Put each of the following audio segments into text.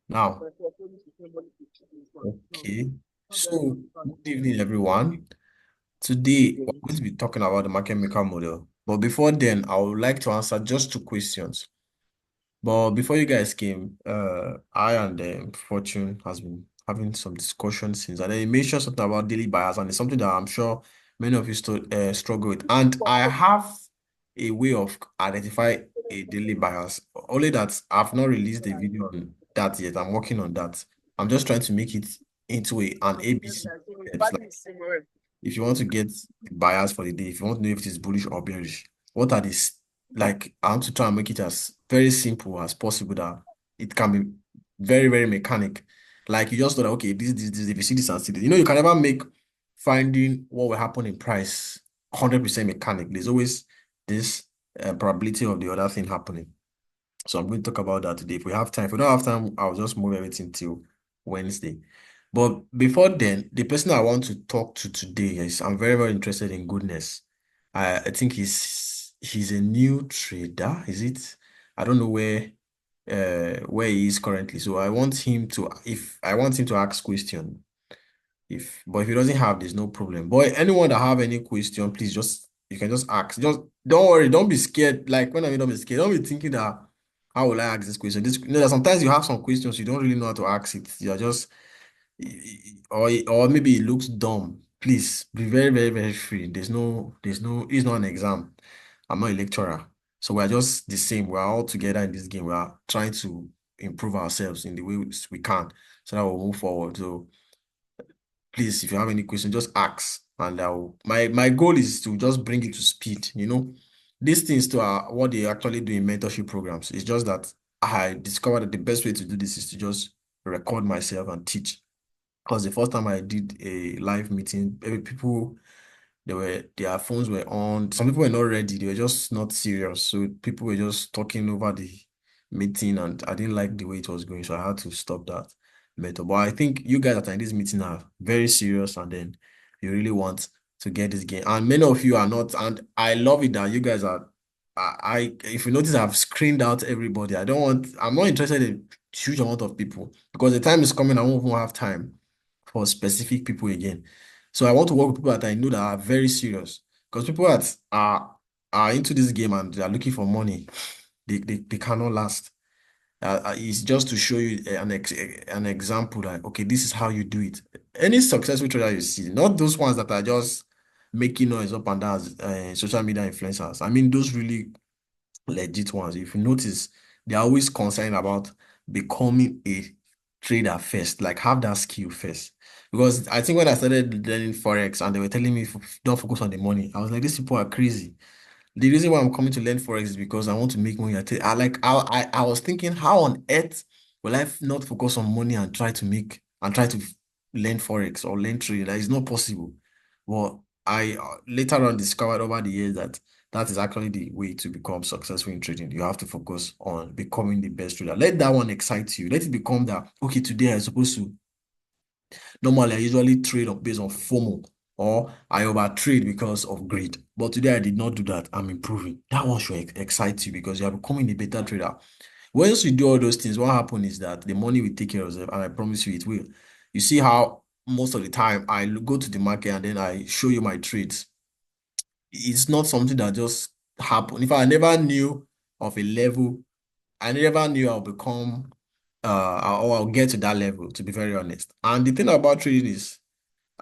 Now, okay. So, good evening, everyone. Today, we're going to be talking about the market maker model. But before then, I would like to answer just two questions. But before you guys came, I and Fortune has been having some discussion since, and then you mentioned something about daily bias, and it's something that I'm sure many of you still struggle with. And I have a way of identify a daily bias, only that I've not released a video on that yet. I'm working on that. I'm just trying to make it into an ABC steps. Like if you want to get the bias for the day, if you want to know if it is bullish or bearish, what are these? Like I want to try and make it as very simple as possible that it can be very, very mechanic. Like you just know that okay, this, if you see this and see this, you can never make finding what will happen in price 100% mechanic. There's always this probability of the other thing happening. So I'm going to talk about that today. If we have time, if we don't have time, I'll just move everything till Wednesday. But before then, the person I want to talk to today is I'm very, very interested in goodness. I think he's a new trader, is it? I don't know where he is currently. So I want him to if I want him to ask question. But if he doesn't have, there's no problem. But anyone that have any question, please just you can just ask. Just don't worry, don't be scared. Like when I mean don't be scared, don't be thinking that how will I ask this question? That sometimes you have some questions you don't really know how to ask it. You're just or maybe it looks dumb. Please be very, very, very free. It's not an exam. I'm not a lecturer. So we're just the same. We're all together in this game. We are trying to improve ourselves in the way we can so that we'll move forward. So please, if you have any question, just ask. And my goal is to just bring it to speed. These things to what they actually do in mentorship programs. It's just that I discovered that the best way to do this is to just record myself and teach. Because the first time I did a live meeting, people their phones were on. Some people were not ready. They were just not serious. So people were just talking over the meeting, and I didn't like the way it was going. So I had to stop that method. But I think you guys that are in this meeting are very serious, and then you really want to get this game. And many of you are not. And I love it that you guys are. If you notice, I've screened out everybody. I'm not interested in huge amount of people because the time is coming. I won't even have time for specific people again. So I want to work with people that I know that are very serious. Because people that are into this game and they are looking for money, they cannot last. It's just to show you an example that okay, this is how you do it. Any successful trader you see, not those ones that are just making noise up and down as social media influencers. I mean those really legit ones. If you notice, they're always concerned about becoming a trader first, like have that skill first. Because I think when I started learning Forex and they were telling me don't focus on the money, I was like, these people are crazy. The reason why I'm coming to learn Forex is because I want to make money. I was thinking, how on earth will I not focus on money and try to learn Forex or learn trading? That is not possible. Well, I later on discovered over the years that that is actually the way to become successful in trading. You have to focus on becoming the best trader. Let that one excite you. Let it become that, okay, today I'm supposed to. Normally, I usually trade based on FOMO or I overtrade because of greed. But today I did not do that. I'm improving. That one should excite you because you are becoming a better trader. Once you do all those things, what happens is that the money will take care of itself, and I promise you it will. You see how most of the time I go to the market and then I show you my trades. It's not something that just happened. If I never knew of a level, I never knew I'll become or I'll get to that level, to be very honest. And the thing about trading is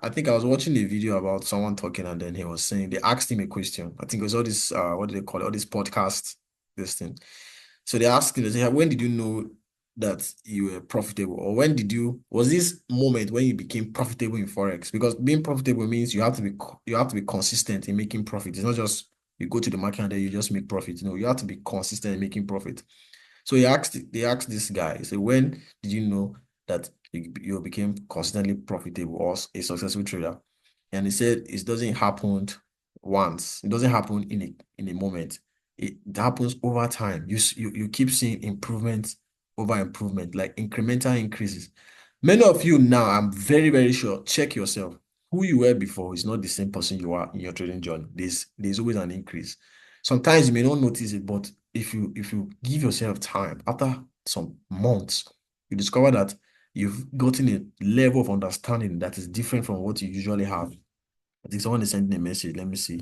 I think I was watching a video about someone talking, and then he was saying they asked him a question. I think it was all this what do they call it? All this podcast, this thing. So they asked him, they say, when did you know that you were profitable? Or was this moment when you became profitable in Forex? Because being profitable means you have to be consistent in making profit. It's not just you go to the market and then you just make profit. No, you have to be consistent in making profit. So they asked this guy, he said, when did you know that you became consistently profitable or a successful trader? And he said it doesn't happen once. It doesn't happen in a moment. It happens over time. You keep seeing improvement over improvement, like incremental increases. Many of you now, I'm very, very sure, check yourself. Who you were before is not the same person you are in your trading journey. There's always an increase. Sometimes you may not notice it, but if you give yourself time, after some months, You discover that you've gotten a level of understanding that is different from what you usually have. I think someone is sending a message. Let me see.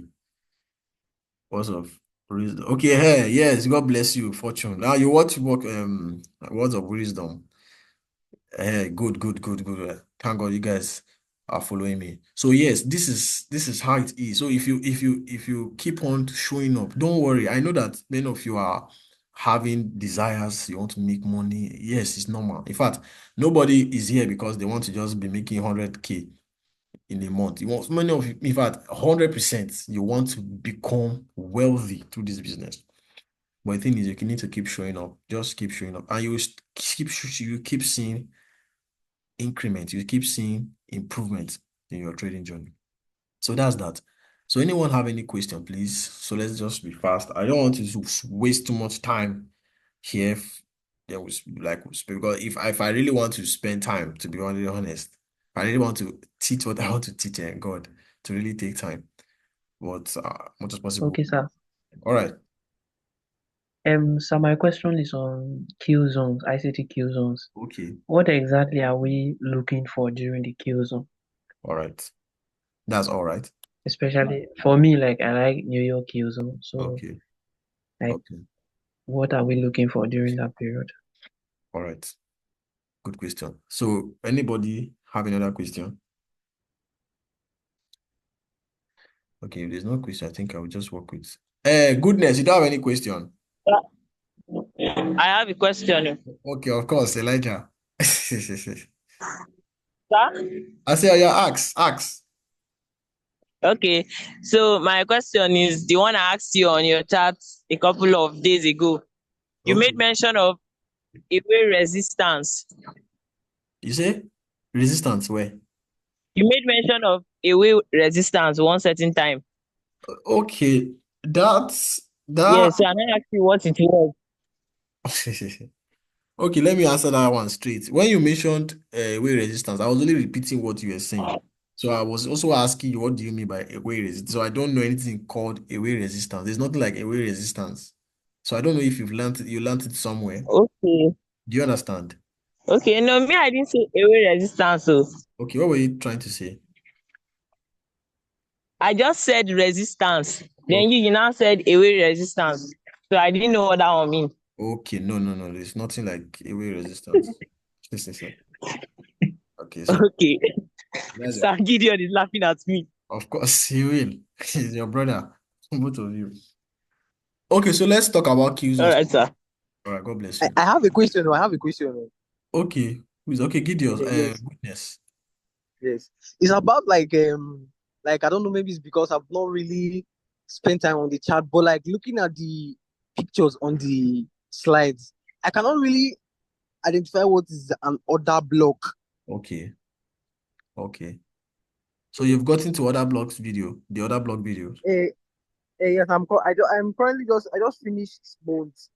What's of wisdom? Okay, hey, yes, God bless you, Fortune. Now you want to work words of wisdom. Hey, good, good, good, good. Thank God you guys are following me. So yes, this is how it is. So if you keep on showing up, don't worry. I know that many of you are having desires, you want to make money. Yes, it's normal. In fact, nobody is here because they want to just be making 100K in a month. You want many of you, in fact, 100%, you want to become wealthy through this business. But the thing is, you need to keep showing up. Just keep showing up, and you keep seeing increment. You keep seeing improvement in your trading journey. So that's that. So anyone have any question, please? So let's just be fast. I don't want to waste too much time here. There was because if I really want to spend time, to be really honest, I really want to teach what I want to teach, and God, to really take time, but much as possible. Okay, sir. All right. So my question is on Q zones, ICT Q zones. Okay. What exactly are we looking for during the Q zone? All right. That's all right. Especially for me, like I like New York Q zone. So Okay. like Okay. what are we looking for during that period? All right. Good question. So anybody have another question? Okay, if there's no question, I think I will just work with. Goodness, you don't have any question. I have a question. Okay, of course, Elijah. I Sir? say, oh, yeah, ask. Okay. So my question is the one I asked you on your chat a couple of days ago. You made Okay. mention of away resistance. You say resistance where? You made mention of away resistance one certain time. Okay, that's that. Yes, so I now ask you what it was. Okay, let me answer that one straight. When you mentioned weight resistance, I was only repeating what you were saying. So I was also asking you, what do you mean by a weight resistance? So I don't know anything called a weight resistance. There's nothing like a weight resistance. So I don't know if you learned it somewhere. Okay. Do you understand? Okay, no, me, I didn't say away resistance. So Okay, what were you trying to say? I just said resistance. Then Okay, you now said away resistance. So I didn't know what that one mean. okay, no, no, no. There's nothing like a weight resistance. Okay, so Okay. that's your, Sir Gideon is laughing at me. of course he will. He's your brother, both of you. Okay, so let's talk about Qs All on. right, sir. All right, God bless I, you. I have a question. I have a question. Okay, who's okay? Gideon, Yes, witness. yes. It's about like I don't know, maybe it's because I've not really spent time on the chat, but like looking at the pictures on the slides, I cannot really identify what is an order block. Okay, okay. So you've gotten to other blocks video, the other block videos. Eh, yes, I'm currently I just finished month.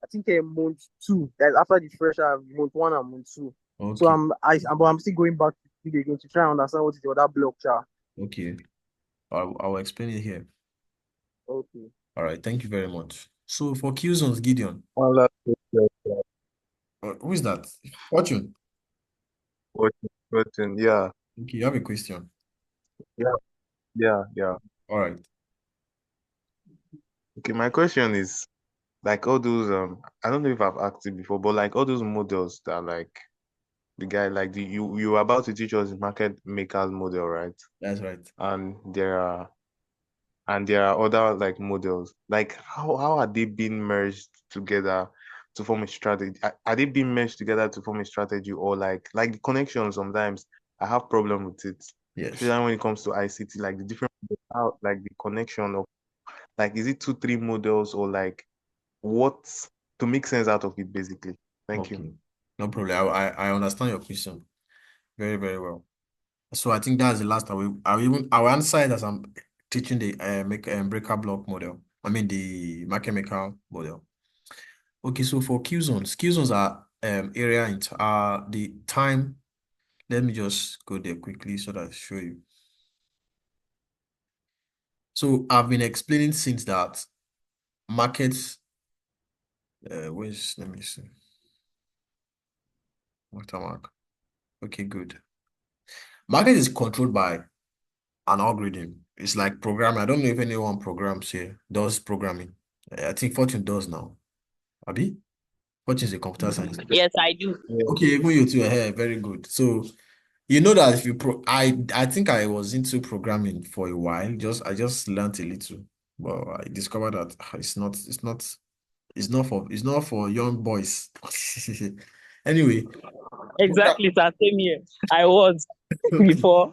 I think month two. That's after the fresher month one and month two. So Okay, but I'm still going back to it again to try and understand what is the other block, cha. okay. I'll explain it here. Okay. All right, thank you very much. So for Q zones, Gideon, One last question. who is that? Fortune. Question. Yeah, Okay, you have a question. yeah, yeah. All right. Okay, my question is like all those I don't know if I've asked it before, but like all those models that like the guy like you were about to teach us the market makers model, right? That's right. And there are other like models. Like how are they being merged together to form a strategy? Are they being merged together to form a strategy or like the connection sometimes I have problem with it. Yes. Especially when it comes to ICT, like the different how like the connection of like is it two, three models or like what to make sense out of it basically. Thank you. Okay. No problem. I understand your question very, very well. So I think that's the last I will answer it as I'm teaching the make breaker block model. I mean the market maker model. Okay, so for Q zones are area into the time. Let me just go there quickly so that I show you. So I've been explaining since that markets where's let me see. Watermark. Okay, good. Market is controlled by an algorithm. It's like programming. I don't know if anyone programs here, does programming. I think Fortune does now. Abi? Fortune is a computer science. Yes, I do. Okay, even you two are here. Very good. So you know that if you I think I was into programming for a while. I just learned a little, but I discovered that it's not for young boys. Anyway, program Exactly, sir. Same here. I was before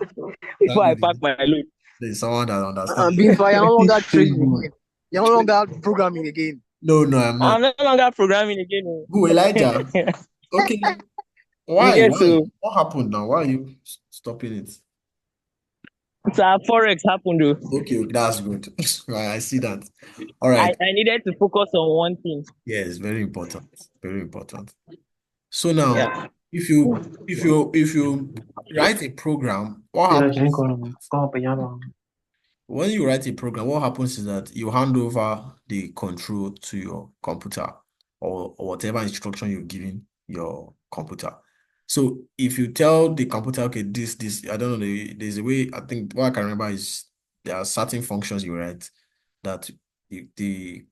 before I packed my load. there's someone that understands. Being fire, no longer It's so trading good. again. You're no longer programming again. No, I'm not. I'm no longer programming again. Who, Elijah? Okay. Why? Yes, Why? so What happened now? Why are you stopping it? Forex happened though. Okay, that's good. I see that. All right. I needed to focus on one thing. Yes, very important. Very important. So now, Yeah. if you write a program, what You're like, happens? come up, yama. When you write a program, what happens is that you hand over the control to your computer or whatever instruction you're giving your computer. So if you tell the computer, okay, this, I don't know, there's a way, I think what I can remember is there are certain functions you write that the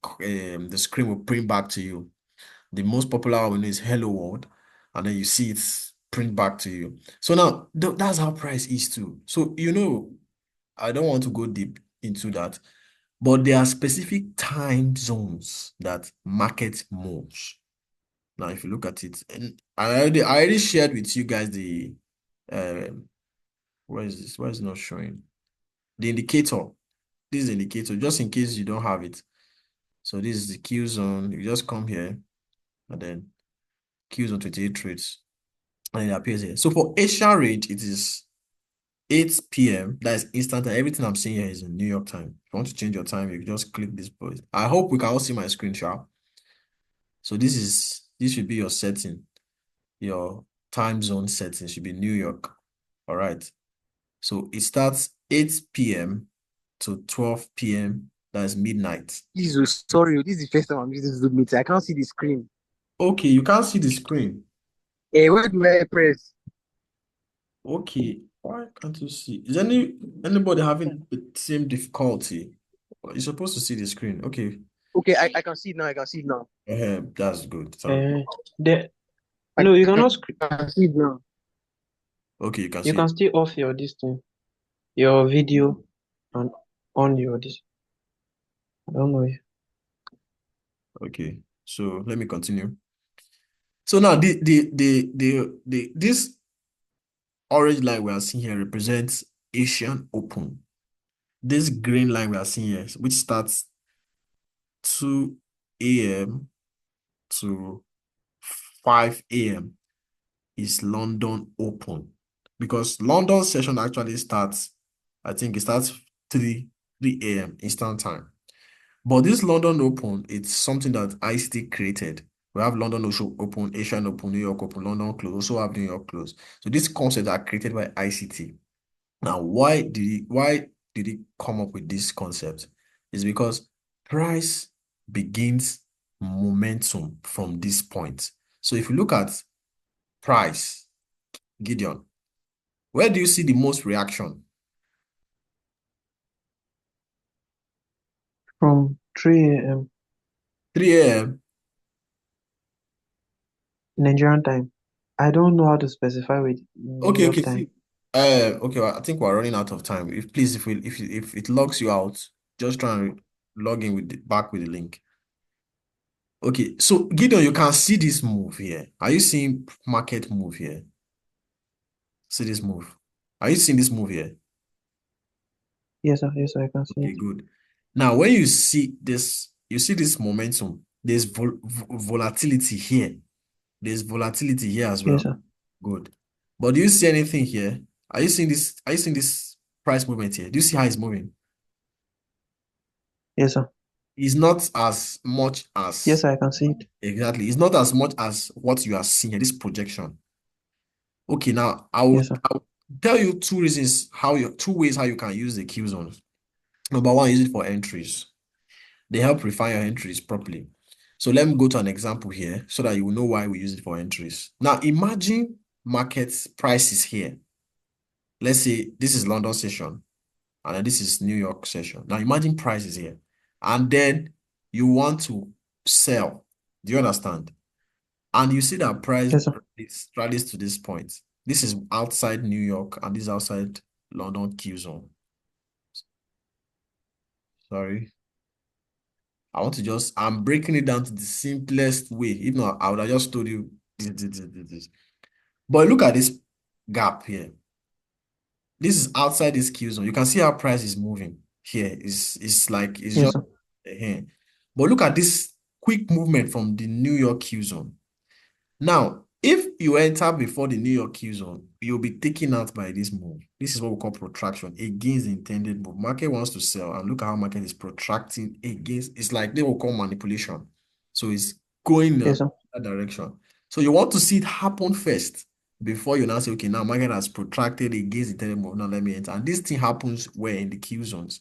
screen will print back to you. The most popular one is hello world, and then you see it print back to you. So now that's how price is too. So I don't want to go deep into that, but there are specific time zones that market moves. Now, if you look at it, and I already shared with you guys the where is this? Why is it not showing? The indicator. This is the indicator, just in case you don't have it. So this is the Q zone. You just come here and then Q zone 28 trades, and it appears here. So for Asian rate, it is 8 p.m. That is instant time. Everything I'm seeing here is in New York time. If you want to change your time, you can just click this button. I hope we can all see my screen share. So this should be your setting. Your time zone setting should be New York. All right. So it starts 8 p.m. to 12 p.m. That's midnight. Jesus, sorry, this is the first time I'm using Zoom meeting. I can't see the screen. Okay, you can't see the screen. Where do I press? Okay, why can't you see? Is anybody having the same difficulty? You're supposed to see the screen. Okay, Okay, I can see it now. I can see it now. that's good. No, you cannot screen. I can see it now. Okay, you can You see can it. still off your this thing, your video, and on your this. I don't know. Okay, so let me continue. So now this orange line we are seeing here represents Asian Open. This green line we are seeing here, which starts 2 a.m. to 5 a.m. is London Open, because London session actually starts, I think it starts 3 a.m. Eastern time. But this London Open, it's something that ICT created. We have London Open, Asian Open, New York Open, London Close, also have New York Close. So these concepts are created by ICT. Now, why did he come up with this concept? It's because price begins momentum from this point. So if you look at price, Gideon, where do you see the most reaction? From 3 a.m. 3 a.m. Nigerian time. I don't know how to specify with New Okay, York okay, time. see. Okay, well, I think we're running out of time. If it logs you out, just try and log in back with the link. Okay, so Gideon, you can see this move here. Are you seeing market move here? See this move. Are you seeing this move here? Yes, sir. Yes, sir, I can see Okay, it. good. Now, when you see this momentum, there's volatility here. There's volatility here as well. Yes, sir. Good. But do you see anything here? Are you seeing this? Are you seeing this price movement here? Do you see how it's moving? Yes, sir. It's not as much Yes, as sir, I can see it. exactly. It's not as much as what you are seeing here, this projection. Okay, now Yes, sir. I will tell you two ways how you can use the Q zones. Number one, use it for entries. They help refine your entries properly. So let me go to an example here so that you will know why we use it for entries. Now imagine market prices here. Let's say this is London session and then this is New York session. Now imagine prices here. And then you want to sell. Do you understand? And you see that price Yes, sir. rallies to this point. This is outside New York and this is outside London Q zone. Sorry. I'm breaking it down to the simplest way. If not, I would have just told you this. But look at this gap here. This is outside this Q zone. You can see how price is moving here. It's like it's Yes, just sir. here. But look at this quick movement from the New York Q zone. Now, if you enter before the New York Q zone, you'll be taken out by this move. This is what we call protraction against the intended move. Market wants to sell, and look at how market is protracting against. It's like they will call manipulation. So it's going in Yes, sir. that direction. So you want to see it happen first before you now say, okay, now market has protracted against the intended move. Now let me enter. And this thing happens where in the Q zones.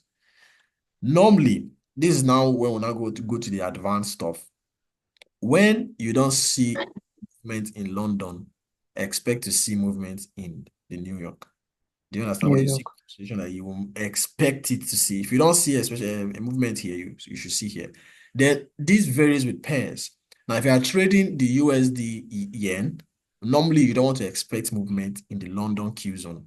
Normally, this is now when we now go to the advanced stuff. When you don't see movement in London, expect to see movement in the New York. Do you understand? New When you York. see situation that you will expect it to see. If you don't see especially a movement here, you should see here. Then this varies with pairs. Now, if you are trading the USD yen, normally you don't want to expect movement in the London Q zone.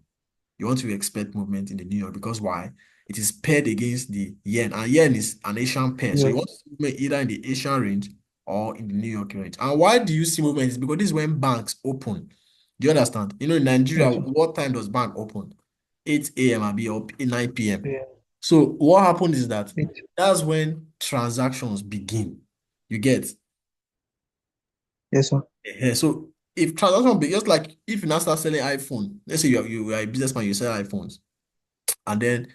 You want to expect movement in the New York because why? It is paired against the yen, and yen is an Asian pair. So you Yes. want to see movement either in the Asian range or in the New York range. And why do you see movement? It's because this is when banks open. Do you understand? You know, in Nigeria, Yes, sir. what time does bank open? 8 a.m. or 9 p.m. Yeah. So what happens is that It. that's when transactions begin. You get? Yes, sir. So if transaction be just like if you now start selling iPhone, let's say you are a businessman, you sell iPhones, and then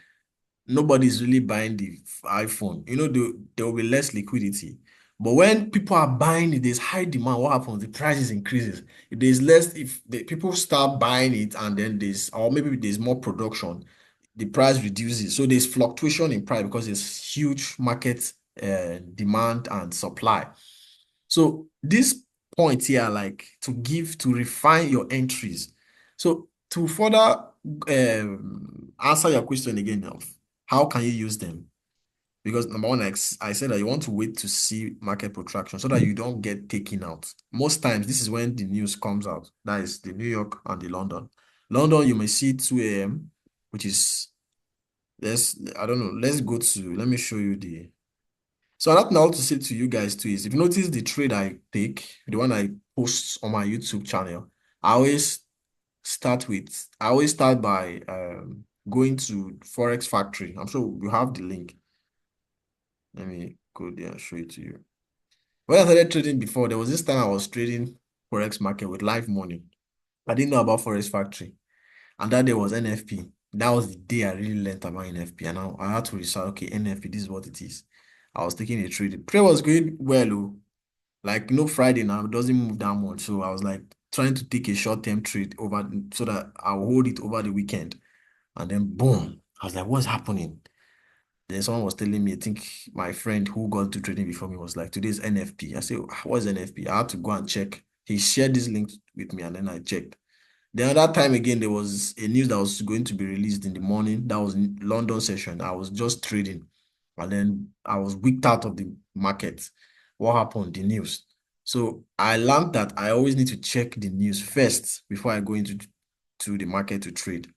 nobody's really buying the iPhone. You know, there will be less liquidity. But when people are buying it, there's high demand. What happens? The prices increases. If there's less, if the people start buying it, and then or maybe there's more production, the price reduces. So there's fluctuation in price because there's huge market demand and supply. So this point here, like to refine your entries. So to further answer your question again of how can you use them? Because number one, I said that you want to wait to see market protraction so that you don't get taken out. Most times, this is when the news comes out. That is the New York and the London. London, you may see 2 a.m., which is, I don't know, let me show you so another thing I want to say to you guys too is if you notice the trade I take, the one I post on my YouTube channel, I always I always start by going to Forex Factory. I'm sure you have the link. Let me go there and show it to you. When I started trading before, there was this time I was trading Forex market with live money. I didn't know about Forex Factory. And that day was NFP. That was the day I really learned about NFP. And I had to research, okay, NFP, this is what it is. I was taking a trade. The trade was going well, oh. Like, Friday now, it doesn't move that much. So I was like trying to take a short-term trade over so that I'll hold it over the weekend. And then boom, I was like, what's happening? Then someone was telling me, I think my friend who got into trading before me was like, today's NFP. I said, what's NFP? I had to go and check. He shared this link with me and then I checked. Then at that time again, there was a news that was going to be released in the morning. That was in London session. I was just trading. And then I was wicked out of the market. What happened? The news. So I learned that I always need to check the news first before I go into to the market to trade.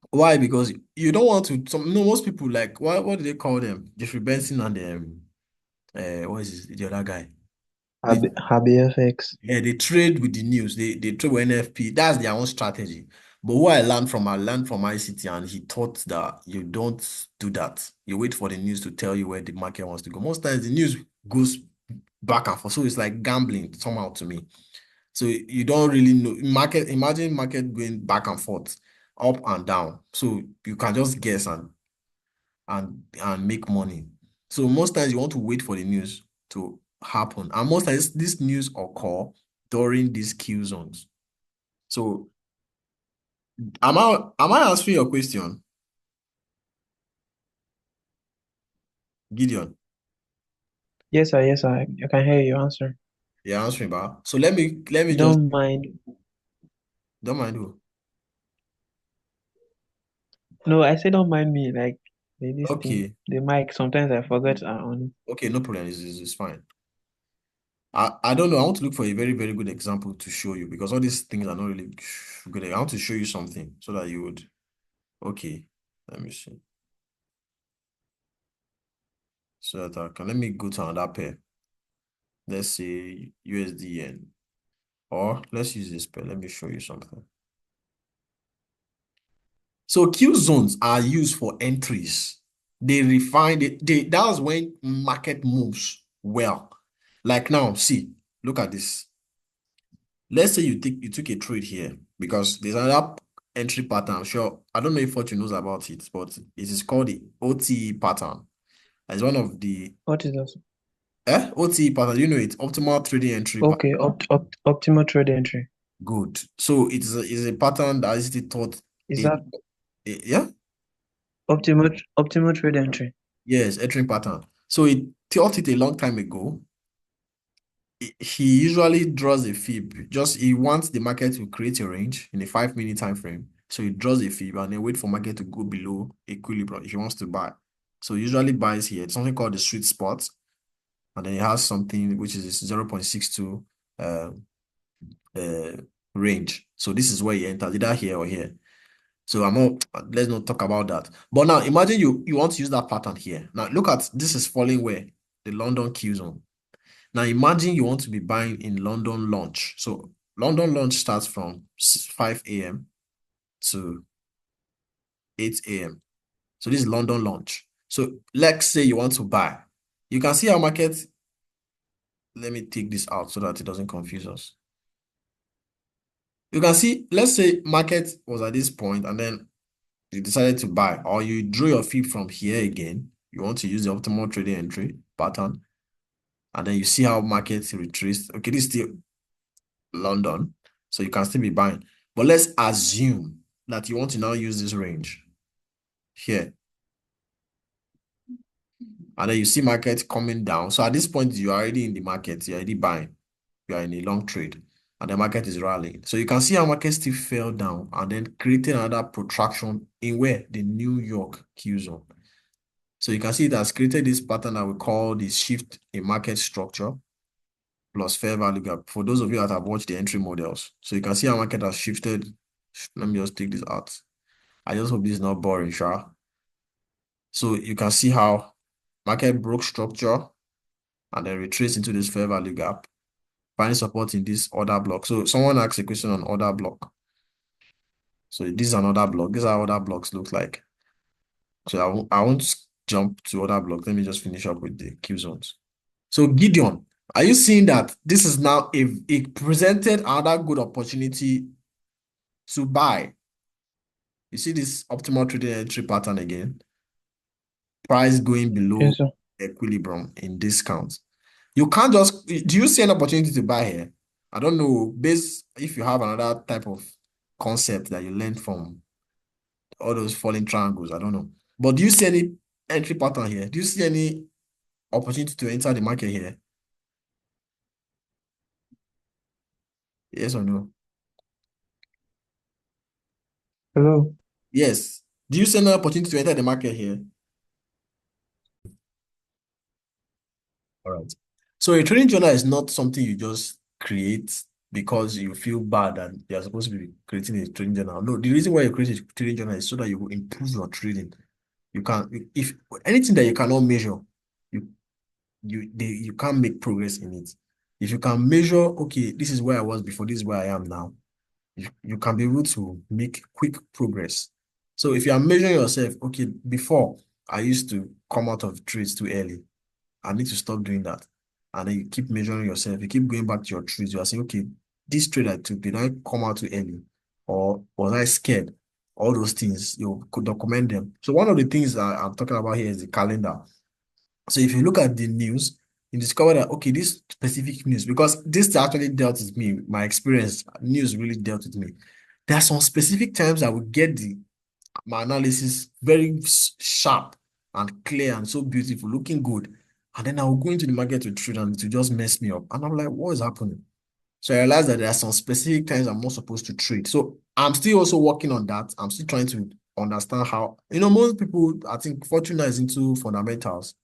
Why? Because you don't want to. Most people like what do they call them? Jeffrey Benson and what is the other guy? They, HBFX. yeah, they trade with the news. They trade with NFP. That's their own strategy. But what I learned from ICT, and he taught that you don't do that. You wait for the news to tell you where the market wants to go. Most times the news goes back and forth, so it's like gambling somehow to me. So you don't really know market. Imagine market going back and forth, up and down. So you can just guess and make money. So most times you want to wait for the news to happen. And most times this news occur during these Q zones. So am I answering your question, Gideon? Yes, sir. Yes, sir. I can hear you answer. You're answering back. So let me just Don't mind. don't mind who. No, I say don't mind me. Like this thing, Okay. the mic. Sometimes I forget on. Okay, no problem. It's fine. I don't know. I want to look for a very, very good example to show you because all these things are not really good. I want to show you something so that you would. Okay, let me see. So that I can let me go to another pair. Let's say USDN. Or let's use this pair. Let me show you something. So Q zones are used for entries. They refine it. That's when market moves well. Like now, see, look at this. Let's say you took a trade here because there's another entry pattern. I'm sure I don't know if Fortune knows about it, but it is called the OTE pattern. It's one of the What is that? OTE pattern. You know it, optimal trading entry pattern. Okay, optimal trade entry. Good. So it's a pattern that is taught Is in that yeah. optimal trade entry? Yes, entering pattern. So he taught it a long time ago. He usually draws a fib. Just he wants the market to create a range in a 5 minute time frame. So he draws a fib and then wait for market to go below equilibrium if he wants to buy. So he usually buys here. It's something called the sweet spot. And then he has something which is 0.62 uh, uh, range. So this is where he enters, either here or here. So let's not talk about that. But now imagine you want to use that pattern here. Now look at this is falling where? The London Q zone. Now imagine you want to be buying in London launch. So London launch starts from 5 a.m. to 8 a.m. So this is London launch. So let's say you want to buy. You can see our market. Let me take this out so that it doesn't confuse us. You can see, let's say market was at this point and then you decided to buy, or you drew your fib from here again. You want to use the optimal trading entry pattern, and then you see how markets retrace. Okay, this is still London, so you can still be buying. But let's assume that you want to now use this range here, and then you see market coming down. So at this point, you are already in the market. You're already buying. You are in a long trade, and the market is rallying. So you can see how market still fell down and then creating another protraction in where? The New York Q zone. So you can see it has created this pattern that we call the shift in market structure plus fair value gap. For those of you that have watched the entry models, so you can see how market has shifted. Let me just take this out. I just hope this is not boring, sure. So you can see how market broke structure and then retraced into this fair value gap, finding support in this order block. So someone asked a question on order block. So this is another block. These are other blocks look like. So I won't jump to other blocks. Let me just finish up with the Q zones. So Gideon, are you seeing that this is now it presented another good opportunity to buy? You see this optimal trading entry pattern again, price going below Yes, sir. equilibrium in discount. You can't just, do you see an opportunity to buy here? I don't know, based if you have another type of concept that you learned from all those falling triangles, I don't know. But do you see any entry pattern here? Do you see any opportunity to enter the market here? Yes or no? Hello. Yes. Do you see an opportunity to enter the market here? All right. So a trading journal is not something you just create because you feel bad and you're supposed to be creating a trading journal. No, the reason why you create a trading journal is so that you will improve your trading. You can, if anything that you cannot measure, you you can't make progress in it. If you can measure, okay, this is where I was before, this is where I am now, you can be able to make quick progress. So if you are measuring yourself, okay, before I used to come out of trades too early. I need to stop doing that. And then you keep measuring yourself. You keep going back to your trades. You are saying, okay, this trade I took, did I come out too early? Or was I scared? All those things, you could document them. So one of the things that I'm talking about here is the calendar. So if you look at the news, you discover that, okay, this specific news, because this actually dealt with me, my experience, news really dealt with me. There are some specific times I would get my analysis very sharp and clear and so beautiful, looking good. And then I will go into the market to trade and it will just mess me up. And I'm like, what is happening? So I realized that there are some specific times I'm not supposed to trade. So I'm still also working on that. I'm still trying to understand how, most people, I think Fortuna is into fundamentals.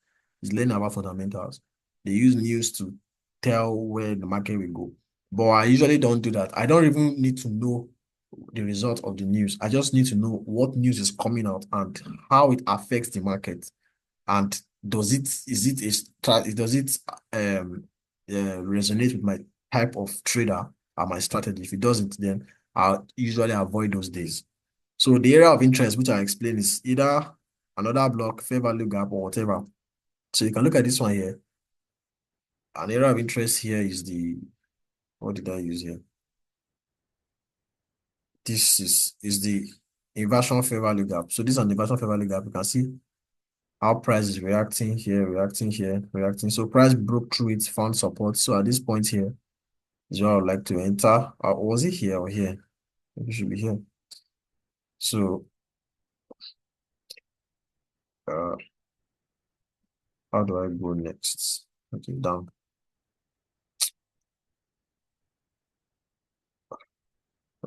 He's learning about fundamentals. They use news to tell where the market will go. But I usually don't do that. I don't even need to know the result of the news. I just need to know what news is coming out and how it affects the market. And does it resonate with my type of trader and my strategy? If it doesn't, then I'll usually avoid those days. So the area of interest, which I explained, is either another block, fair value gap, or whatever. So you can look at this one here. An area of interest here is what did I use here? This is the inversion fair value gap. So this is an inversion fair value gap. You can see how price is reacting here, reacting here, reacting. So price broke through it, found support. So at this point here is where I would like to enter. Was it here or here? Maybe it should be here. So how do I go next? Okay, down.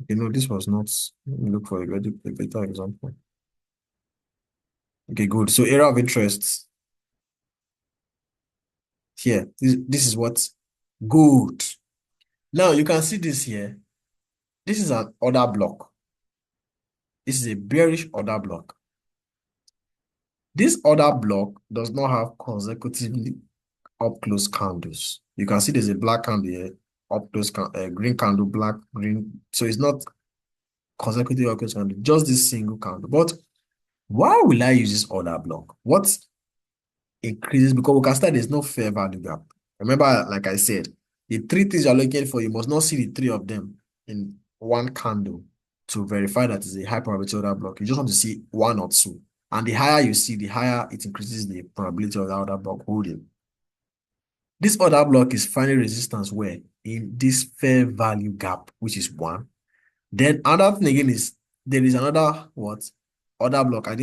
Okay, no, this was not. Let me look for a better example. Okay, good. So area of interest here. This is what good. Now you can see this here. This is an order block. This is a bearish order block. This order block does not have consecutively up close candles. You can see there's a black candle here, up close green candle, black, green. So it's not consecutive up close candle, just this single candle. But why will I use this order block? What increases? Because we can start, there's no fair value gap. Remember, like I said, the three things you're looking for, you must not see the three of them in one candle to verify that it's a high probability order block. You just want to see one or two. And the higher you see, the higher it increases the probability of the order block holding. This order block is finding resistance where? In this fair value gap, which is 1. Then another thing again is there is another what? Order block. I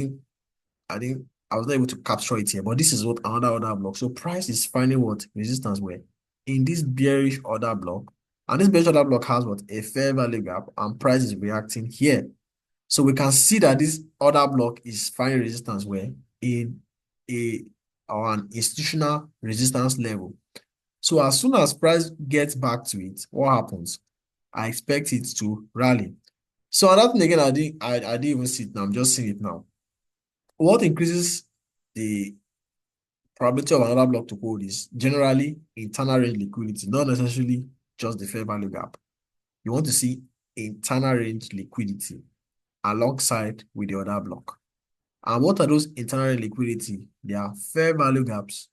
was not able to capture it here, but this is what another order block. So price is finding what? Resistance where? In this bearish order block. And this bearish order block has what? A fair value gap, and price is reacting here. So we can see that this order block is finding resistance where? In an institutional resistance level. So as soon as price gets back to it, what happens? I expect it to rally. So another thing again, I didn't even see it now. I'm just seeing it now. What increases the probability of another block to hold is generally internal range liquidity, not necessarily just the fair value gap. You want to see internal range liquidity alongside with the other block. And what are those internal range liquidity? They are fair value gaps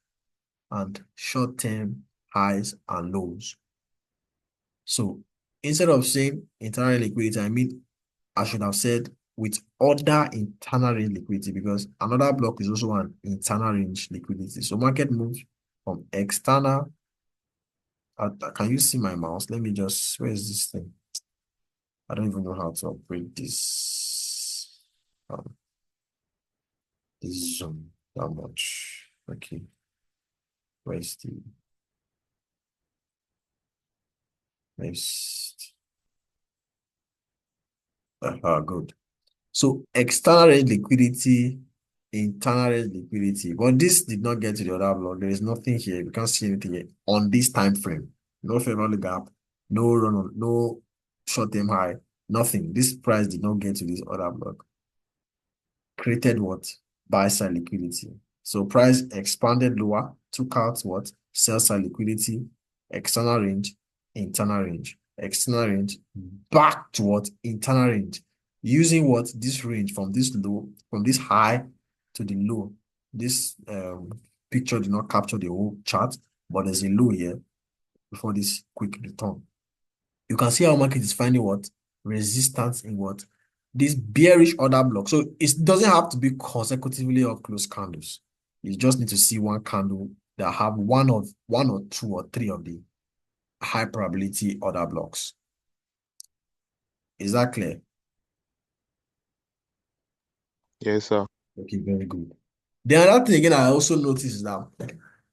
and short-term highs and lows. So instead of saying internal liquidity, I should have said with other internal range liquidity, because another block is also an internal range liquidity. So market moves from external. Can you see my mouse? Let me just, where is this thing? I don't even know how to operate this. This zoom that much. Okay. Where's the next? Good. So external range liquidity, internal range liquidity. But this did not get to the other block. There is nothing here. You can't see anything here on this time frame. No fair value gap, no run on, no short-term high, nothing. This price did not get to this other block. Created what? Buy side liquidity. So price expanded lower, took out what? Sell side liquidity, external range, internal range, external range, back to what? Internal range. Using what? This range from this low, from this high to the low. This picture did not capture the whole chart, but there's a low here before this quick return. You can see how market is finding what? Resistance in what? This bearish order block. So it doesn't have to be consecutively up close candles. You just need to see one candle that have one or two or three of the high probability order blocks. Is that clear? Yes, sir. Okay, very good. The other thing again I also noticed is that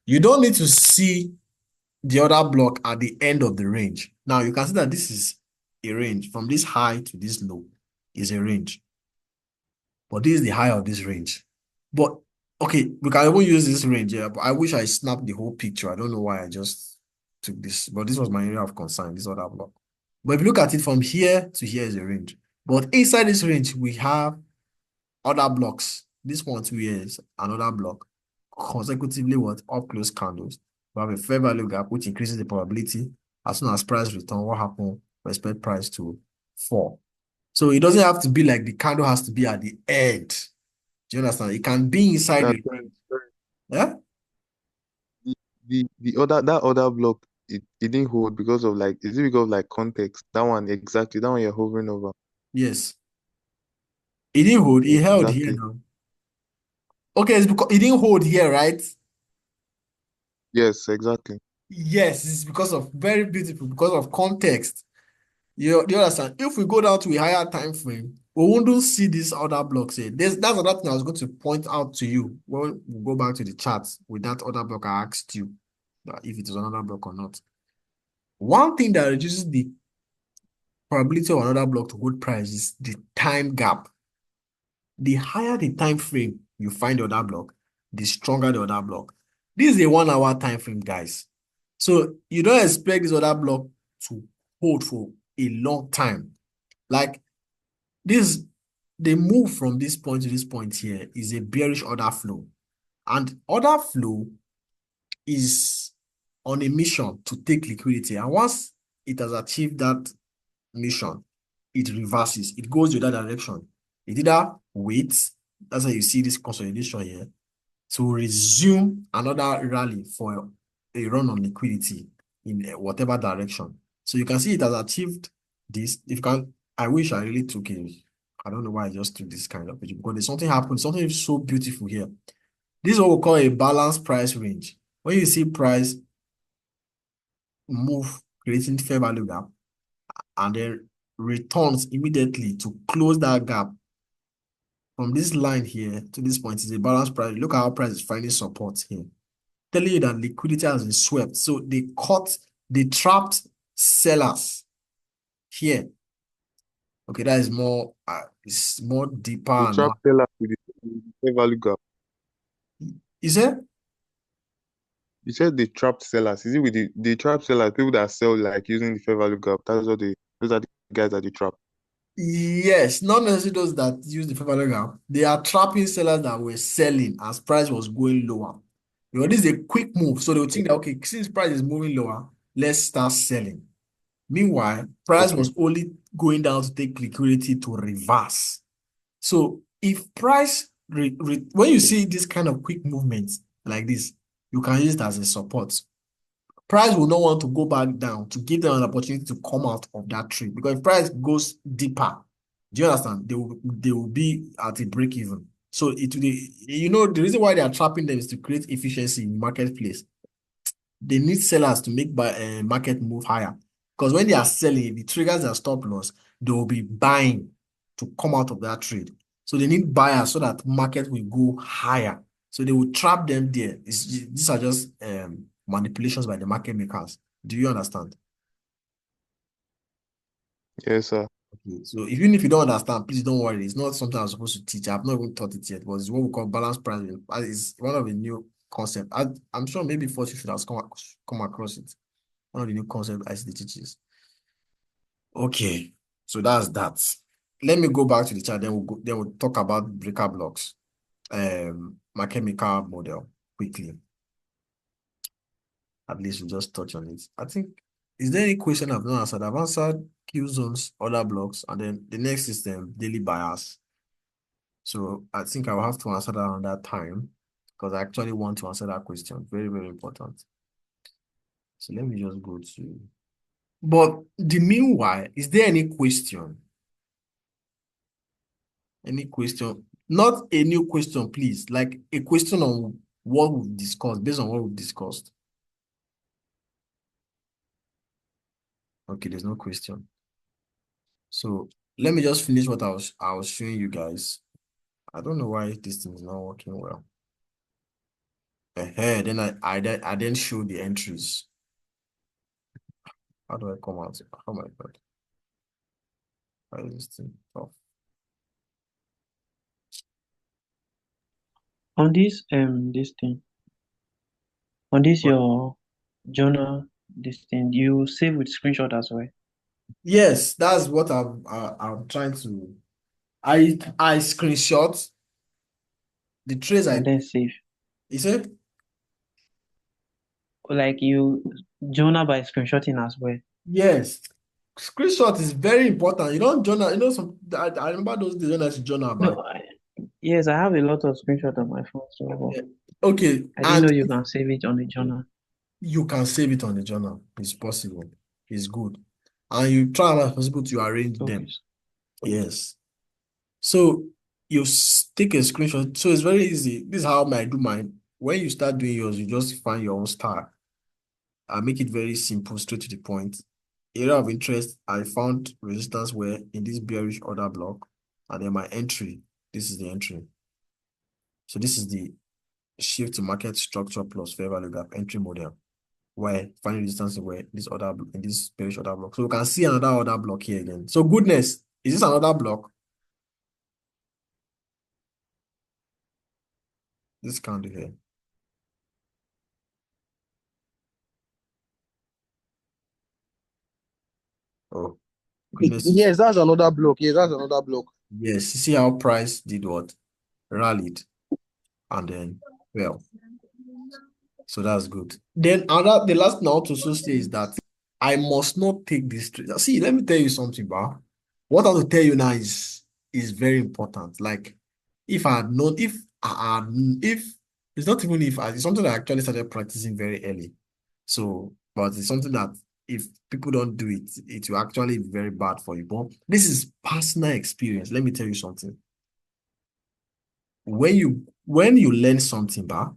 You don't need to see the other block at the end of the range. Now you can see that this is a range from this high to this low is a range. But this is the high of this range. But okay, we can even use this range. Yeah, but I wish I snapped the whole picture. I don't know why I just took this, but this was my area of concern, this other block. But if you look at it from here to here is a range. But inside this range, we have other blocks. This one too is another block. Consecutively, what? Up close candles. We have a fair value gap, which increases the probability. As soon as price return, what happens? We expect price to fall. So it doesn't have to be like the candle has to be at the end. Do you understand? It can be inside That's the range. Yeah? the other that other block it didn't hold because of like is it because of like context? That one exactly, that one you're hovering over. Yes. It didn't hold. It held here Exactly. now. Okay, it's because it didn't hold here, right? Yes, exactly. Yes, it's because of very beautiful, because of context. You understand? If we go down to a higher time frame, we wouldn't see these other blocks here. That's another thing I was going to point out to you when we go back to the charts with that other block I asked you that if it is another block or not. One thing that reduces the probability of another block to hold price is the time gap. The higher the time frame you find the other block, the stronger the other block. This is a 1 hour time frame, guys. So you don't expect this other block to hold for a long time. Like this, the move from this point to this point here is a bearish order flow. And order flow is on a mission to take liquidity. And once it has achieved that mission, it reverses. It goes the other direction. It either waits, that's how you see this consolidation here, to resume another rally for a run on liquidity in whatever direction. So you can see it has achieved this. If you can, I wish I really took it. I don't know why I just took this kind of picture because there's something happened, something so beautiful here. This is what we call a balanced price range. When you see price move, creating fair value gap, and then returns immediately to close that gap from this line here to this point is a balanced price. Look at how price is finding support here. Telling you that liquidity has been swept. So they trapped sellers here. Okay, that is more, it's more deeper The and trap more. seller with the fair value gap. Is it? You said the trapped sellers. Is it with the trap sellers, people that sell like using the fair value gap? That's what those are the guys that they trap. Yes, not necessarily those that use the fair value gap. They are trapping sellers that were selling as price was going lower. Because this is a quick move. So they would think that, okay, since price is moving lower, let's start selling. Meanwhile, price Okay. was only going down to take liquidity to reverse. So if price, when you see this kind of quick movements like this, you can use it as a support. Price will not want to go back down to give them an opportunity to come out of that trade because if price goes deeper, do you understand? They will be at a break even. So it will be, the reason why they are trapping them is to create efficiency in marketplace. They need sellers to make market move higher. Because when they are selling, if it triggers their stop loss, they will be buying to come out of that trade. So they need buyers so that market will go higher. So they will trap them there. These are just manipulations by the market makers. Do you understand? Yes, sir. Okay. So even if you don't understand, please don't worry. It's not something I'm supposed to teach. I've not even taught it yet, but it's what we call balanced pricing. It's one of the new concepts. I'm sure maybe first you should have come across it. One of the new concepts ICT teaches. Okay, so that's that. Let me go back to the chart. Then we'll talk about breaker blocks, market maker model quickly. At least we'll just touch on it. I think, is there any question I've not answered? I've answered Q zones, other blocks, and then the next system, daily bias. So I think I'll have to answer that on that time because I actually want to answer that question. Very, very important. So let me just go to. But the meanwhile, is there any question? Any question? Not a new question, please. Like a question on what we've discussed, based on what we've discussed. Okay, there's no question. So let me just finish what I was showing you guys. I don't know why this thing is not working well. Then I then show the entries. How do I come out? Oh my God. Why is this thing tough? On this thing, on this But your journal, this thing, you save with screenshot as well, yes, that's what I'm trying to. I screenshot the trace and then save. you said Like you journal by screenshotting as well. yes. Screenshot is very important. You don't journal, I remember those days when I used to journal No, about. yes, I have a lot of screenshot on my phone, so Yeah. Okay, I didn't and know you can save it on the journal. you can save it on the journal. It's possible. It's good. And you try as possible to arrange Okay. them. Yes. So you take a screenshot. So it's very easy. This is how I do mine. When you start doing yours, you just find your own style. I make it very simple, straight to the point. Area of interest, I found resistance where in this bearish order block, and then my entry. This is the entry. So this is the shift to market structure plus fair value gap entry model, where finding resistance where this order in this bearish order block. So we can see another order block here again. So goodness, is this another block? This candle here. Oh, goodness. Yes, that's another block. Yes, that's another block. Yes, you see how price did what? Rallied and then well. So that's good. Then the last thing I want to also say is that I must not take this trade. See, let me tell you something, Ba. What I want to tell you now is very important. Like, if I had known, if it's not even if it's something I actually started practicing very early. So, but it's something that if people don't do it, it will actually be very bad for you. But this is personal experience. Let me tell you something. When you learn something, Ba,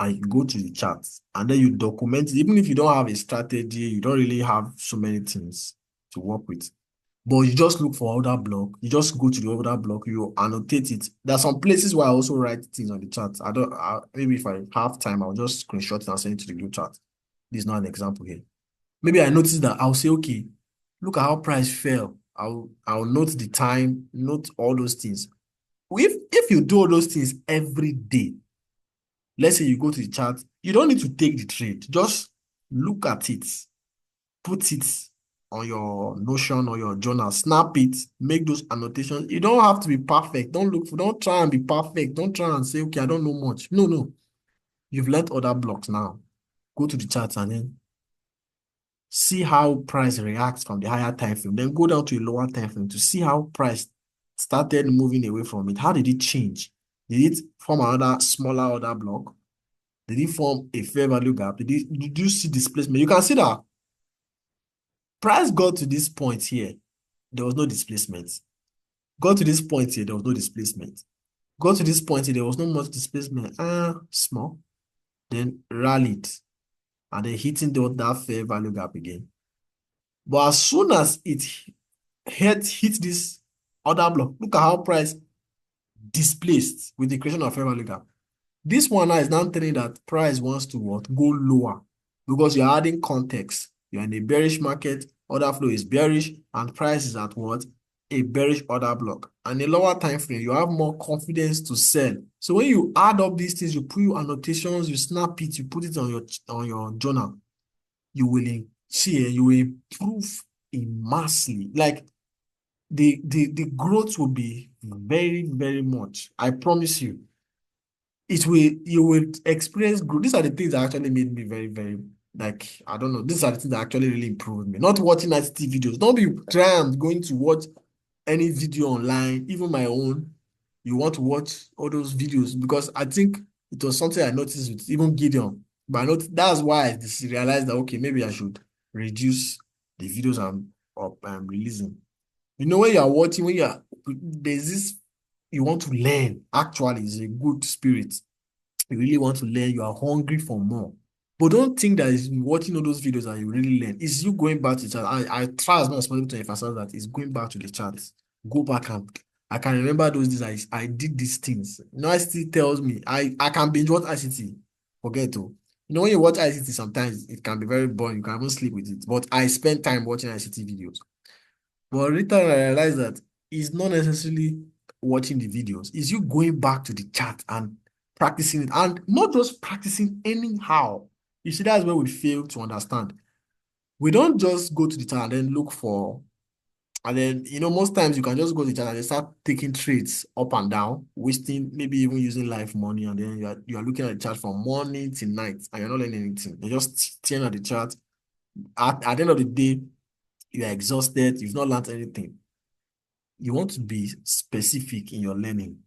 and you go to the chart and then you document it, even if you don't have a strategy, you don't really have so many things to work with. But you just look for order block, you just go to the order block, you annotate it. There are some places where I also write things on the chart. Maybe if I have time, I'll just screenshot it and send it to the group chat. This is not an example here. Maybe I notice that I'll say, okay, look at how price fell. I'll note the time, note all those things. If you do all those things every day, let's say you go to the chart, you don't need to take the trade. Just look at it, put it on your Notion or your journal, snap it, make those annotations. You don't have to be perfect. Don't try and be perfect. Don't try and say, okay, I don't know much. No, no. You've learned other blocks now. Go to the chart and then see how price reacts from the higher time frame. Then go down to a lower time frame to see how price started moving away from it. How did it change? Did it form another smaller order block? Did it form a fair value gap? Did you see displacement? You can see that price got to this point here. There was no displacement. Got to this point here, there was no displacement. Got to this point here, there was no much displacement. Small. Then rallied. And then hitting that fair value gap again. But as soon as it hit this other block, look at how price displaced with the creation of fair value gap. This one now is now telling that price wants to what? Go lower because you're adding context. You're in a bearish market, order flow is bearish, and price is at what? A bearish order block. And a lower time frame, you have more confidence to sell. So when you add up these things, you put your annotations, you snap it, you put it on your journal, you will you will improve immensely. Like the growth will be very, very much. I promise you. You will experience growth. These are the things that actually made me very, very, like, I don't know. These are the things that actually really improved me. Not watching ICT videos. Don't be trying going to watch any video online, even my own. You want to watch all those videos because I think it was something I noticed with even Gideon. But that's why I realized that, okay, maybe I should reduce the videos I'm releasing. You know, when you are watching, there's this, you want to learn. Actually, it's a good spirit. You really want to learn. You are hungry for more. But don't think that it's watching all those videos and you really learn. It's you going back to the chart. I try as much as possible to emphasize that it's going back to the charts. Go back and I can remember those days I did these things. Now ICT tells me I can binge watch ICT. forget to. You know, when you watch ICT, sometimes it can be very boring. You can even sleep with it. But I spend time watching ICT videos. But later I realized that it's not necessarily watching the videos. It's you going back to the chat and practicing it. And not just practicing anyhow. You see, that's where we fail to understand. We don't just go to the chat and then look for, and then, most times you can just go to the chat and then start taking trades up and down, wasting, maybe even using live money, and then you are looking at the chart from morning till night, and you're not learning anything. You're just staring at the chart. At the end of the day, you are exhausted. You've not learned anything. You want to be specific in your learning.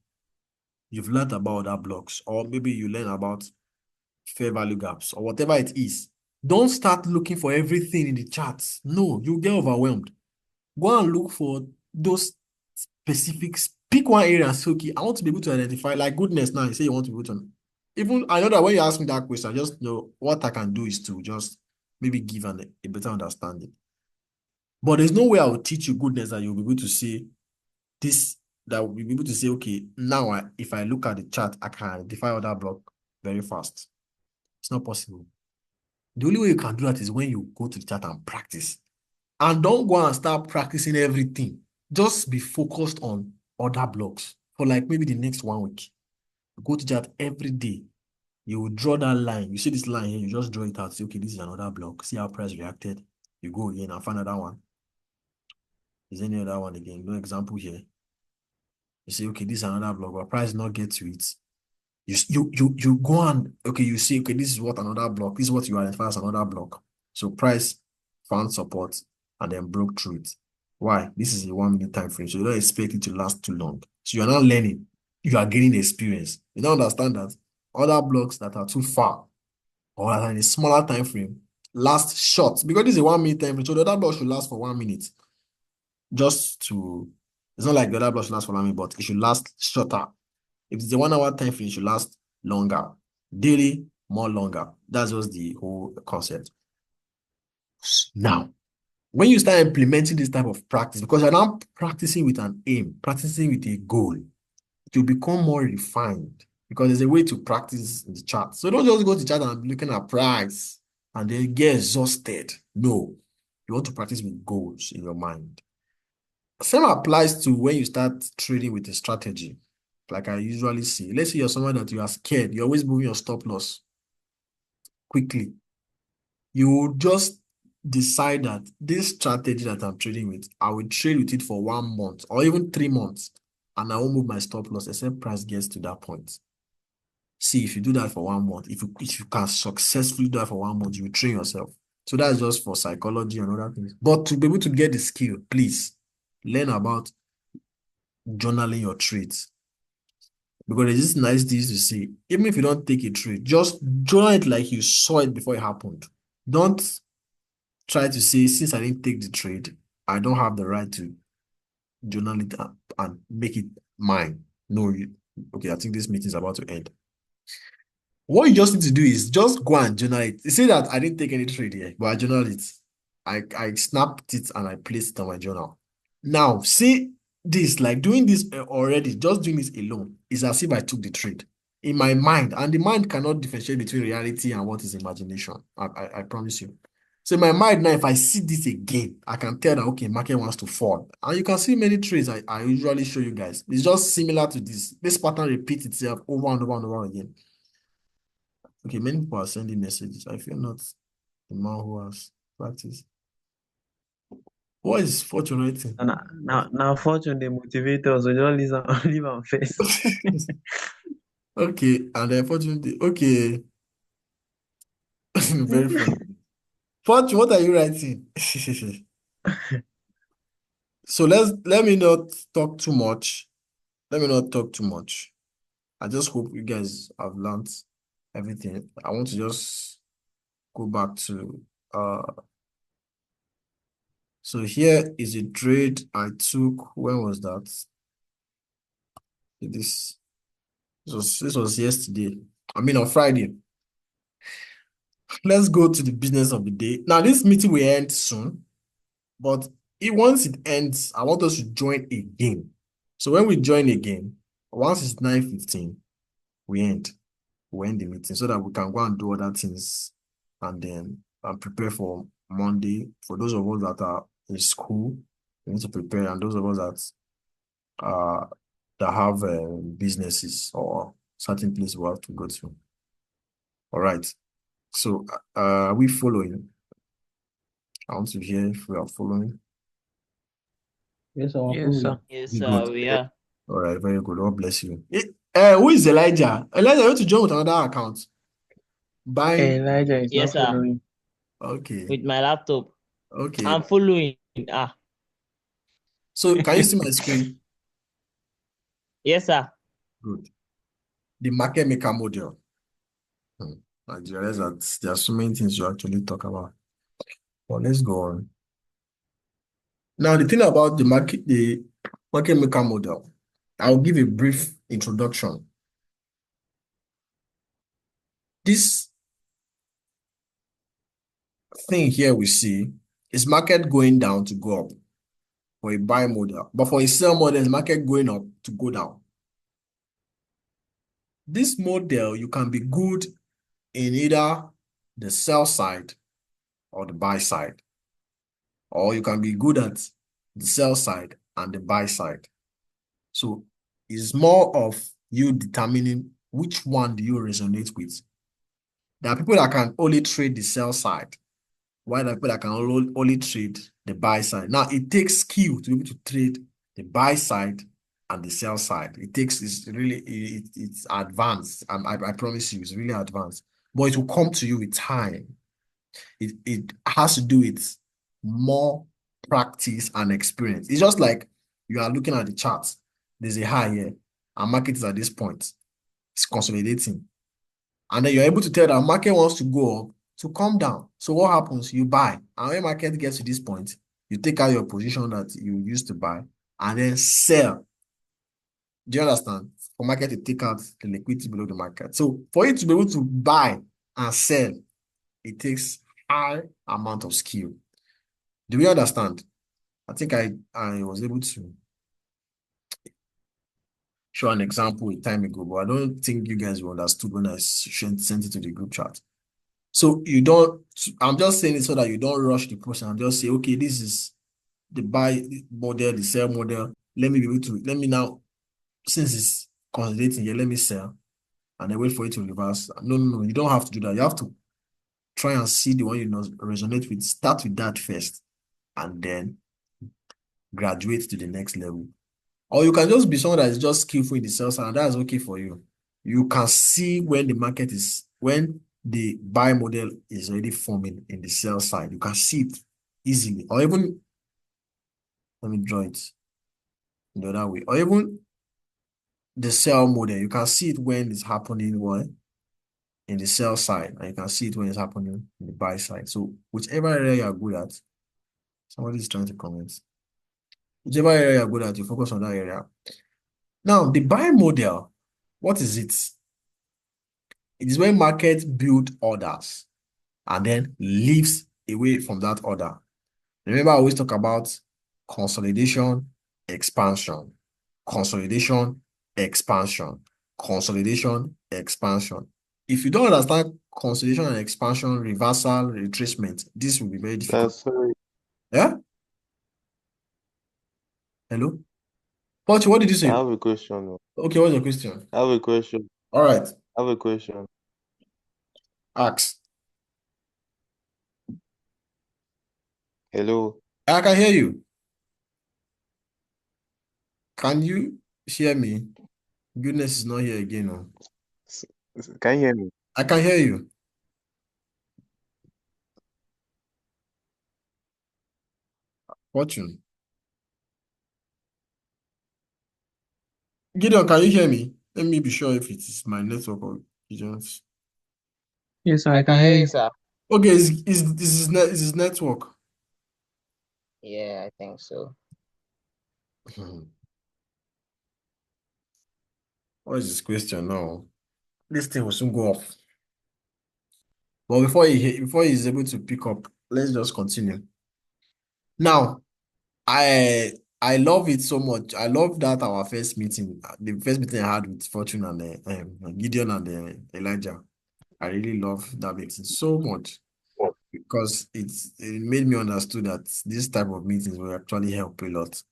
You've learned about other blocks, or maybe you learn about fair value gaps, or whatever it is. Don't start looking for everything in the charts. No, you'll get overwhelmed. Go and look for those specifics. Pick one area and say, okay, I want to be able to identify, like goodness now, you say you want to be able to. Even, I know that when you ask me that question, I just know what I can do is to just maybe give a better understanding. But there's no way I will teach you goodness that you'll be able to say this, that will be able to say, okay, now if I look at the chart, I can identify other block very fast. It's not possible. The only way you can do that is when you go to the chart and practice. And don't go and start practicing everything. Just be focused on other blocks for like maybe the next 1 week. Go to chart every day. You will draw that line. You see this line here, you just draw it out. Say, okay, this is another block. See how price reacted. You go again and find another one. Is any other one again? No example here. You say, okay, this is another block, but price not get to it. You go and, okay, you see, okay, this is what another block, this is what you identify as another block. So price found support and then broke through it. Why? This is a 1 minute time frame, so you don't expect it to last too long. So you're not learning, you are gaining experience. You don't understand that other blocks that are too far or that are in a smaller time frame last short, because this is a 1 minute time frame, so the other block should last for 1 minute. It's not like the other block should last for 1 minute, but it should last shorter. If it's a 1 hour time frame, it should last longer. Daily, more longer. That's just the whole concept. Now, when you start implementing this type of practice, because you're now practicing with an aim, practicing with a goal, it will become more refined because there's a way to practice in the chart. So don't just go to the chart and be looking at price and then get exhausted. No, you want to practice with goals in your mind. Same applies to when you start trading with a strategy. Like I usually see, let's say you're someone that you are scared, you're always moving your stop loss quickly. You just decide that this strategy that I'm trading with, I will trade with it for 1 month or even 3 months, and I won't move my stop loss except price gets to that point. See, if you do that for 1 month, if you can successfully do that for 1 month, you will train yourself. So that's just for psychology and other things. But to be able to get the skill, please learn about journaling your trades. Because there's this nice thing to say, even if you don't take a trade, just journal it like you saw it before it happened. Don't try to say, since I didn't take the trade, I don't have the right to journal it and make it mine. No, okay, I think this meeting is about to end. What you just need to do is just go and journal it. You say that I didn't take any trade here, but I journaled it. I snapped it and I placed it on my journal. Now, see this, like doing this already, just doing this alone is as if I took the trade in my mind, and the mind cannot differentiate between reality and what is imagination. I promise you. So in my mind now, if I see this again, I can tell that, okay, market wants to fall. And you can see many trades I usually show you guys. It's just similar to this. This pattern repeats itself over and over and over again. Okay, many people are sending messages. I feel not the man who has practiced. What is fortune writing? Now fortune they motivate us. We don't leave am first. Okay, and then fortune, okay. Very funny. Fortune, what are you writing? So let me not talk too much. Let me not talk too much. I just hope you guys have learned everything. I want to just go back to so here is a trade I took. When was that? This was yesterday. I mean on Friday. Let's go to the business of the day. Now this meeting will end soon, but once it ends, I want us to join a game. So when we join a game, once it's 9:15, we end. we'll end the meeting so that we can go and do other things and then prepare for Monday. For those of us that are in school, we need to prepare, and those of us that have businesses or certain places we have to go to. All right. So are we following? I want to hear if we are following. Yes, I'm Yes, sir. Yes, Be sir, good. we are. All right, very good. God bless you. Who is Elijah? Elijah, you want to join with another account? Buying. Elijah is Yes, not sir, following. Okay. with my laptop. Okay. I'm following. So can you see my screen? Yes, sir. Good. The market maker model. I realize that there are so many things you actually talk about. But let's go on. Now, the thing about the market maker model, I'll give a brief introduction. This thing here we see is market going down to go up for a buy model, but for a sell model, is market going up to go down. This model, you can be good in either the sell side or the buy side, or you can be good at the sell side and the buy side. So it's more of you determining which one do you resonate with. There are people that can only trade the sell side, while there are people that can only trade the buy side. Now, it takes skill to be able to trade the buy side and the sell side. It's advanced. I promise you, it's really advanced. But it will come to you with time. It has to do with more practice and experience. It's just like you are looking at the charts. There's a high here, and market is at this point. It's consolidating. And then you're able to tell that market wants to go up to come down. So what happens? You buy. And when market gets to this point, you take out your position that you used to buy and then sell. Do you understand? For market to take out the liquidity below the market. So for you to be able to buy and sell, it takes high amount of skill. Do we understand? I think I was able to show an example a time ago, but I don't think you guys understood when I sent it to the group chat. So you don't, I'm just saying it so that you don't rush the process and just say, okay, this is the buy model, the sell model. Let me now, since it's consolidating here, let me sell and then wait for it to reverse. No, you don't have to do that. You have to try and see the one you know resonate with. Start with that first and then graduate to the next level. Or you can just be someone that is just skillful in the sales and that's okay for you. You can see when when the buy model is already forming in the sell side. You can see it easily. Or even, let me draw it the other way. Or even the sell model, you can see it when it's happening in the sell side, and you can see it when it's happening in the buy side. So whichever area you are good at, somebody is trying to comment. Whichever area you are good at, you focus on that area. Now, the buy model, what is it? It is when market build orders and then leaves away from that order. Remember, I always talk about consolidation, expansion, consolidation, expansion, consolidation, expansion. If you don't understand consolidation and expansion, reversal, retracement, this will be very difficult. Sorry, Yeah? Hello? Poch, what did you I say? have a question. Okay, what's your question? I have a question. All right, I have a question. ask. Hello. I can hear you. Can you hear me? Goodness is not here again. No. Can you hear me? I can hear you. Fortune. Gideon, can you hear me? Let me be sure if it is my network or Gideon's. Yes, sir, I can hear you. sir. Okay, is his network? Yeah, I think so. What is his question now? This thing will soon go off. But before he's able to pick up, let's just continue. Now, I love it so much. I love that our first meeting, the first meeting I had with Fortune and Gideon and Elijah. I really love that meeting so much because it made me understood that this type of meetings will actually help a lot.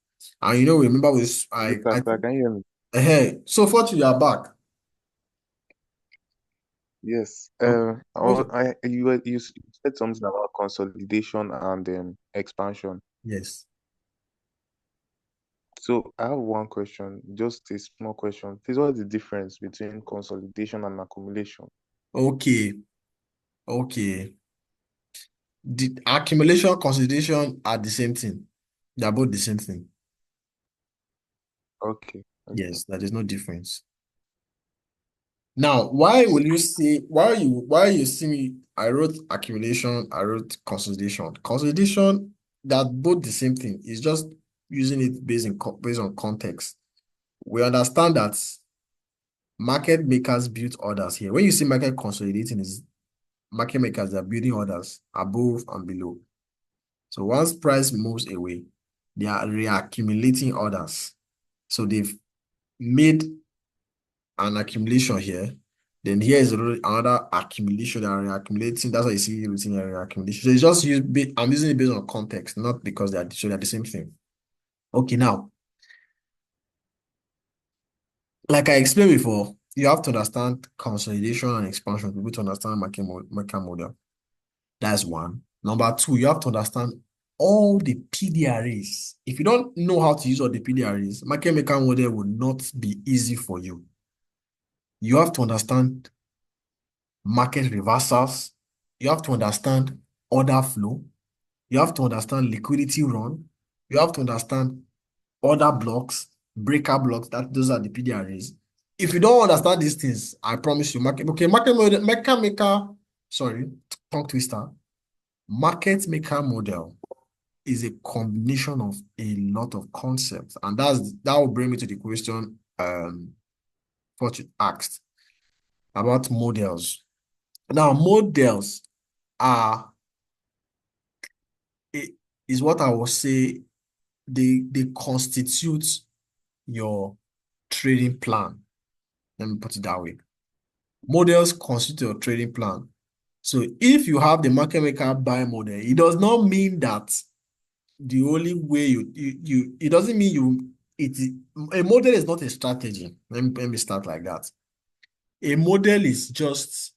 And remember with Yes, sir, can you hear me? hey, so Fortune, you are back. Yes. Okay. You said something about consolidation and expansion. Yes. So I have one question, just a small question. Please, what is the difference between consolidation and accumulation? Okay. Okay. The accumulation consolidation are the same thing. They are both the same thing. Okay. Okay. Yes, there is no difference. Now, why you see me, I wrote accumulation, I wrote consolidation. Consolidation, that both the same thing. It's just using it based on context. We understand that market makers build orders here. When you see market consolidating, is market makers are building orders above and below. So once price moves away, they are reaccumulating orders. So they've made an accumulation here. Then here is another accumulation that are accumulating. That's why you see everything accumulation. So it's just I'm using it based on context, not because they're the same thing. Okay, now, like I explained before, you have to understand consolidation and expansion to be able to understand market model. That's one. Number two, you have to understand all the PDRAs. If you don't know how to use all the PDRAs, market maker model will not be easy for you. You have to understand market reversals. You have to understand order flow. You have to understand liquidity run. You have to understand order blocks, breaker blocks. Those are the PDRAs. If you don't understand these things, I promise you, market maker, sorry, tongue twister. Market maker model is a combination of a lot of concepts, and that will bring me to the question what you asked about models. Now, models are is what I will say they constitute your trading plan. Let me put it that way. Models constitute your trading plan. So if you have the market maker buy model, it does not mean that the only way it doesn't mean a model is not a strategy. Let me start like that. A model is just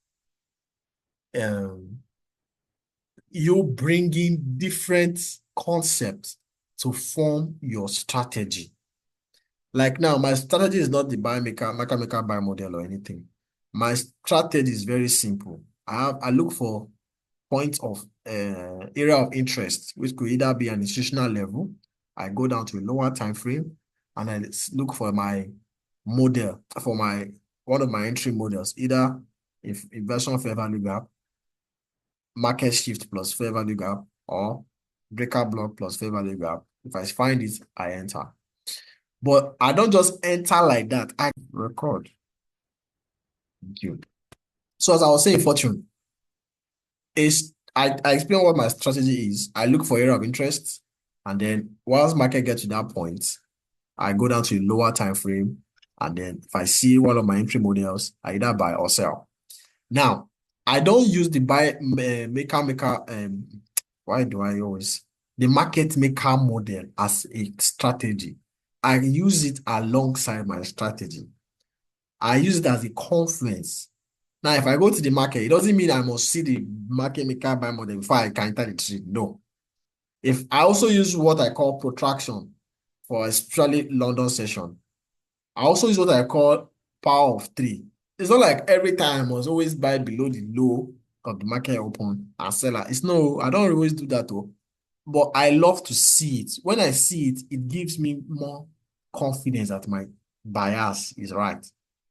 you bringing different concepts to form your strategy. Like now, my strategy is not the market maker buy model or anything. My strategy is very simple. I look for points of area of interest, which could either be an institutional level. I go down to a lower time frame and I look for my model for one of my entry models, either if inversion fair value gap, market shift plus fair value gap, or breaker block plus fair value gap. If I find it, I enter. But I don't just enter like that. I record. Thank you. So as I was saying, Fortune, I explain what my strategy is. I look for area of interest, and then once market gets to that point, I go down to a lower time frame, and then if I see one of my entry models, I either buy or sell. Now, I don't use the why do I always the market maker model as a strategy? I use it alongside my strategy. I use it as a confluence. Now, if I go to the market, it doesn't mean I must see the market maker buy model before I can enter the trade. No. If I also use what I call protraction for especially London session, I also use what I call power of three. It's not like every time I must always buy below the low of the market open and sell it. I don't always do that though. But I love to see it. When I see it, it gives me more confidence that my bias is right.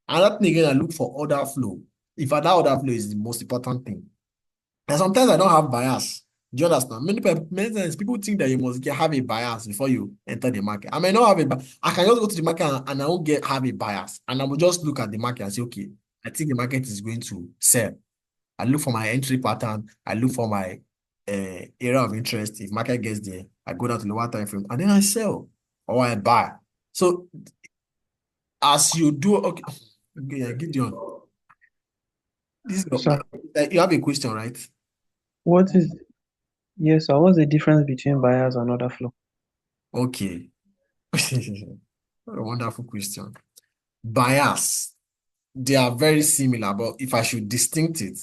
And that thing again, I look for order flow. If that order flow is the most important thing. And sometimes I don't have bias. Do you understand? Many times people think that you must have a bias before you enter the market. I may not have a bias. I can just go to the market and I won't have a bias. And I will just look at the market and say, okay, I think the market is going to sell. I look for my entry pattern. I look for my area of interest. If market gets there, I go down to lower time frame and then I sell. or I buy. So as you do, okay, okay, Gideon, this is Sir, you have a question, right? what is, yes, sir, what's the difference between bias and order flow? Okay. A wonderful question. Bias, they are very similar, but if I should distinct it,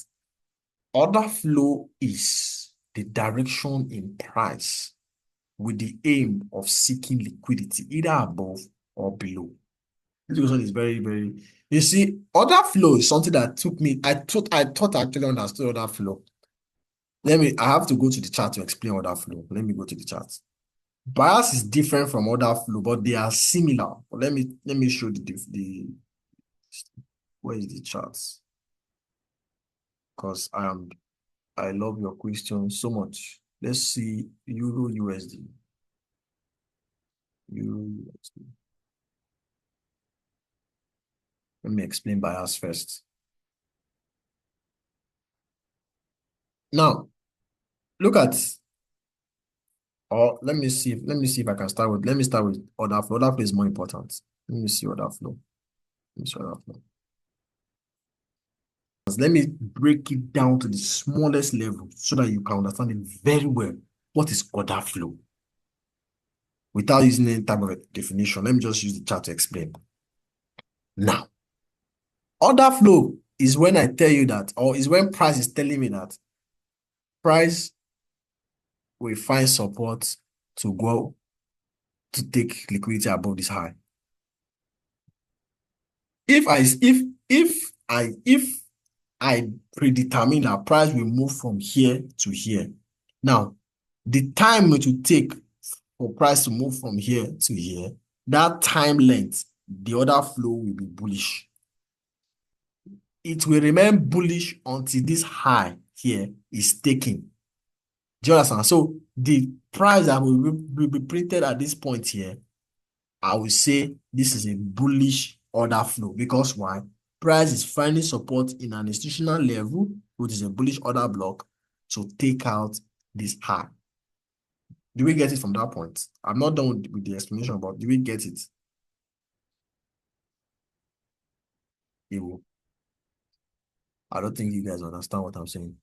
order flow is the direction in price with the aim of seeking liquidity, either above or below. This question is very, very. You see, order flow is something that took me. I thought I actually understood order flow. I have to go to the chart to explain order flow. Let me go to the chart. Bias is different from order flow, but they are similar. But let me show the where is the charts? Because I love your question so much. Let's see Euro USD. Euro USD. Let me explain bias first. Now, look at, or let me see if I can start with, let me start with order flow. Order flow is more important. Let me see order flow. Let me see order flow. Let me break it down to the smallest level so that you can understand it very well. What is order flow? Without using any type of a definition, let me just use the chart to explain. Now, order flow is when I tell you that, or is when price is telling me that price will find support to go to take liquidity above this high. If I predetermine that price will move from here to here. Now, the time it will take for price to move from here to here, that time length, the order flow will be bullish. It will remain bullish until this high here is taken. Do you understand? So the price that will be printed at this point here, I will say this is a bullish order flow. Because why? Price is finding support in an institutional level, which is a bullish order block, to take out this high. Do we get it from that point? I'm not done with the explanation, but do we get it? I don't think you guys understand what I'm saying.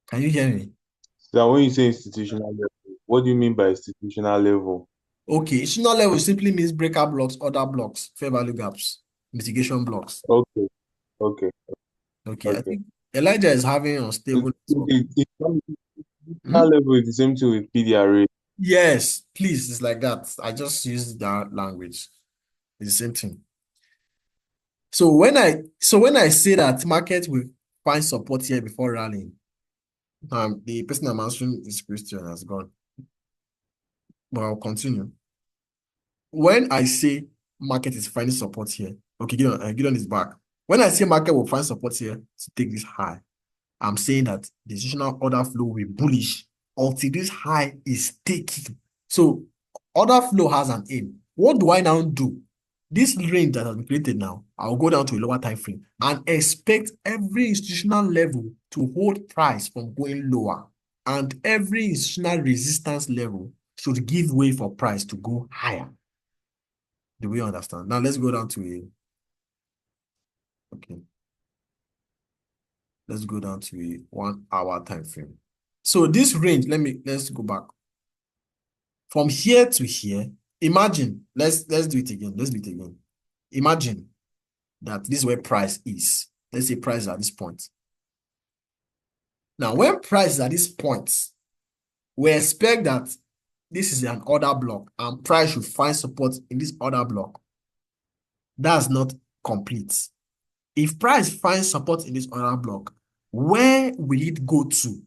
Can you hear me? So when you say institutional level, what do you mean by institutional level? Okay, institutional level simply means breakout blocks, order blocks, fair value gaps, mitigation blocks. Okay, okay, Okay, I okay. think Elijah is having unstable network. Institutional level is the same thing with PDRA. Yes, please, it's like that. I just used that language. It's the same thing. So when I say that market will find support here before rallying, the person I'm answering this question has gone. But I'll continue. When I say market is finding support here, okay, Gideon is back. When I say market will find support here to take this high, I'm saying that the institutional order flow will be bullish until this high is taken. So order flow has an aim. What do I now do? This range that has been created now, I'll go down to a lower time frame and expect every institutional level to hold price from going lower. And every institutional resistance level should give way for price to go higher. Do we understand? Now let's go down to okay. Let's go down to a 1 hour time frame. So this range, let's go back. From here to here, imagine, let's do it again. Let's do it again. Imagine that this is where price is. Let's say price is at this point. Now, when price is at this point, we expect that this is an order block and price should find support in this order block. That's not complete. If price finds support in this order block, where will it go to?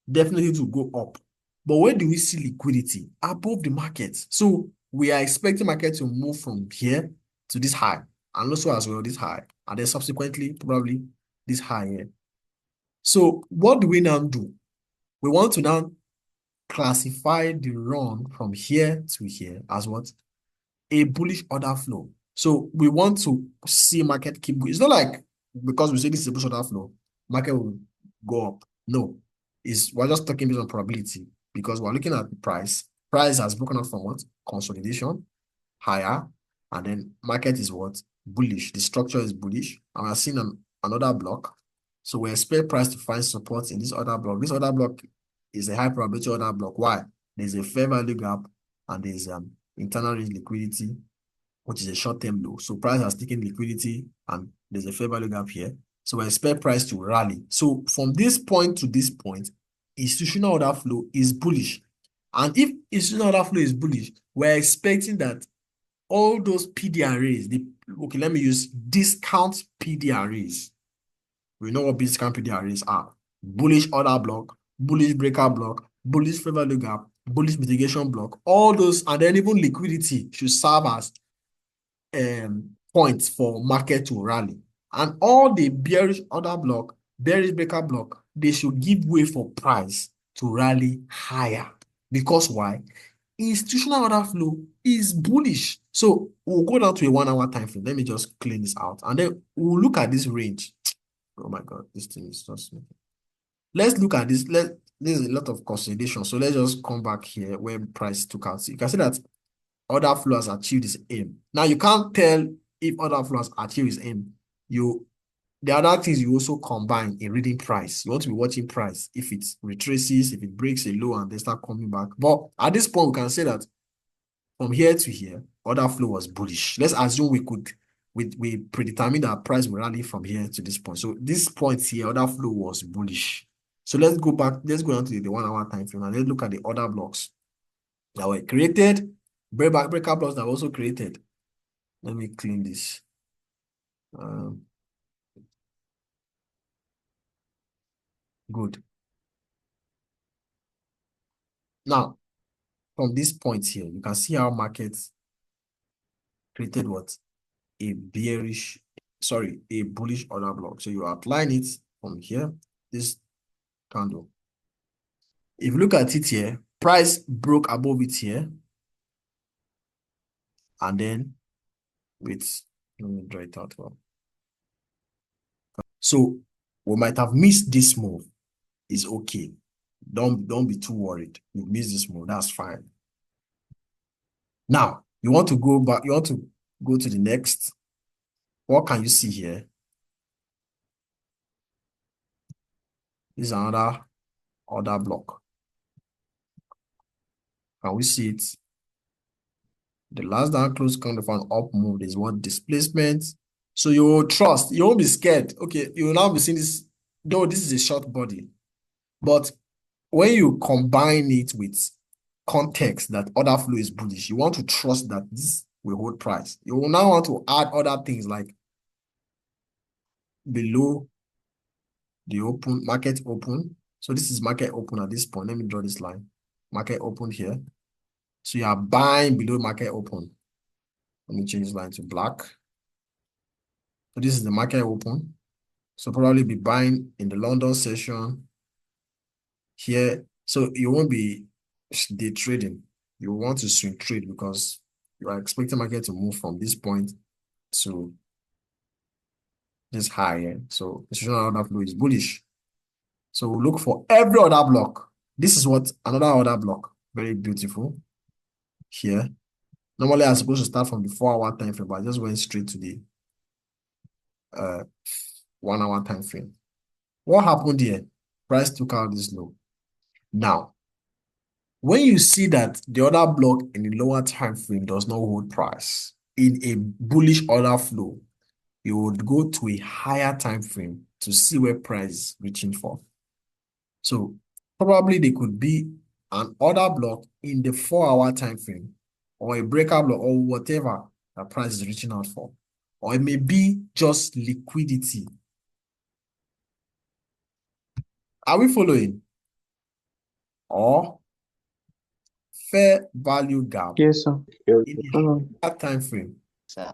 Definitely to go up. But where do we see liquidity? Above the market. So we are expecting market to move from here to this high, and also as well this high, and then subsequently probably this high here. So what do we now do? We want to now classify the run from here to here as what? A bullish order flow. So we want to see market keep going. It's not like because we say this is a bullish order flow, market will go up. No, we're just talking based on probability. because we're looking at the price. Price has broken out from what? Consolidation, higher, and then market is what? Bullish. The structure is bullish, and we're seeing another block. So we expect price to find support in this other block. This other block is a high probability other block. Why? There's a fair value gap and there's internal range liquidity, which is a short-term low. So price has taken liquidity and there's a fair value gap here. So we expect price to rally. So from this point to this point, institutional order flow is bullish. And if institutional order flow is bullish, we're expecting that all those PDRAs, okay, let me use discount PDRAs. We know what discount PDRAs are. Bullish order block, bullish breaker block, bullish fair value gap, bullish mitigation block, all those, and then even liquidity should serve as points for market to rally. And all the bearish order block, bearish breaker block, they should give way for price to rally higher. Because why? Institutional order flow is bullish. So we'll go down to a 1 hour time frame. Let me just clean this out. And then we'll look at this range. Oh my God, this thing is just... Let's look at this. There's a lot of consolidation. So let's just come back here where price took out. So you can see that order flow has achieved its aim. Now you can't tell if order flow has achieved its aim. The other things you also combine in reading price. You want to be watching price. If it retraces, if it breaks a low and they start coming back. But at this point, we can say that from here to here, order flow was bullish. Let's assume we predetermined that price will rally from here to this point. So this point here, order flow was bullish. So let's go back. Let's go down to the 1 hour time frame and let's look at the order blocks that were created. Breaker blocks that were also created. Let me clean this. Good. Now, from this point here, you can see how markets created what? A bullish order block. So you outline it from here, this candle. If you look at it here, price broke above it here. And then, let me draw it out well. So we might have missed this move. It's okay. Don't be too worried. You missed this move. That's fine. Now, you want to go back. You want to go to the next. What can you see here? This is another order block. Can we see it? The last down close candle for an up move is what? Displacement. So you will trust. You won't be scared. Okay, you will now be seeing this. Though this is a short body, but when you combine it with context that order flow is bullish, you want to trust that this will hold price. You will now want to add other things like below the open, market open. So this is market open at this point. Let me draw this line. Market open here. So you are buying below market open. Let me change this line to black. So this is the market open. So probably be buying in the London session here. So you won't be day trading. You want to swing trade because you are expecting market to move from this point to this high. So institutional order flow is bullish. So we'll look for every other block. This is what another order block. Very beautiful. Here. Normally I'm supposed to start from the 4 hour time frame, but I just went straight to the 1 hour time frame. What happened here? Price took out this low. Now, when you see that the other block in the lower time frame does not hold price in a bullish order flow, you would go to a higher time frame to see where price is reaching for. So probably there could be an order block in the 4 hour time frame or a breaker block or whatever that price is reaching out for. Or it may be just liquidity. Are we following? Or fair value gap Yes, sir. in Follow. a time frame. Sir.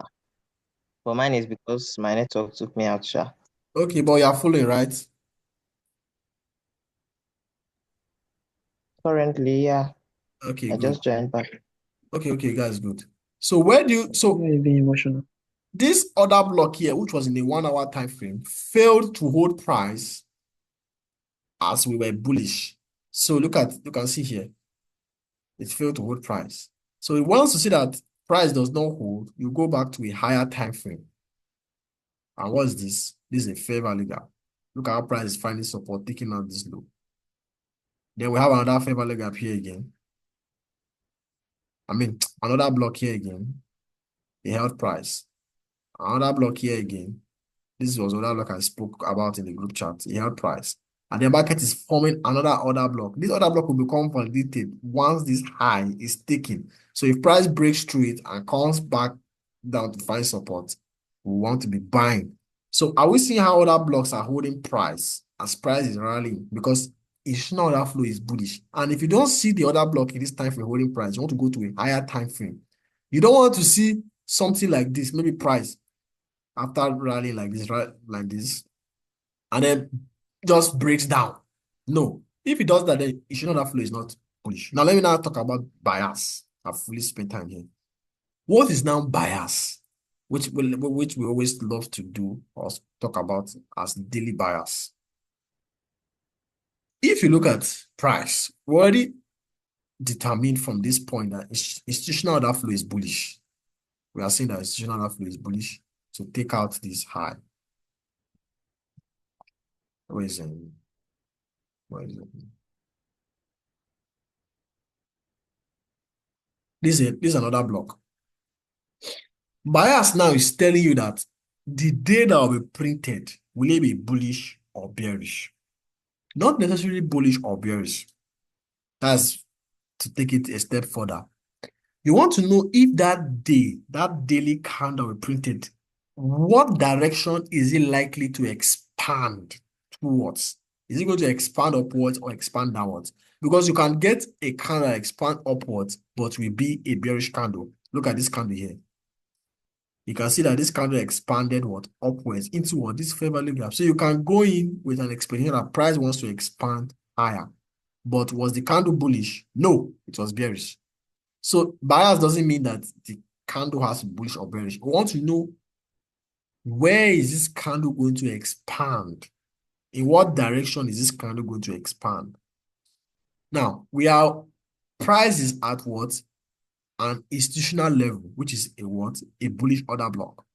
But mine is because my network took me out, sir. Okay, but you're following, right? Currently, yeah. Okay, I good. just joined back. Okay, guys, good. So where do you, so Why are you being emotional? this other block here, which was in a 1 hour time frame, failed to hold price as we were bullish. So you can see here, it failed to hold price. So it wants to see that price does not hold, you go back to a higher time frame. And what's this? This is a fair value gap. Look at how price is finding support, taking out this low. Then we have another fair value gap here again. I mean, another block here again. The held price. Another block here again. This was another block I spoke about in the group chat. The held price. And the market is forming another order block. This order block will become validated once this high is taken. So if price breaks through it and comes back down to find support, we want to be buying. So are we seeing how other blocks are holding price as price is rallying? Because institutional order flow is bullish. And if you don't see the other block in this time frame holding price, you want to go to a higher time frame. You don't want to see something like this, maybe price after rallying like this, right? Like this, and then just breaks down. No, if it does that, then institutional order flow is not bullish. Now let me now talk about bias. I've fully spent time here. What is now bias? Which we always love to do or talk about as daily bias. If you look at price, we already determined from this point that institutional order flow is bullish. We are saying that institutional order flow is bullish. So take out this high. Where is it? Where is it? This is another block. Bias now is telling you that the data will be printed, will it be bullish or bearish? Not necessarily bullish or bearish. That's to take it a step further. You want to know if that daily candle will be printed, what direction is it likely to expand towards? Is it going to expand upwards or expand downwards? Because you can get a candle expand upwards, but will be a bearish candle. Look at this candle here. You can see that this candle expanded what? Upwards into what? This fair value gap. So you can go in with an expectation that price wants to expand higher. But was the candle bullish? No, it was bearish. So bias doesn't mean that the candle has to be bullish or bearish. We want to know, where is this candle going to expand? In what direction is this candle going to expand? Now, price is at what? An institutional level, which is a what? A bullish order block.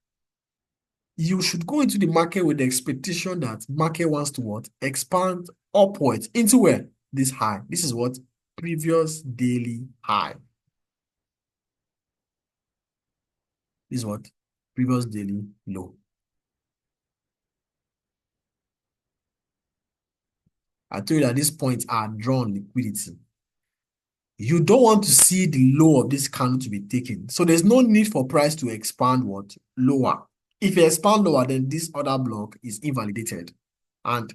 You should go into the market with the expectation that market wants to what? Expand upwards into where? This high. This is what? Previous daily high. This is what? Previous daily low. I told you that these points are drawn liquidity. You don't want to see the low of this candle to be taken. So there's no need for price to expand what? Lower. If you expand lower, then this other block is invalidated. And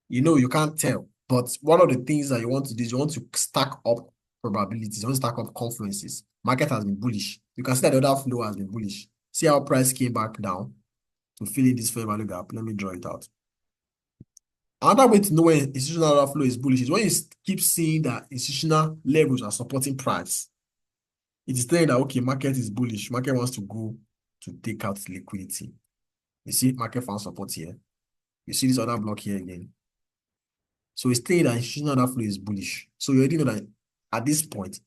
you can't tell. But one of the things that you want to do is you want to stack up probabilities. You want to stack up confluences. Market has been bullish. You can see that the other flow has been bullish. See how price came back down to fill in this fair value gap. Let me draw it out. Another way to know when institutional order flow is bullish is when you keep seeing that institutional levels are supporting price. It is telling that, okay, market is bullish. Market wants to go to take out liquidity. You see, market found support here. You see this other block here again. So it's telling that institutional order flow is bullish. So you already know that at this point,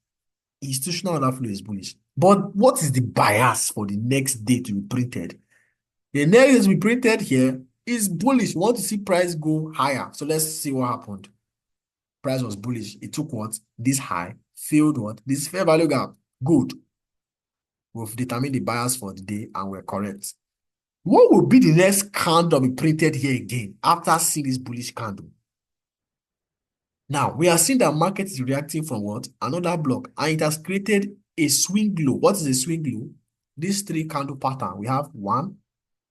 institutional order flow is bullish. But what is the bias for the next day to be printed? The next day to be printed here is bullish. We want to see price go higher. So let's see what happened. Price was bullish. It took what? This high. Filled what? This fair value gap. Good. We've determined the bias for the day and we're correct. What will be the next candle be printed here again after seeing this bullish candle? Now, we are seeing that market is reacting from what? Another block. And it has created a swing low. What is a swing low? This three candle pattern. We have 1,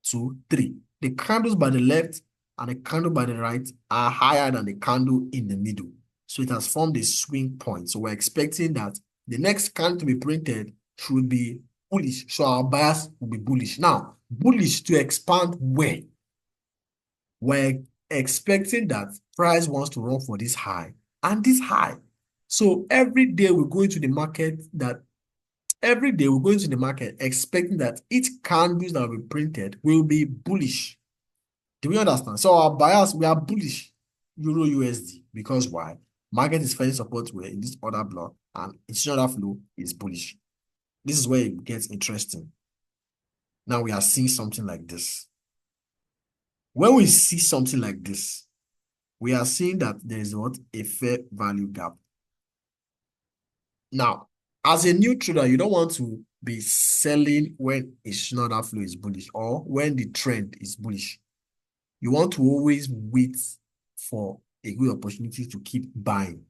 2, 3. The candles by the left and the candle by the right are higher than the candle in the middle. So it has formed a swing point. So we're expecting that the next candle to be printed should be bullish. So our bias will be bullish. Now, bullish to expand where? We're expecting that price wants to run for this high and this high. So every day we go into the market expecting that each candles that will be printed will be bullish. Do we understand? So our bias, we are bullish Euro USD. Because why? Market is finding support where in this order block, and institutional flow is bullish. This is where it gets interesting. Now we are seeing something like this. When we see something like this, we are seeing that there is what? A fair value gap. Now, as a new trader, you don't want to be selling when institutional flow is bullish or when the trend is bullish. You want to always wait for a good opportunity to keep buying.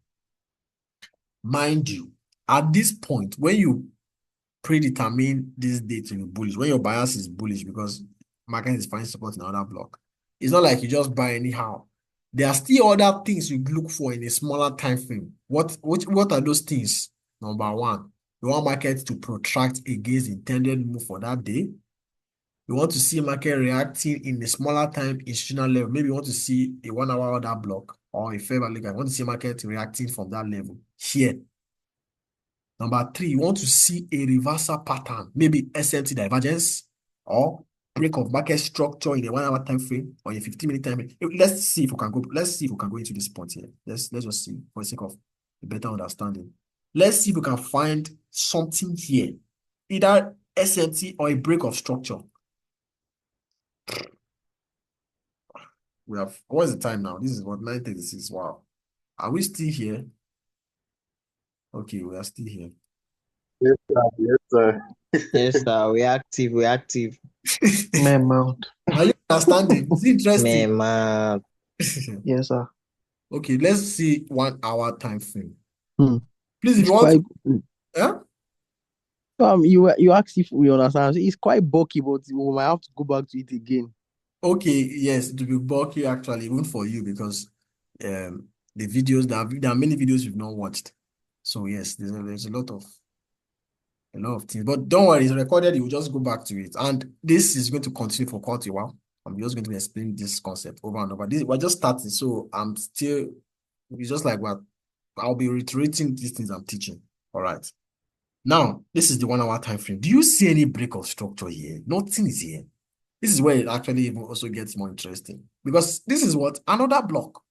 Mind you, at this point, when you predetermine this day to be bullish, when your bias is bullish because market is finding support in another block, it's not like you just buy anyhow. There are still other things you look for in a smaller time frame. What are those things? Number one, you want market to protract against the intended move for that day. You want to see market reacting in a smaller time institutional level. Maybe you want to see a 1 hour order block or a fair value gap. You want to see market reacting from that level here. Number three, you want to see a reversal pattern, maybe SMT divergence or break of market structure in a 1 hour time frame or a 15-minute time frame. Let's see if we can go into this point here. Let's just see for the sake of a better understanding. Let's see if we can find something here, either SMT or a break of structure. What is the time now? This is what, 9:36. Wow. Are we still here? Okay, we are still here. Yes, sir. Yes, sir. Yes, sir. We active. Man mount. Are you understanding? It's interesting. Man. Yes, sir. Okay, let's see 1 hour time frame. Please, if It's you want quite. to, You asked if we understand. It's quite bulky, but we might have to go back to it again. okay, yes, it will be bulky actually, even for you because the videos there are many videos you've not watched. So yes, there's a lot of things. But don't worry, it's recorded, you will just go back to it. And this is going to continue for quite a while. I'm just going to explain this concept over and over. We're just starting, so it's just like I'll be reiterating these things I'm teaching. All right. Now, this is the 1 hour time frame. Do you see any break of structure here? Nothing is here. This is where it actually even also gets more interesting because this is what another block.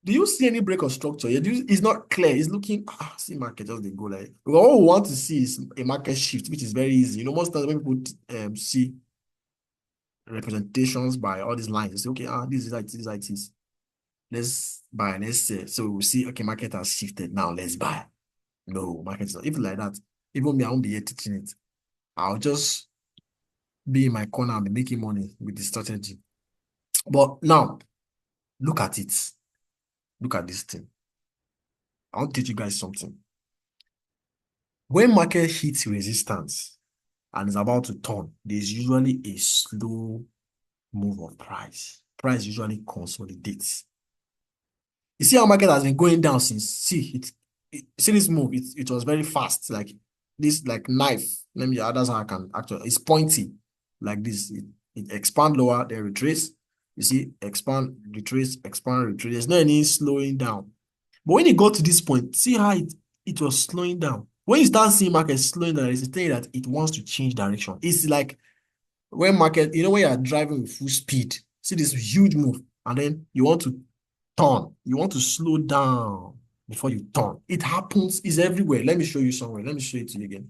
Do you see any break of structure here? It's not clear. It's looking, see market just they go like. What we want to see is a market shift, which is very easy. Most times when people see representations by all these lines, they say, okay, this is like this. Let's buy. Let's say. So we'll see, okay, market has shifted. Now let's buy. No, market is not. Even like that, even me, I won't be here teaching it. I'll just be in my corner and be making money with the strategy. But now, look at it. Look at this thing. I want to teach you guys something. When market hits resistance and is about to turn, there's usually a slow move of price. Price usually consolidates. You see how market has been going down since, see this move, it was very fast, like this, like knife. Let me, that's how I can actually, it's pointy, like this. It expand lower, then retrace. You see, expand, retrace, expand, retrace. There's no any slowing down. But when it got to this point, see how it was slowing down. When you start seeing market slowing down, it's a thing that it wants to change direction. It's like when market, when you are driving with full speed, see this huge move, and then you want to turn. You want to slow down before you turn. It happens, it's everywhere. Let me show you somewhere. Let me show it to you again.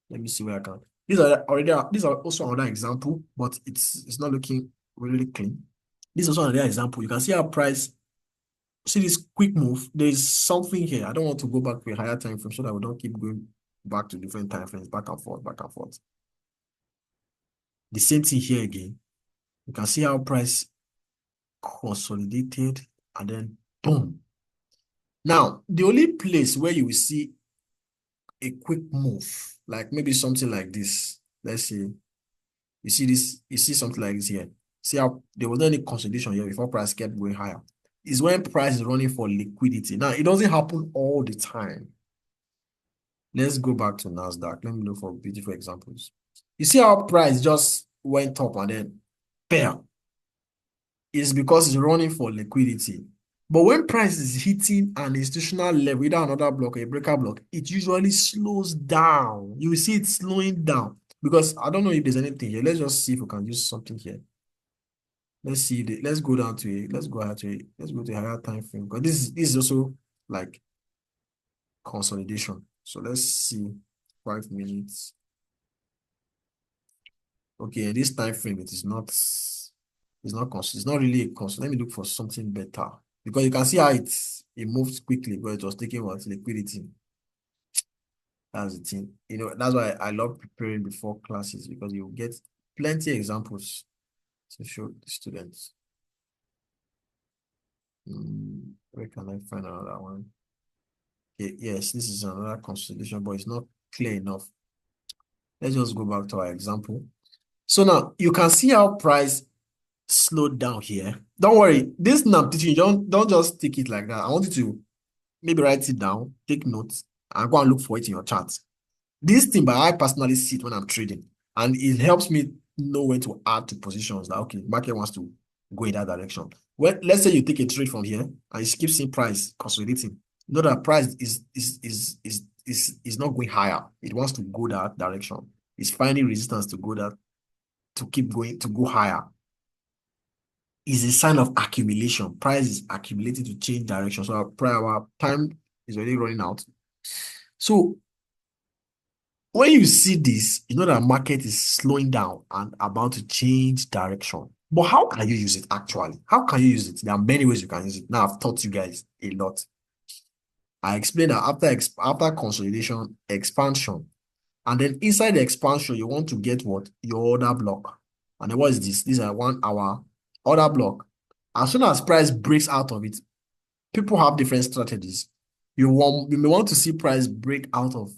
Let me see where I can. These are also another example, but it's not looking really clean. This is also another example. You can see our price. See this quick move. There is something here. I don't want to go back to a higher time frame so that we don't keep going back to different time frames, back and forth, back and forth. The same thing here again. You can see how price consolidated and then boom. Now, the only place where you will see a quick move, like maybe something like this. Let's see. You see this, you see something like this here. See how there was any consolidation here before price kept going higher. Is when price is running for liquidity. Now, it doesn't happen all the time. Let's go back to NASDAQ. Let me look for beautiful examples. You see how price just went up and then bam. It's because it's running for liquidity. But when price is hitting an institutional level, either another block or a breaker block, it usually slows down. You will see it slowing down because I don't know if there's anything here. Let's just see if we can use something here. Let's see let's go down to a let's go to a higher time frame, because this is also like consolidation. So let's see 5 minutes. Okay, this time frame it's not really a console. Let me look for something better, because you can see how it moves quickly, but it was taking what liquidity. That's the thing. That's why I love preparing before classes, because you get plenty examples to show the students. Where can I find another one? Okay, yes, this is another consolidation, but it's not clear enough. Let's just go back to our example. So now you can see how price slowed down here. Don't worry, this thing I'm teaching you, don't just take it like that. I want you to maybe write it down, take notes, and go and look for it in your chart. This thing, but I personally see it when I'm trading, and it helps me know when to add to positions that, okay, market wants to go in that direction. Well, let's say you take a trade from here and you keep seeing price consolidating. You know that price is not going higher. It wants to go that direction. It's finding resistance to go that, to keep going, to go higher. Is a sign of accumulation. Price is accumulating to change direction. So our time is already running out. So when you see this, you know that market is slowing down and about to change direction. But how can you use it actually? How can you use it? There are many ways you can use it. Now I've taught you guys a lot. I explained that after consolidation, expansion, and then inside the expansion, you want to get what? Your order block. And then what is this? These are 1 hour order block. As soon as price breaks out of it, people have different strategies. You may want to see price break out of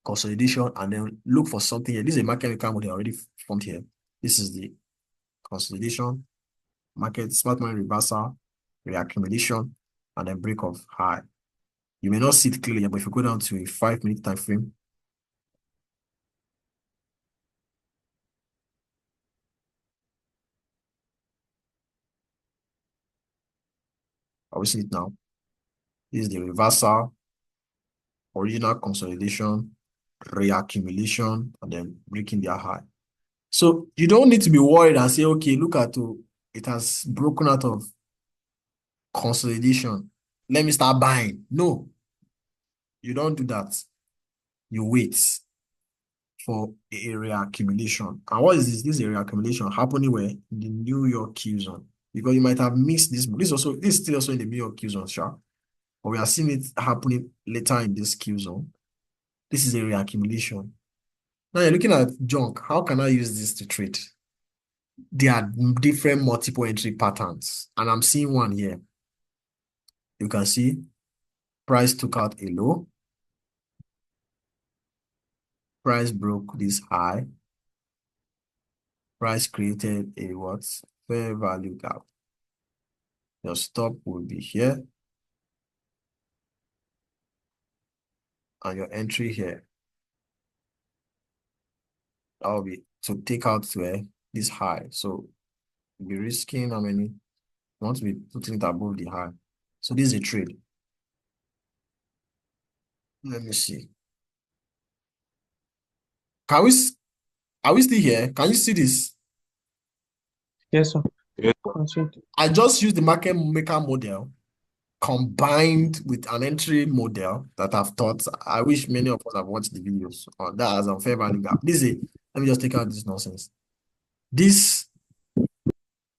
consolidation and then look for something here. This is a market maker model already formed here. This is the consolidation, market, smart money reversal, reaccumulation, and then break of high. You may not see it clearly, but if you go down to a 5-minute time frame, I will see it now. This is the reversal, original consolidation, reaccumulation, and then breaking their high. So you don't need to be worried and say, okay, look at it has broken out of consolidation. Let me start buying. No, you don't do that. You wait for a reaccumulation. And what is this? This is a reaccumulation happening where? In the New York Q zone. Because you might have missed this. This is still also in the New York Q zone, sure. But we are seeing it happening later in this Q zone. This is a reaccumulation. Now you're looking at junk. How can I use this to trade? There are different multiple entry patterns. And I'm seeing one here. You can see price took out a low. Price broke this high. Price created a what? Fair value gap. Your stop will be here. And your entry here. That will be to take out where this high. So you'll be risking how many? You want to be putting it above the high. So this is a trade. Let me see. Are we still here? Can you see this? Yes, sir. Yes. I just used the market maker model combined with an entry model that I've taught. I wish many of us have watched the videos on that as a fair value gap. Let me just take out this nonsense. This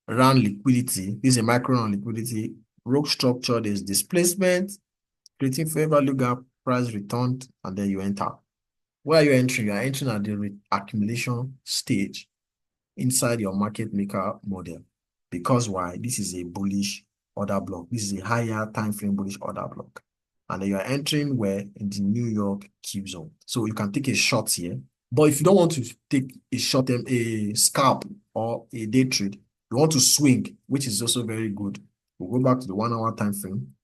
ran liquidity. This is a micro run liquidity. Rogue structure, there's displacement, creating fair value gap, price returned, and then you enter. Where are you entering? You are entering at the accumulation stage inside your market maker model. Because why? This is a bullish order block. This is a higher time frame bullish order block. And then you are entering where? In the New York Q zone. So you can take a short here. But if you don't want to take a short, a scalp or a day trade, you want to swing, which is also very good. We'll go back to the 1 hour time frame.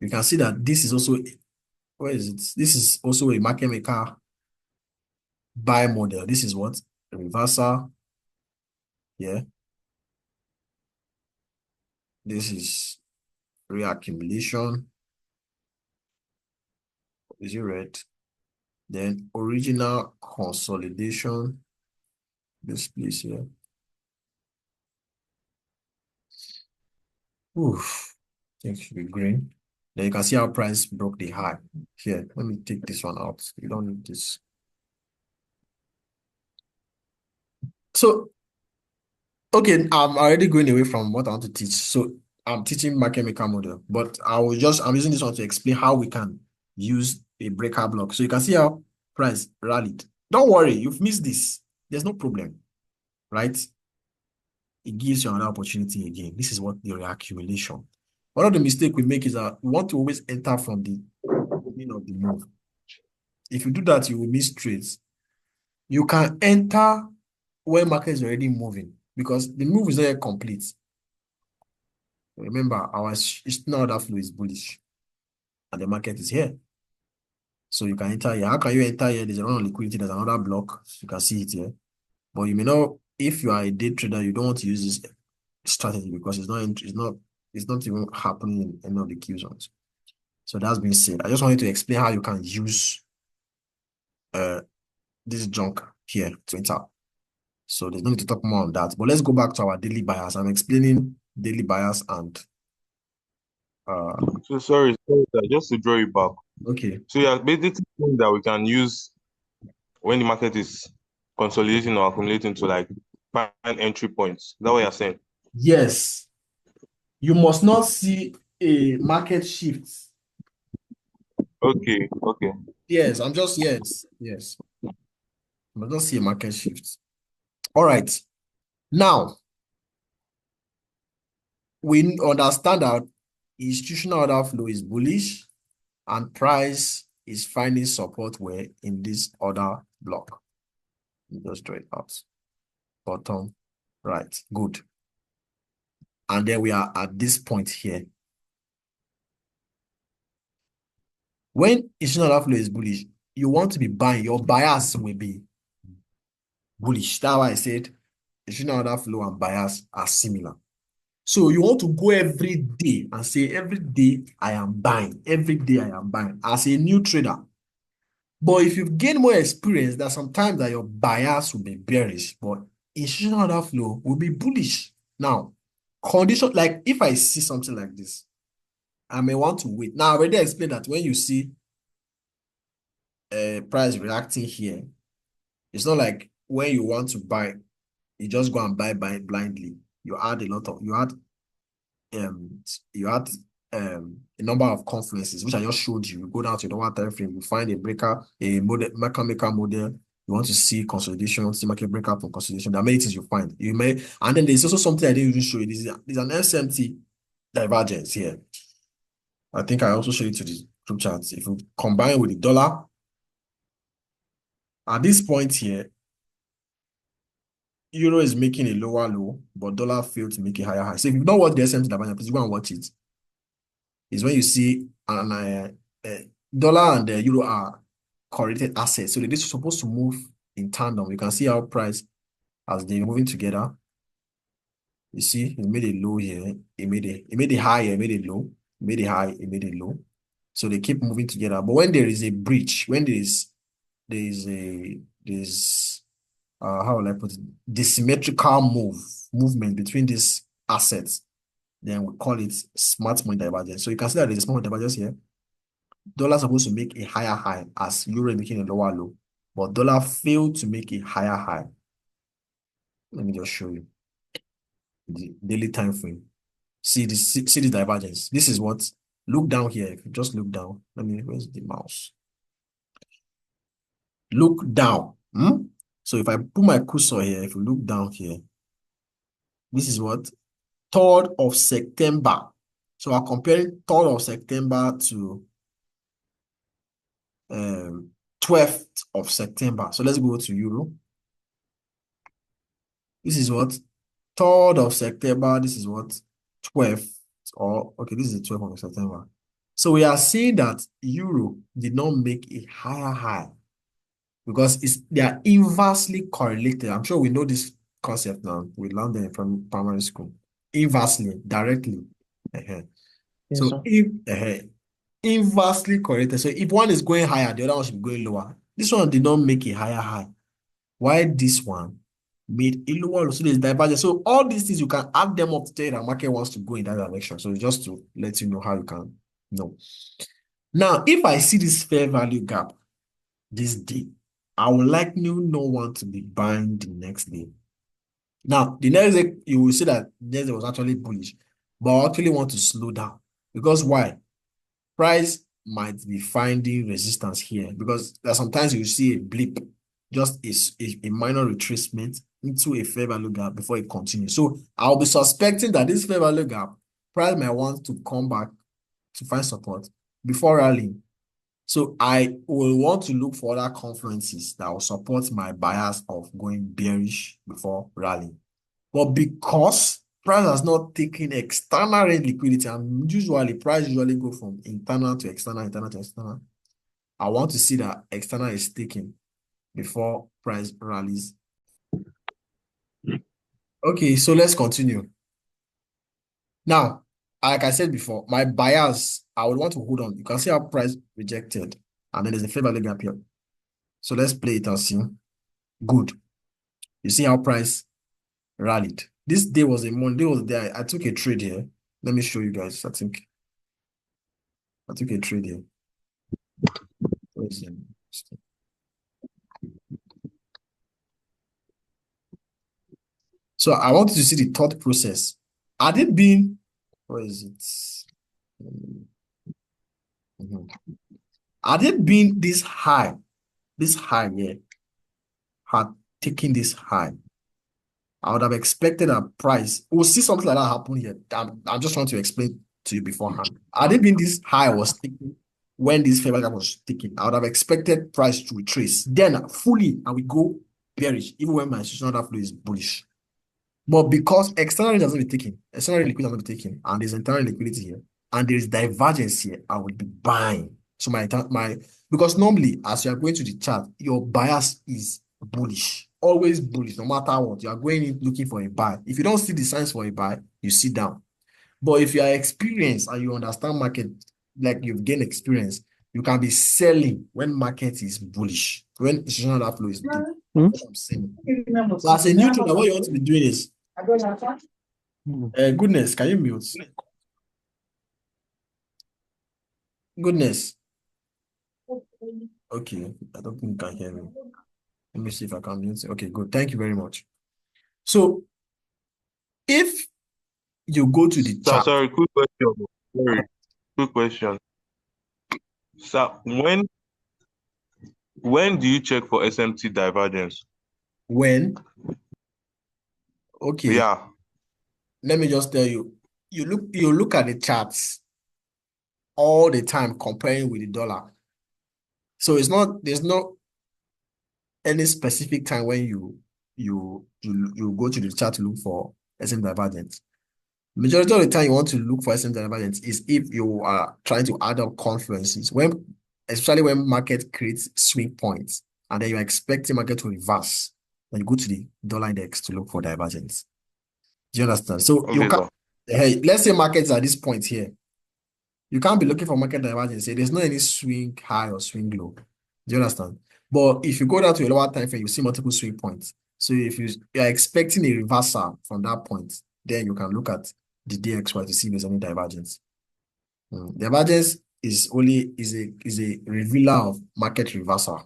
You can see that this is also, where is it? This is also a market maker buy model. This is what? A reversal. Yeah. This is reaccumulation. Is it red? Then original consolidation. This place here. Oof. I think it should be green. Then you can see how price broke the high. Here, let me take this one out. You don't need this. So, okay, I'm already going away from what I want to teach. So I'm teaching market maker model, but I'm using this one to explain how we can use a breaker block. So you can see how price rallied. Don't worry, you've missed this. There's no problem, right? It gives you another opportunity again. This is what the reaccumulation. One of the mistakes we make is that we want to always enter from the beginning of the move. If you do that, you will miss trades. You can enter when market is already moving because the move is not yet complete. Remember, our external order flow is bullish and the market is here. So you can enter here. How can you enter here? There's a run on liquidity. There's another block. You can see it here. But you may not, if you are a day trader, you don't want to use this strategy because it's not even happening in any of the Q zones. So that's been said. I just wanted to explain how you can use this junk here to enter. So there's no need to talk more on that. But let's go back to our daily bias. I'm explaining daily bias and So sorry, sir, just to draw you back. okay. So you're basically saying that we can use when the market is consolidating or accumulating to like find entry points. Is that what you're saying? Yes, you must not see a market shift. Okay. Yes, yes. You must not see a market shift. All right. Now, we understand that institutional order flow is bullish and price is finding support where in this order block. Just draw it out. Bottom right. Good. And then we are at this point here. When institutional order flow is bullish, you want to be buying. Your bias will be bullish. That's why I said institutional order flow and bias are similar. So you want to go every day and say, every day I am buying. Every day I am buying as a new trader. But if you've gained more experience, that sometimes that your bias will be bearish, but institutional order flow will be bullish. Now, condition, like if I see something like this, I may want to wait. Now, I already explained that when you see price reacting here, it's not like when you want to buy, you just go and buy blindly. You add um a number of confluences, which I just showed you. You go down to the one time frame, you find a breaker, a model, market maker model. You want to see consolidation, see market breakup from consolidation. There are many things you find. You may, and then there's also something I didn't even show you. There's an SMT divergence here. I think I also showed it to the group chat. If you combine with the dollar, at this point here, euro is making a lower low, but dollar failed to make a higher high. So if you don't watch the SMT divergence, please go and watch it. Is when you see an dollar and the euro are correlated assets. So they're supposed to move in tandem. You can see how price as they're moving together. You see, it made a low here. It made a high here, it made a low. It made a high, it made a low. So they keep moving together. But when there is a breach, when there's how will I put it, the symmetrical movement between these assets, then we call it smart money divergence. So you can see that there's a smart money divergence here. Dollar supposed to make a higher high as euro making a lower low, but dollar failed to make a higher high. Let me just show you the daily time frame. See the divergence. This is what, look down here. If you just look down, where's the mouse? Look down. So if I put my cursor here, if you look down here, this is what 3rd of September. So I'm comparing 3rd of September to 12th of September. So let's go to euro. This is what 3rd of September. This is what 12th, or okay, this is the 12th of September. So we are seeing that euro did not make a higher high because they are inversely correlated. I'm sure we know this concept now. We learned it from primary school. Inversely, directly. Yes, So sir. Inversely correlated. So if one is going higher, the other one should be going lower. This one did not make a higher high. Why this one made a lower low. So there's divergence. So all these things, you can add them up to tell you that market wants to go in that direction. So just to let you know how you can know. Now, if I see this fair value gap this day, I would like no one to be buying the next day. Now, the next day, you will see that next day was actually bullish, but I actually want to slow down. Because why? Price might be finding resistance here because there sometimes you see a blip, just a minor retracement into a fair value gap before it continues. So I'll be suspecting that this fair value gap, price might want to come back to find support before rallying. So I will want to look for other confluences that will support my bias of going bearish before rallying. But because price has not taken external rate liquidity, and usually price usually go from internal to external, internal to external, I want to see that external is taken before price rallies. Okay, so let's continue. Now, like I said before, my bias, I would want to hold on. You can see how price rejected, and then there's a fair value gap here. So let's play it and see. Good. You see how price rallied. This day was a Monday, was there. I took a trade here. Let me show you guys. I think I took a trade here. Where is it? So I want you to see the thought process. Had it been, where is it? Had it been this high here, had taken this high, I would have expected a price. We'll see something like that happen here. I'm just trying to explain to you beforehand. Had it been this high was taken when this fair value gap was taken, I would have expected price to retrace. Then fully, and we go bearish, even when my institutional order flow is bullish. But because external rate doesn't be taken, external liquidity doesn't be taken, and there's internal liquidity here, and there is divergence here, I would be buying. So because normally, as you are going to the chart, your bias is bullish, always bullish, no matter what. You are going in looking for a buy. If you don't see the signs for a buy, you sit down. But if you are experienced and you understand market, like you've gained experience, you can be selling when market is bullish, when institutional order flow is deep. That's what I'm saying. So as a new trader, what you want to be doing is Goodness, can you mute? Goodness. Okay, I don't think you can hear me. Let me see if I can mute. Okay, good. Thank you very much. So, if you go to the chart, Sorry, quick question. Sorry, quick question. So when do you check for SMT divergence? when, okay, Yeah. let me just tell you, you look at the charts all the time comparing with the dollar. So there's no any specific time when you go to the chart to look for SM divergence. Majority of the time you want to look for SM divergence is if you are trying to add up confluences, especially when market creates swing points and then you're expecting market to reverse, then you go to the dollar index to look for divergence. Do you understand? So you Okay, can't, hey, let's say markets at this point here. You can't be looking for market divergence. There's not any swing high or swing low. Do you understand? But if you go down to a lower time frame, you see multiple swing points. So if you are expecting a reversal from that point, then you can look at the DXY to see if there's any divergence. Divergence is a revealer of market reversal. I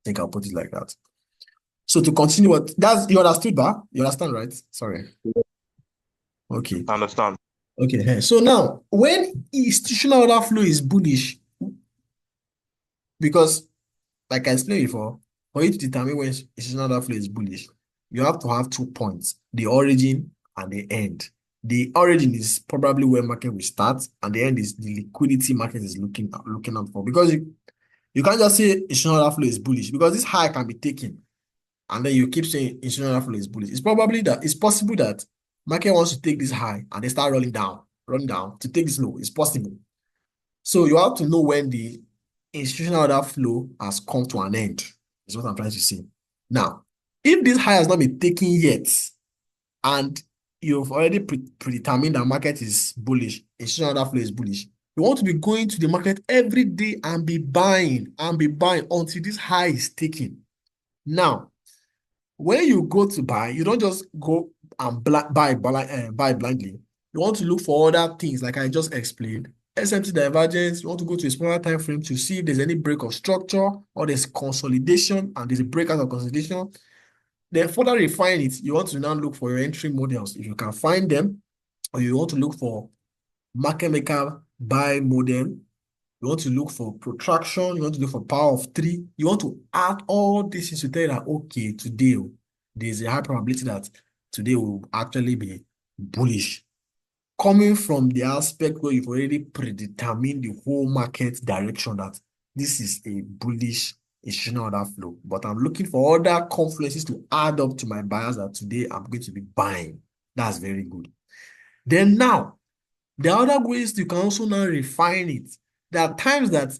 think I'll put it like that. So to continue, you understood that? You understand, right? Sorry. Okay. I understand. Okay. So now, when institutional order flow is bullish, because like I explained before, for you to determine when institutional order flow is bullish, you have to have 2 points: the origin and the end. The origin is probably where market will start, and the end is the liquidity market is looking out for. Because you can't just say institutional order flow is bullish, because this high can be taken, and then you keep saying institutional order flow is bullish. It's possible that market wants to take this high and they start rolling down to take this low. It's possible. So you have to know when the institutional order flow has come to an end, is what I'm trying to say. Now, if this high has not been taken yet, and you've already predetermined that market is bullish, institutional order flow is bullish, you want to be going to the market every day and be buying until this high is taken. Now, When you go to buy, you don't just go and buy blindly. You want to look for other things, like I just explained. SMT divergence, you want to go to a smaller time frame to see if there's any break of structure or there's consolidation and there's a breakout of consolidation. Then further refine it, you want to now look for your entry models. If you can find them, or you want to look for market maker buy model, you want to look for protraction, you want to look for power of three, you want to add all these things to tell you that, okay, today there's a high probability that today will actually be bullish. Coming from the aspect where you've already predetermined the whole market direction that this is a bullish institutional order flow, but I'm looking for other confluences to add up to my bias that today I'm going to be buying. That's very good. Then now, the other ways you can also now refine it. There are times that,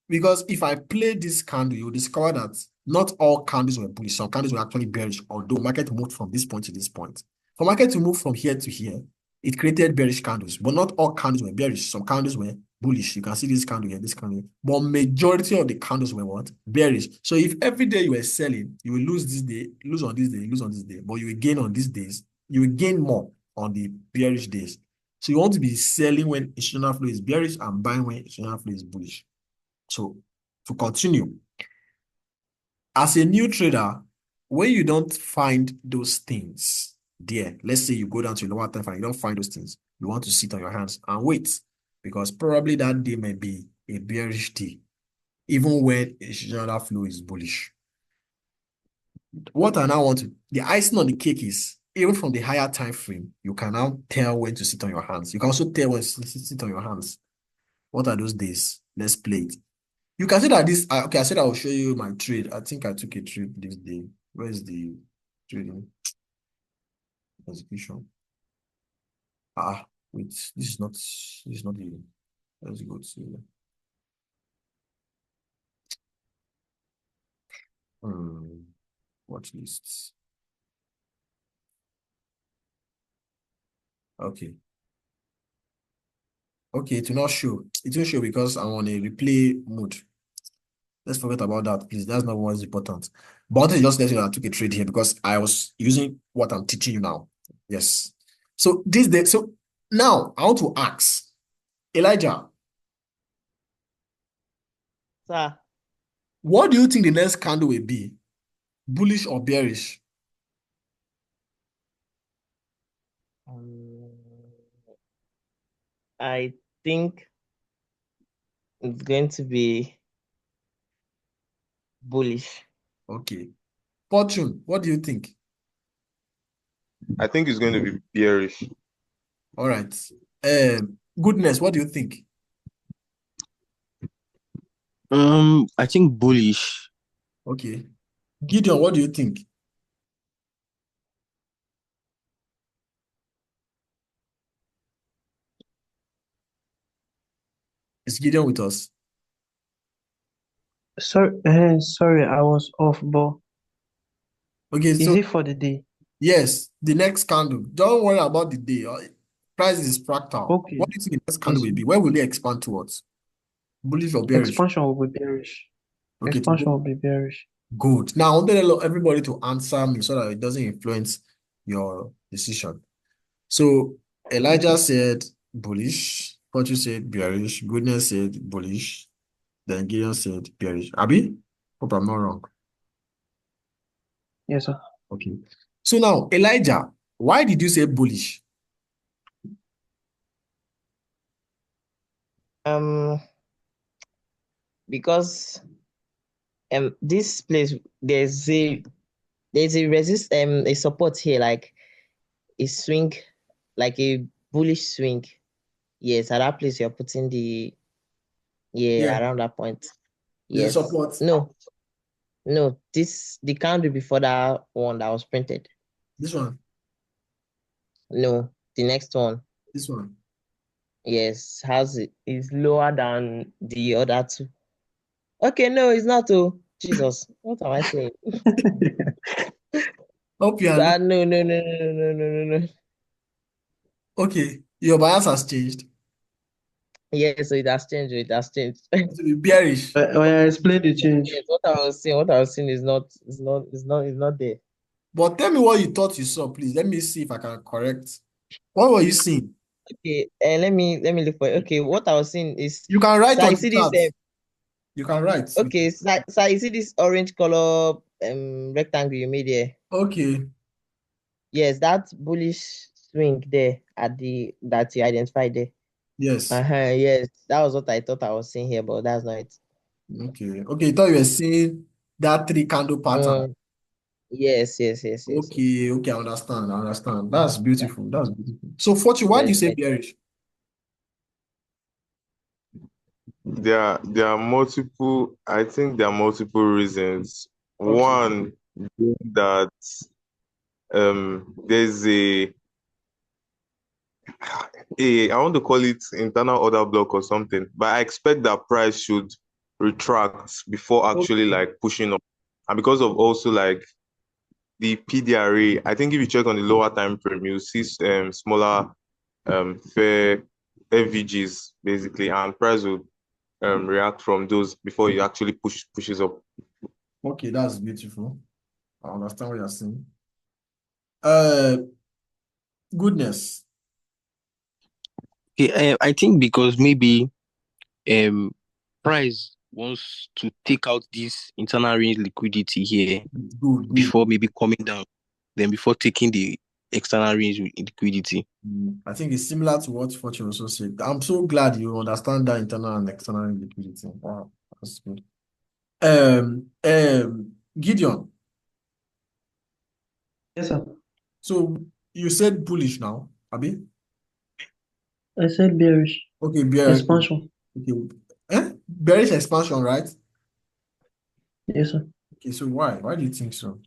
because if I play this candle, you'll discover that not all candles were bullish. Some candles were actually bearish, although market moved from this point to this point. For market to move from here to here, it created bearish candles, but not all candles were bearish. Some candles were bullish. You can see this candle here, this candle here. But majority of the candles were what? Bearish. So if every day you were selling, you will lose this day, lose on this day, lose on this day, but you will gain on these days. You will gain more on the bearish days. So you want to be selling when institutional flow is bearish and buying when institutional flow is bullish. So to continue, as a new trader, when you don't find those things there, let's say you go down to a lower time frame, you don't find those things, you want to sit on your hands and wait, because probably that day may be a bearish day, even when institutional flow is bullish. What I now want to, the icing on the cake is, even from the higher time frame, you can now tell when to sit on your hands. You can also tell when to sit on your hands. What are those days? Let's play it. You can see that this, okay, I said I will show you my trade. I think I took a trade this day. Where's the trading execution? Wait, this is not the, let's go to, watch lists. Okay. Okay, it will not show. It will show because I'm on a replay mode. Let's forget about that, please. That's not what's important. But I wanted to just let you know I took a trade here because I was using what I'm teaching you now. Yes. So this day, so now I want to ask Elijah, Sir, what do you think the next candle will be? Bullish or bearish? I think it's going to be bullish. Okay. Fortune, what do you think? I think it's going to be bearish. All right. Goodness, what do you think? I think bullish. Okay. Gideon, what do you think? Is Gideon with us? Sorry, I was off, but Okay, is so it for the day? yes, the next candle. Don't worry about the day. Price is fractal. Okay. What do you think the next candle It's will be? Where will it expand towards? Bullish or bearish? expansion will be bearish. Okay, to Expansion go will be bearish. good. Now I want everybody to answer me so that it doesn't influence your decision. So Elijah said bullish, Fortune said bearish, Goodness said bullish, then Gideon said bearish. Abi? Hope I'm not wrong. Yes, sir. Okay. So now, Elijah, why did you say bullish? Because this place there's a a support here, like a swing, like a bullish swing. Yes, at that place you're putting the Yeah, around that point. there's a Yes. support. No, the candle before that one that was printed. This one, No, the next one. this one. Yes, is lower than the other two. Okay, no, it's not. Oh, Jesus, what am I saying? Hope you are. No. No. Okay, your bias has changed. Yes, so it has changed. It has changed. It will be bearish. I explained the change. Yes, what I was saying is not there. But tell me what you thought you saw, please. Let me see if I can correct. What were you seeing? Okay, let me look for it. Okay, what I was saying is, You can write so on I the see this chart. You can write. okay, so I see this orange color rectangle you made here. Okay. Yes, that bullish swing there at the that you identified there. Yes. Yes, that was what I thought I was seeing here, but that's not it. Okay. Okay. You thought you were seeing that three candle pattern. Yes. Okay. Okay. I understand. I understand. That's Yeah, beautiful. That's beautiful. So, Fortune, why do you yes, say yes. bearish? There are multiple. I think there are multiple reasons. Okay. One being that there's I want to call it internal order block or something, but I expect that price should retract before actually Okay. like pushing up. And because of also like the PDRA, I think if you check on the lower time frame, you see smaller fair FVGs basically, and price will react from those before you actually pushes up. Okay. That's beautiful. I understand what you're saying. Uh, Goodness. Okay, I think because maybe um price wants to take out this internal range liquidity here Good. Good. before maybe coming down, then before taking the external range liquidity. I think it's similar to what Fortune also said. I'm so glad you understand that internal and external liquidity. Wow, that's good. Gideon. Yes, sir. So you said bullish now, Abi? I said bearish. Okay, bearish. Expansion. Okay. Bearish expansion, right? Yes, sir. Okay, so why? Why do you think so?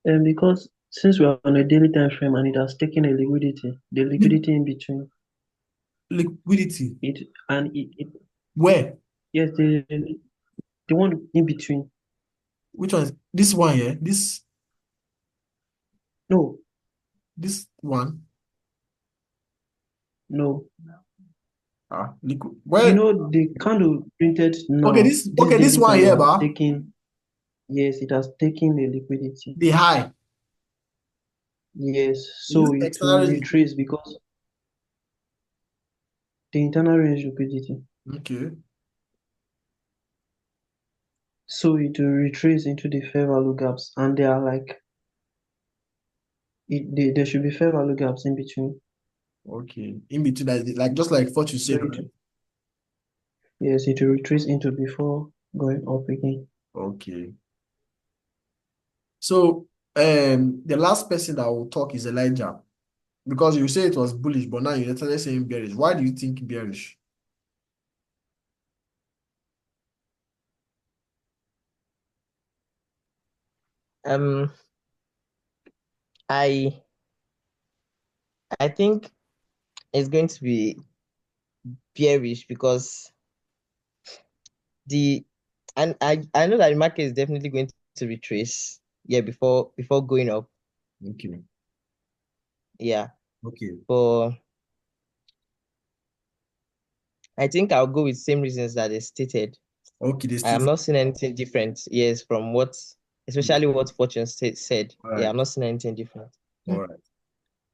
And because since we are on a daily time frame and it has taken a liquidity, the liquidity in between Liquidity. it Where? yes, the one in between. Which one? This one here? No, This one? no. Liquid. You Where? know the candle printed Okay, now, this this this daily one here, candle has ba? taken, yes, it has taken the liquidity. The high. Yes, This so it external will liquidity. retrace because the internal range liquidity. Okay. So it will retrace into the fair value gaps, and they are like there should be fair value gaps in between. Okay. In between that, like just like what you So said, right? yes, it will retrace into before going up again. Okay. So the last person that will talk is Elijah. Because you say it was bullish, but now you're totally saying bearish. Why do you think bearish? Um, I I think it's going to be bearish because the and I know that the market is definitely going to retrace, yeah, before going up. Okay. Yeah, Okay. but I think I'll go with same reasons that they stated. Okay, I am not seeing anything different, yes, from what, especially what Fortune said. all Yeah, right. I'm not seeing anything different. All right.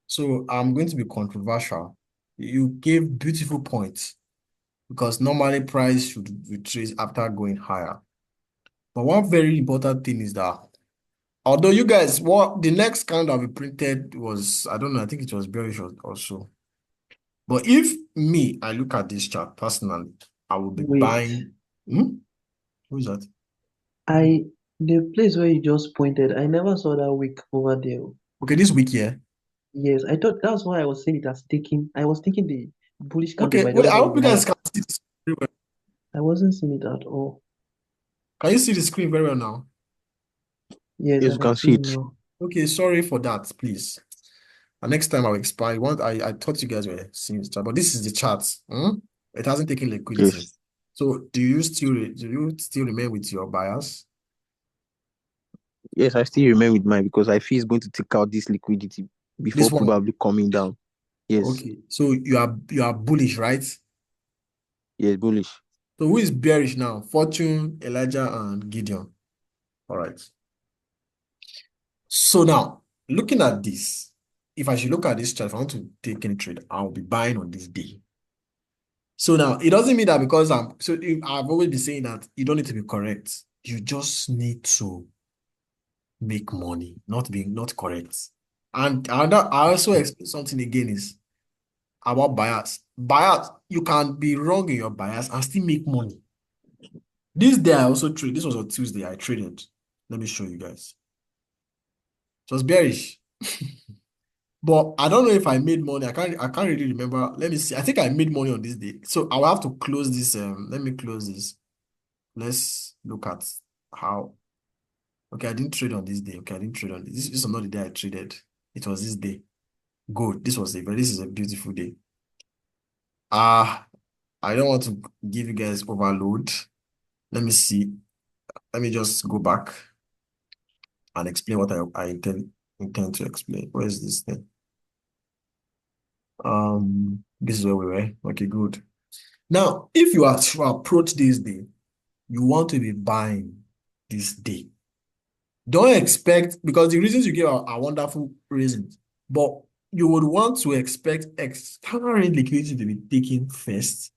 So I'm going to be controversial. You gave beautiful points because normally price should retrace after going higher. But one very important thing is that although you guys, what the next candle we printed was, I don't know, I think it was bearish also. But if me, I look at this chart personally, I will be Wait, buying. Hmm? Who is that? the place where you just pointed, I never saw that wick over there. Okay, this week here. Yes, I thought that's why I was saying it has taken. I was thinking the bullish candle Okay, might wait, just I be hope you enough. guys can see this very well. I wasn't seeing it at all. Can you see the screen very well now? Yes, Yes, I you can can see see it it. now. Okay, sorry for that, please. And next time I'll explain. I thought you guys were seeing the chart, but this is the chart. It hasn't taken liquidity. Yes. So do you still remain with your bias? Yes, I still remain with mine because I feel it's going to take out this liquidity This before one. probably coming down. Yes. Okay. So you are bullish, right? Yes, bullish. So who is bearish now? Fortune, Elijah, and Gideon. All right. So now, looking at this, if I should look at this chart, if I want to take any trade, I'll be buying on this day. So now, it doesn't mean that because I've always been saying that you don't need to be correct. You just need to make money, not correct. And I also explain something again is about bias. Bias, you can be wrong in your bias and still make money. This day I also trade. This was on Tuesday. I traded. Let me show you guys. It was bearish. But I don't know if I made money. I can't really remember. Let me see. I think I made money on this day. So I will have to close this. Let me close this. Let's look at how. Okay, I didn't trade on this day. Okay, I didn't trade on this. This is not the day I traded. It was this day. Good. This is a beautiful day. I don't want to give you guys overload. Let me see. Let me just go back and explain what I intend to explain. Where is this thing? This is where we were. Okay, good. Now, if you are to approach this day, you want to be buying this day. Don't expect, because the reasons you give are wonderful reasons, but you would want to expect external range liquidity to be taken first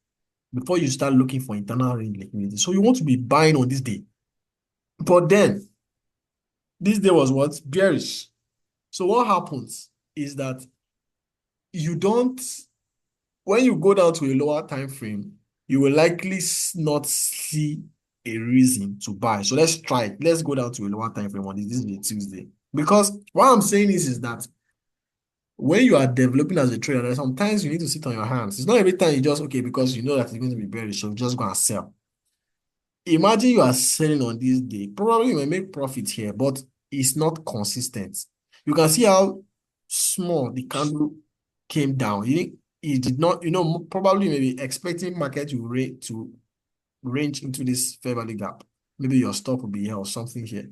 before you start looking for internal range liquidity. So you want to be buying on this day. But then, this day was what? Bearish. So what happens is that you don't, when you go down to a lower time frame, you will likely not see a reason to buy. So let's try it. Let's go down to a lower time frame on this. This is a Tuesday. Because what I'm saying is that when you are developing as a trader, sometimes you need to sit on your hands. It's not every time you just, okay, because you know that it's going to be bearish, so just go and sell. Imagine you are selling on this day. Probably you may make profit here, but it's not consistent. You can see how small the candle came down. It did not, probably maybe expecting market to range into this fair value gap. Maybe your stop will be here or something here.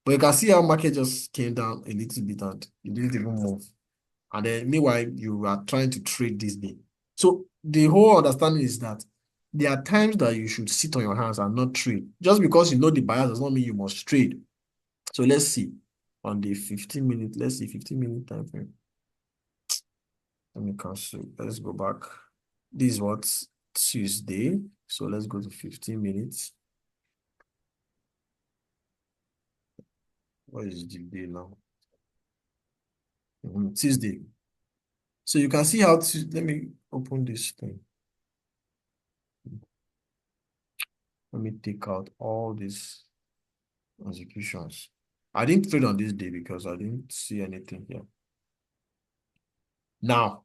But you can see how market just came down a little bit and it didn't even move. And then meanwhile, you are trying to trade this day. So the whole understanding is that there are times that you should sit on your hands and not trade. Just because you know the bias does not mean you must trade. So let's see. On the 15-minute, let's see, 15-minute time frame. Let me cancel. Let's go back. This is what? Tuesday. So let's go to 15 minutes. What is the day now? Tuesday. So you can see how to, let me open this thing. Let me take out all these executions. I didn't trade on this day because I didn't see anything here. Now,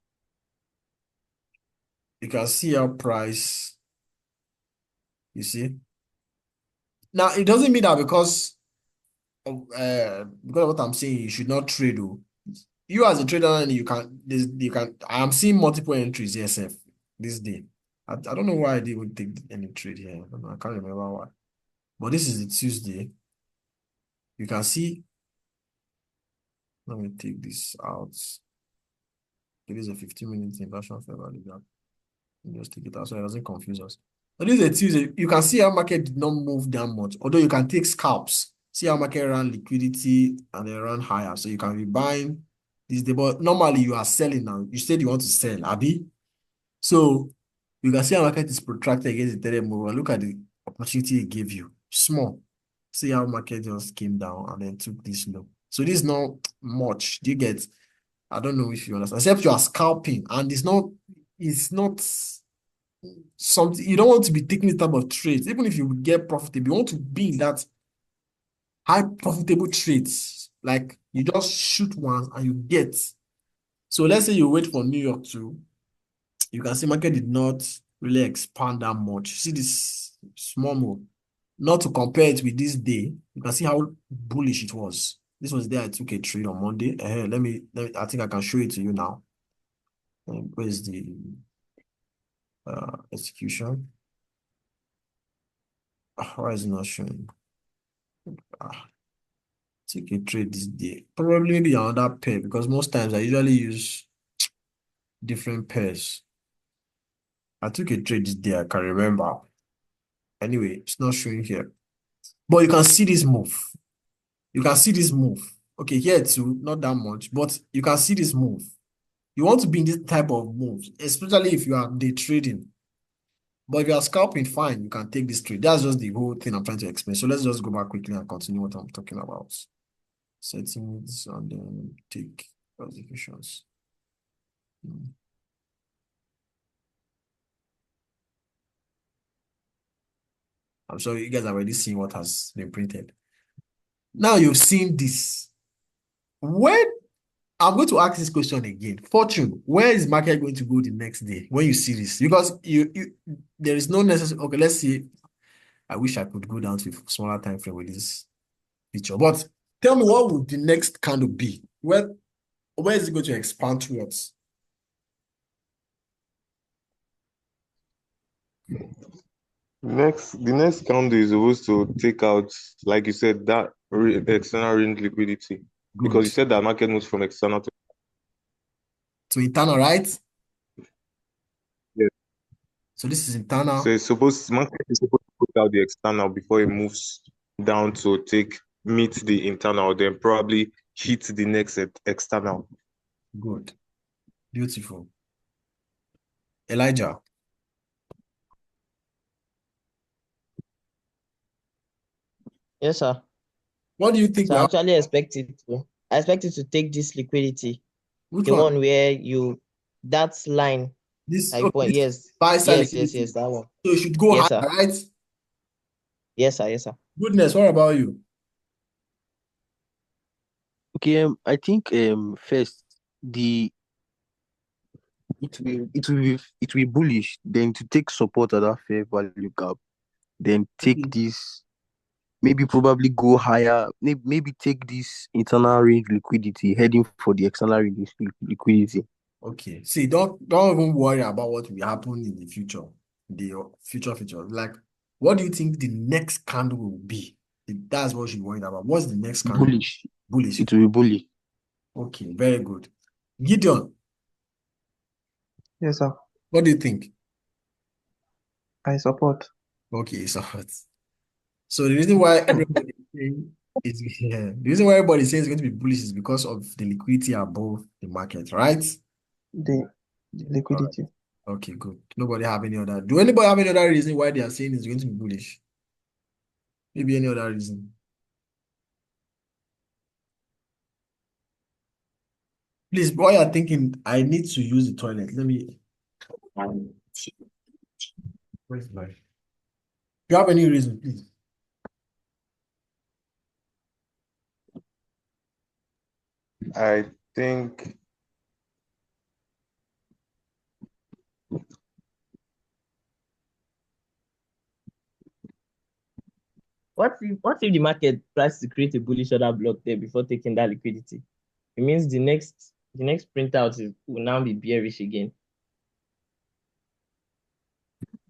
you can see our price. You see? Now, it doesn't mean that because of what I'm saying, you should not trade. You as a trader, I am seeing multiple entries, yes, this day. I don't know why I didn't take any trade here. I don't know, I can't remember why. But this is the Tuesday. You can see, let me take this out. It is a 15-minute inversion fair value gap. Just take it out so it doesn't confuse us. But this is a Tuesday. You can see how market did not move that much, although you can take scalps. See how market ran liquidity and they run higher. So you can be buying this day. But normally you are selling now. You said you want to sell, Abi. So you can see how market is protracted against the 30 move. Look at the opportunity it gave you. Small. See how market just came down and then took this low. So this is not much. Do you get? I don't know if you understand. Except you are scalping and it's not something you don't want to be taking this type of trades. Even if you get profitable, you want to be in that high profitable trades. Like you just shoot one and you get. So let's say you wait for New York to, you can see market did not really expand that much. See this small move. Not to compare it with this day, you can see how bullish it was. This was the day I took a trade on Monday. I think I can show it to you now. Where's the execution? Why is it not showing? Take a trade this day. Probably maybe another pair because most times I usually use different pairs. I took a trade this day, I can remember. Anyway, it's not showing here. But you can see this move. You can see this move. Okay, here too, not that much, but you can see this move. You want to be in this type of moves, especially if you are day trading. But if you are scalping, fine, you can take this trade. That's just the whole thing I'm trying to explain. So let's just go back quickly and continue what I'm talking about. Settings and then take classifications. I'm sure you guys have already seen what has been printed. Now you've seen this. When I'm going to ask this question again, Fortune, where is market going to go the next day when you see this? Because there is no necessary. Okay, let's see. I wish I could go down to a smaller time frame with this picture. But tell me, what would the next candle be? Where is it going to expand towards? The next candle is supposed to take out, like you said, that external range liquidity. Because you Good. said that market moves from external to So internal, right? yeah. So this is So internal. market is supposed to put out the external before it moves down to meet the internal, then probably hit the next external. Good. Beautiful. Elijah, Yes, sir. what do you think So will I happen? actually expect it to take this liquidity, Which the one? one where that line, This, I okay, point, this yes, buy side liquidity. that one. So it should go Yes, higher, sir. right? Yes, sir. Yes, sir. Goodness, what about you? Okay, I think first the it will be bullish, then to take support at that fair value gap, then take Okay. this, maybe probably go higher, maybe take this internal range liquidity heading for the external range liquidity. Okay. See, don't even worry about what will happen in the future. The future. Like, what do you think the next candle will be? That's what you're worried about. What's the next candle? Bullish. Bullish. It will be bullish. Okay, very good. Gideon, Yes, sir. what do you think? I support. Okay, so the reason why everybody is saying the reason why everybody is saying it's going to be bullish is because of the liquidity above the market, right? The All right. liquidity. Okay, good. Nobody have any other. Do anybody have any other reason why they are saying it's going to be bullish? Maybe any other reason. Please, while you're thinking, I need to use the toilet. Let me. Where's my? If you have any reason, please. I think What if the market tries to create a bullish order block there before taking that liquidity? It means the next printout will now be bearish again.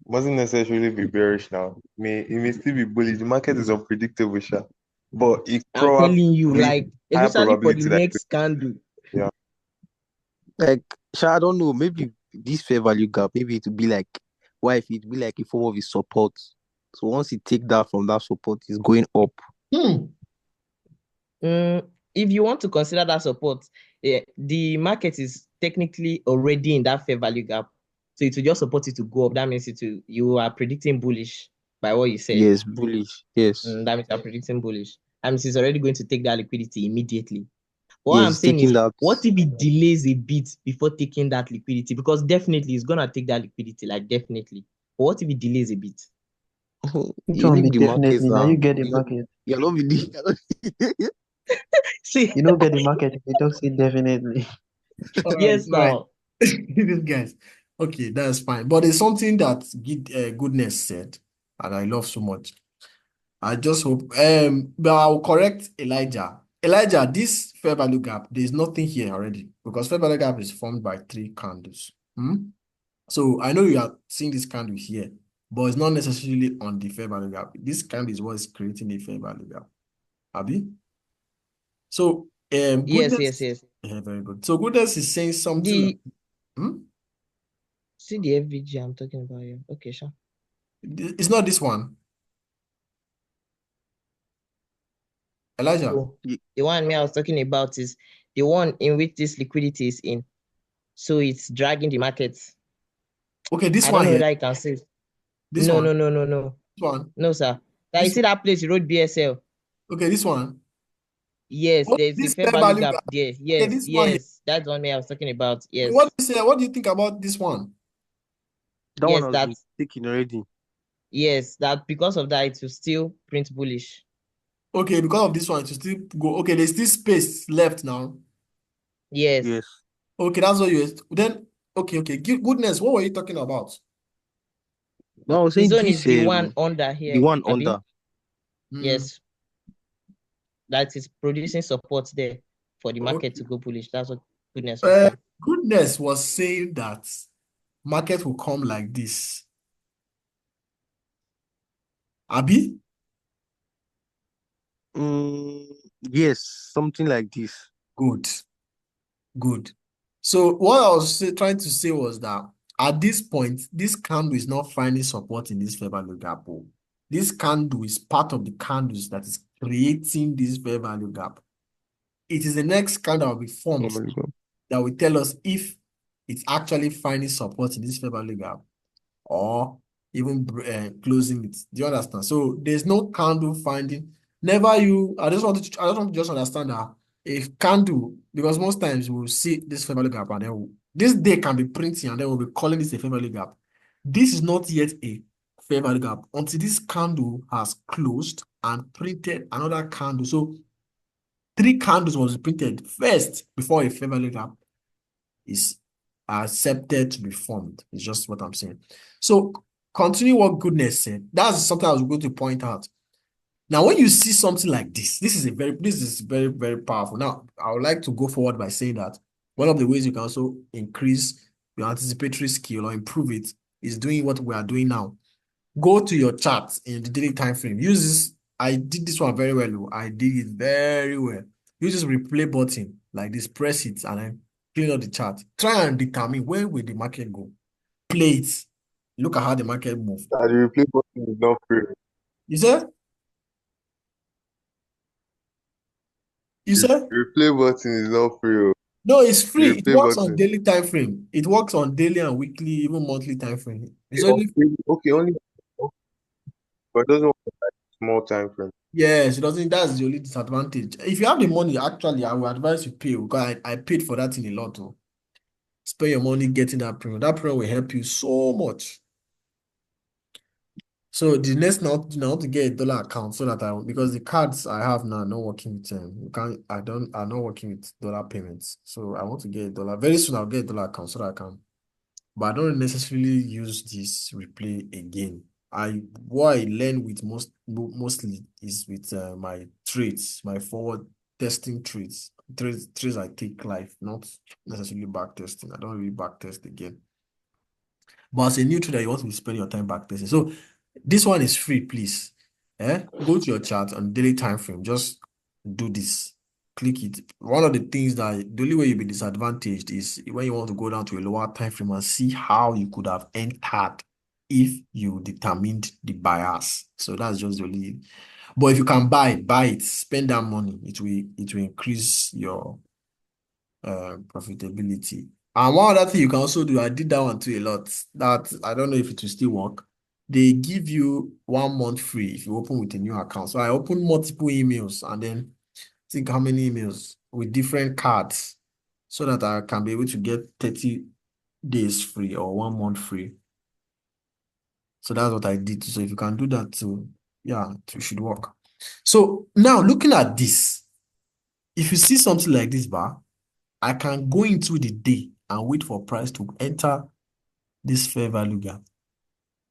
mustn't necessarily be bearish now. It may still be bullish. The market is unpredictable, sha. But it I'm telling probably you, like, higher especially for the probability that next candle. yeah. Like, I don't know, maybe this fair value gap, maybe it will be like, why if it be like a form of a support. So once you take that from that support, it's going up. If you want to consider that support, the market is technically already in that fair value gap. So it will just support it to go up. That means you are predicting bullish by what you said. Yes, bullish. Yes. That means you are predicting bullish. That means it's already going to take that liquidity immediately. What I'm Yes, saying is, taking that. what if it delays a bit before taking that liquidity? Because definitely it's gonna take that liquidity, like definitely. But what if it delays a bit? Which You one leave be the market definitely? Now now. you get the market. You're not really. See, You don't get the market if you don't say definitely. All right, yes, all right. now. These guys. Okay, that's fine. But it's something that Goodness said, and I love so much. I just hope. But I'll correct Elijah. Elijah, this fair value gap, there's nothing here already because fair value gap is formed by 3 candles. So I know you are seeing this candle here, but it's not necessarily on the fair value gap. This candle is what is creating a fair value gap. Abi? So Yes, yes, Goodness. yes. Yeah, very good. So Goodness is saying something like, The hmm? See the FVG I'm talking about here. Okay, sure. It's not this one. Elijah. So the one me I was talking about is the one in which this liquidity is in. So it's dragging the market. Okay, this I one don't know here. whether you can see. This No, one. no, no, no, no. This one. No, sir. That you This see that place you wrote BSL. Okay, this one. Yes, What there's a this fair fair value value gap gap? there. Okay, Yes, this one here. yes. That's the one me I was talking about. Okay, what Yes. do you say? What do you think about this one? That one Yes, has been that's taken already. yes, that because of that it will still print bullish. Okay, because of this one, to still go. Okay, there's still space left now. Yes. Yes. Okay, that's what you then. Okay. Goodness, what were you talking about? No, I was The saying zone is this the one under the here, one Abi. under. Yes, that is producing support there for the market Okay. to go bullish. That's what goodness was saying. Goodness was saying that market will come like this. Abi? Yes, something like this. Good. So what I was trying to say was that at this point, this candle is not finding support in this fair value gap. Oh. This candle is part of the candles that is creating this fair value gap. It is the next candle that will be formed that will tell us if it's actually finding support in this fair value gap or even closing it. Do you understand? So there's no candle finding. I just want to just understand that if candle, because most times we'll see this fair value gap and then this day can be printing and then we'll be calling this a fair value gap. This is not yet a fair value gap until this candle has closed and printed another candle. So 3 candles was printed first before a fair value gap is accepted to be formed. It's just what I'm saying. So continue what goodness said. That's something I was going to point out. Now, when you see something like this is very, very powerful. Now, I would like to go forward by saying that one of the ways you can also increase your anticipatory skill or improve it is doing what we are doing now. Go to your chart in the daily time frame. Use this. I did this one very well. I did it very well. Use this replay button like this. Press it and then clean up the chart. Try and determine where will the market go. Play it. Look at how the market move. The replay button is not free. You say? You say? Replay button is not free. No, it's The free. It replay works on button. daily time frame. It works on daily and weekly, even monthly time frame. It's Okay, only okay, only, but it doesn't work on like small time frame. yes, it doesn't. That's the only disadvantage. If you have the money, actually, I would advise you pay because I paid for that in a lot. Oh. Spend your money getting that premium. That premium will help you so much. So the next now to get a dollar account so that because the cards I have now are not working with I'm not working with dollar payments. So I want to get a dollar. Very soon I'll get a dollar account so that I can. But I don't necessarily use this replay again. What I learn with mostly is with my trades, my forward testing trades. Trades I take live, not necessarily back testing. I don't really back test again. But as a new trader, you want to spend your time back testing. So this one is free, please. Go to your chart on daily time frame. Just do this. Click it. One of the things that the only way you'll be disadvantaged is when you want to go down to a lower time frame and see how you could have entered if you determined the bias. So that's just the only. But if you can buy it, spend that money. It will increase your profitability. And one other thing you can also do, I did that one too a lot. That I don't know if it will still work. They give you 1 month free if you open with a new account. So I opened multiple emails and then think how many emails with different cards so that I can be able to get 30 days free or 1 month free. So that's what I did. So if you can do that too, yeah, it should work. So now looking at this, if you see something like this bar, I can go into the day and wait for price to enter this fair value gap.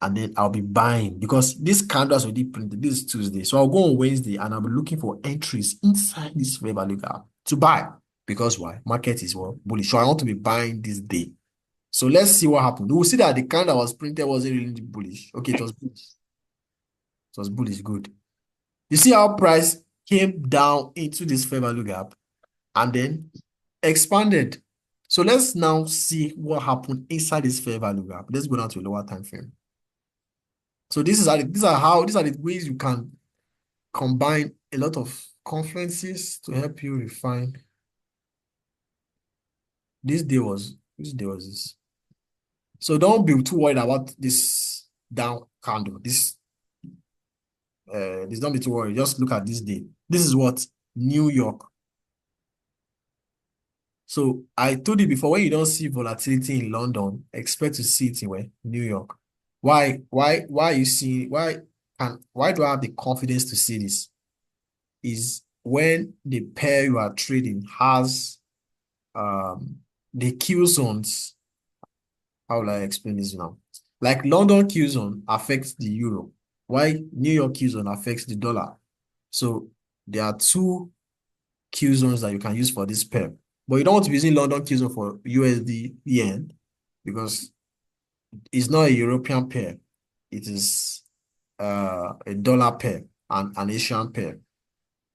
And then I'll be buying because this candle has already printed. This is Tuesday. So I'll go on Wednesday and I'll be looking for entries inside this fair value gap to buy. Because why? Market is bullish. So I want to be buying this day. So let's see what happened. We'll see that the candle that was printed wasn't really bullish. Okay, it was bullish. It was bullish. Good. You see how price came down into this fair value gap and then expanded. So let's now see what happened inside this fair value gap. Let's go down to a lower time frame. So these are the ways you can combine a lot of confluences to help you refine. This day was this? So don't be too worried about this down candle. This don't be too worried. Just look at this day. This is what? New York. So I told you before, when you don't see volatility in London, expect to see it in where? New York. Why you see why do I have the confidence to see this? Is when the pair you are trading has the Q zones. How will I explain this now? Like London Q zone affects the euro, why New York Q zone affects the dollar. So there are two Q zones that you can use for this pair. But you don't want to be using London Q zone for USD yen because it's not a European pair. It is a dollar pair and an Asian pair.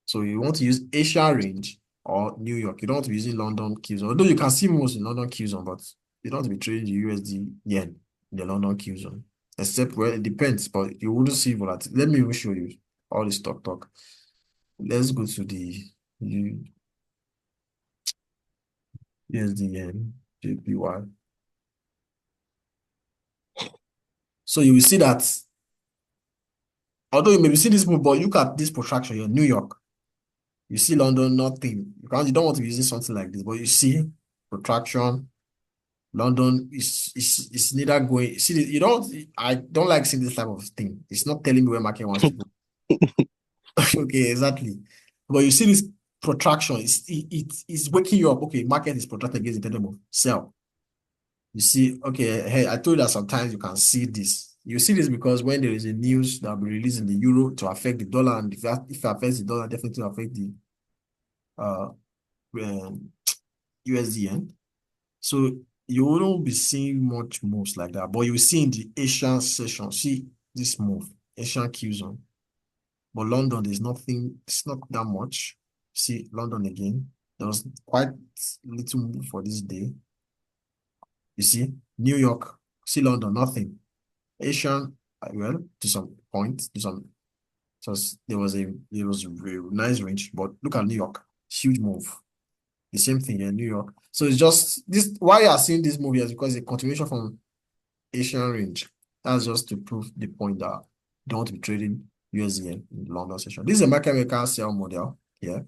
So you want to use Asian range or New York. You don't want to be using London Q zone. Although you can see most in London Q zone, but you don't want to be trading the USD yen in the London Q zone. Except where it depends, but you wouldn't see volatility. Let me even show you all this talk. Let's go to the USD yen JPY. So you will see that although you maybe see this move, but look at this protraction here, New York. You see London, nothing. You don't want to be using something like this, but you see protraction. London is neither going. See, I don't like seeing this type of thing. It's not telling me where market wants to go. Okay, exactly. But you see this protraction, it's waking you up. Okay, market is protracted against the pendulum. Sell. You see, okay, hey, I told you that sometimes you can see this. You see this because when there is a news that will be released in the euro to affect the dollar, and if it affects the dollar, definitely affect the USD yen. So you wouldn't be seeing much moves like that, but you see in the Asian session, see this move, Asian Q zone. But London, there's nothing, it's not that much. See London again. There was quite little move for this day. You see, New York, see London, nothing. Asian, well, to some point, so there was a nice range, but look at New York, huge move. The same thing in New York. So it's just this. Why you are seeing this movie is because it's a continuation from Asian range. That's just to prove the point that you don't want to be trading USD in the London session. This is a market maker sell model here.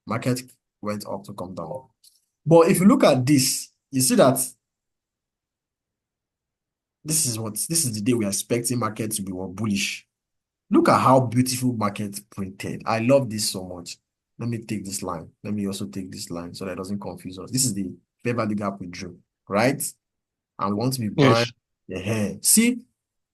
Market went up to come down. But if you look at this, you see that this is the day we are expecting market to be more bullish. Look at how beautiful market printed. I love this so much. Let me take this line. Let me also take this line so that it doesn't confuse us. This is the fair value gap we drew, right? And we want to be buying Yes. the hair. See,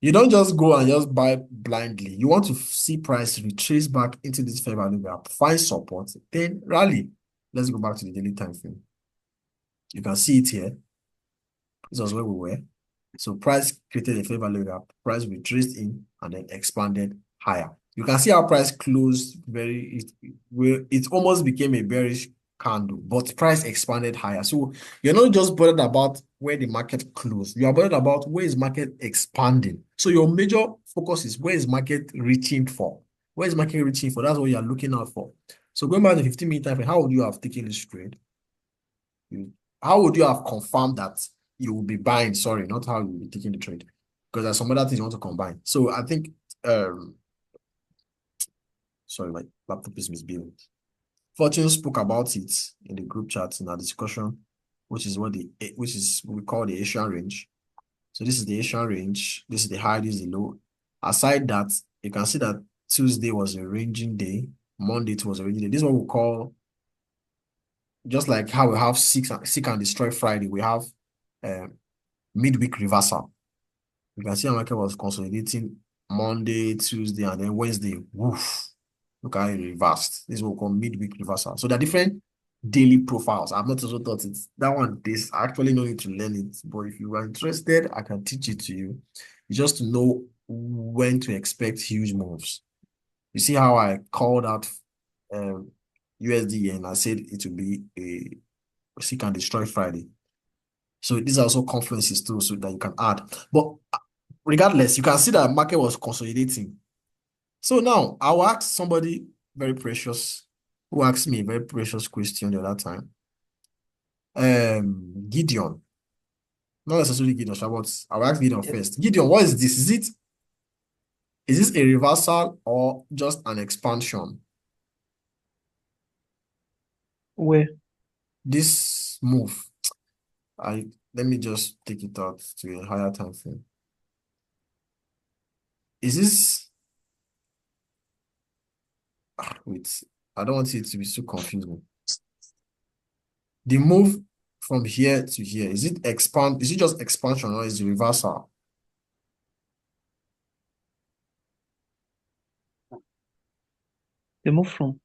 you don't just go and just buy blindly. You want to see price retrace back into this fair value gap, find support, then rally. Let's go back to the daily time frame. You can see it here. This was where we were. So price created a fair value gap, price retraced in and then expanded higher. You can see how price closed it almost became a bearish candle, but price expanded higher. So you're not just bothered about where the market closed. You are bothered about where is market expanding. So your major focus is where is market reaching for? Where is market reaching for? That's what you are looking out for. So going back to the 15-minute time frame, how would you have taken this trade? How would you have confirmed that you will be buying? Sorry, not how you will be taking the trade, because there's some other things you want to combine. So I think, sorry, my laptop is misbehaving. Fortune spoke about it in the group chat in our discussion, which is what we call the Asian range. So this is the Asian range. This is the high. This is the low. Aside that, you can see that Tuesday was a ranging day. Monday it was a ranging day. This is what we call, just like how we have seek and destroy Friday, we have midweek reversal. You can see our market was consolidating Monday, Tuesday, and then Wednesday. Woof. Look how it reversed. This is what we call midweek reversal. So there are different daily profiles. I've not also taught it. That one, this I actually no need to learn it. But if you are interested, I can teach it to you. You just to know when to expect huge moves. You see how I called out USD and I said it will be a seek and destroy Friday. So these are also confluences too, so that you can add. But regardless, you can see that market was consolidating. So now I'll ask somebody very precious who asked me a very precious question the other time. Gideon. Not necessarily Gideon, but I'll ask Gideon first. Gideon, what is this? Is this a reversal or just an expansion? Where? This move, let me just take it out to a higher time frame. Is this wait, I don't want it to be so confusing. The move from here to here, is it just expansion or is it reversal? The move from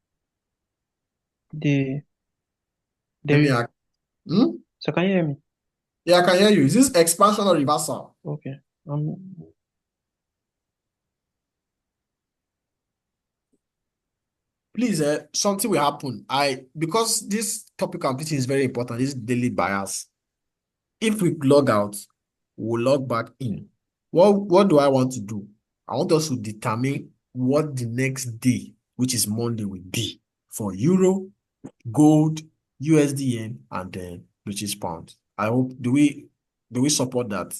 the Let me there. ask. So can you hear me? Yeah, I can hear you. Is this expansion or reversal? Okay. Please, something will happen. Because this topic I'm teaching is very important, this daily bias. If we log out, we'll log back in. What do I want to do? I want us to determine what the next day, which is Monday, will be for euro, gold, USDN, and then British pound. I hope, do we support that?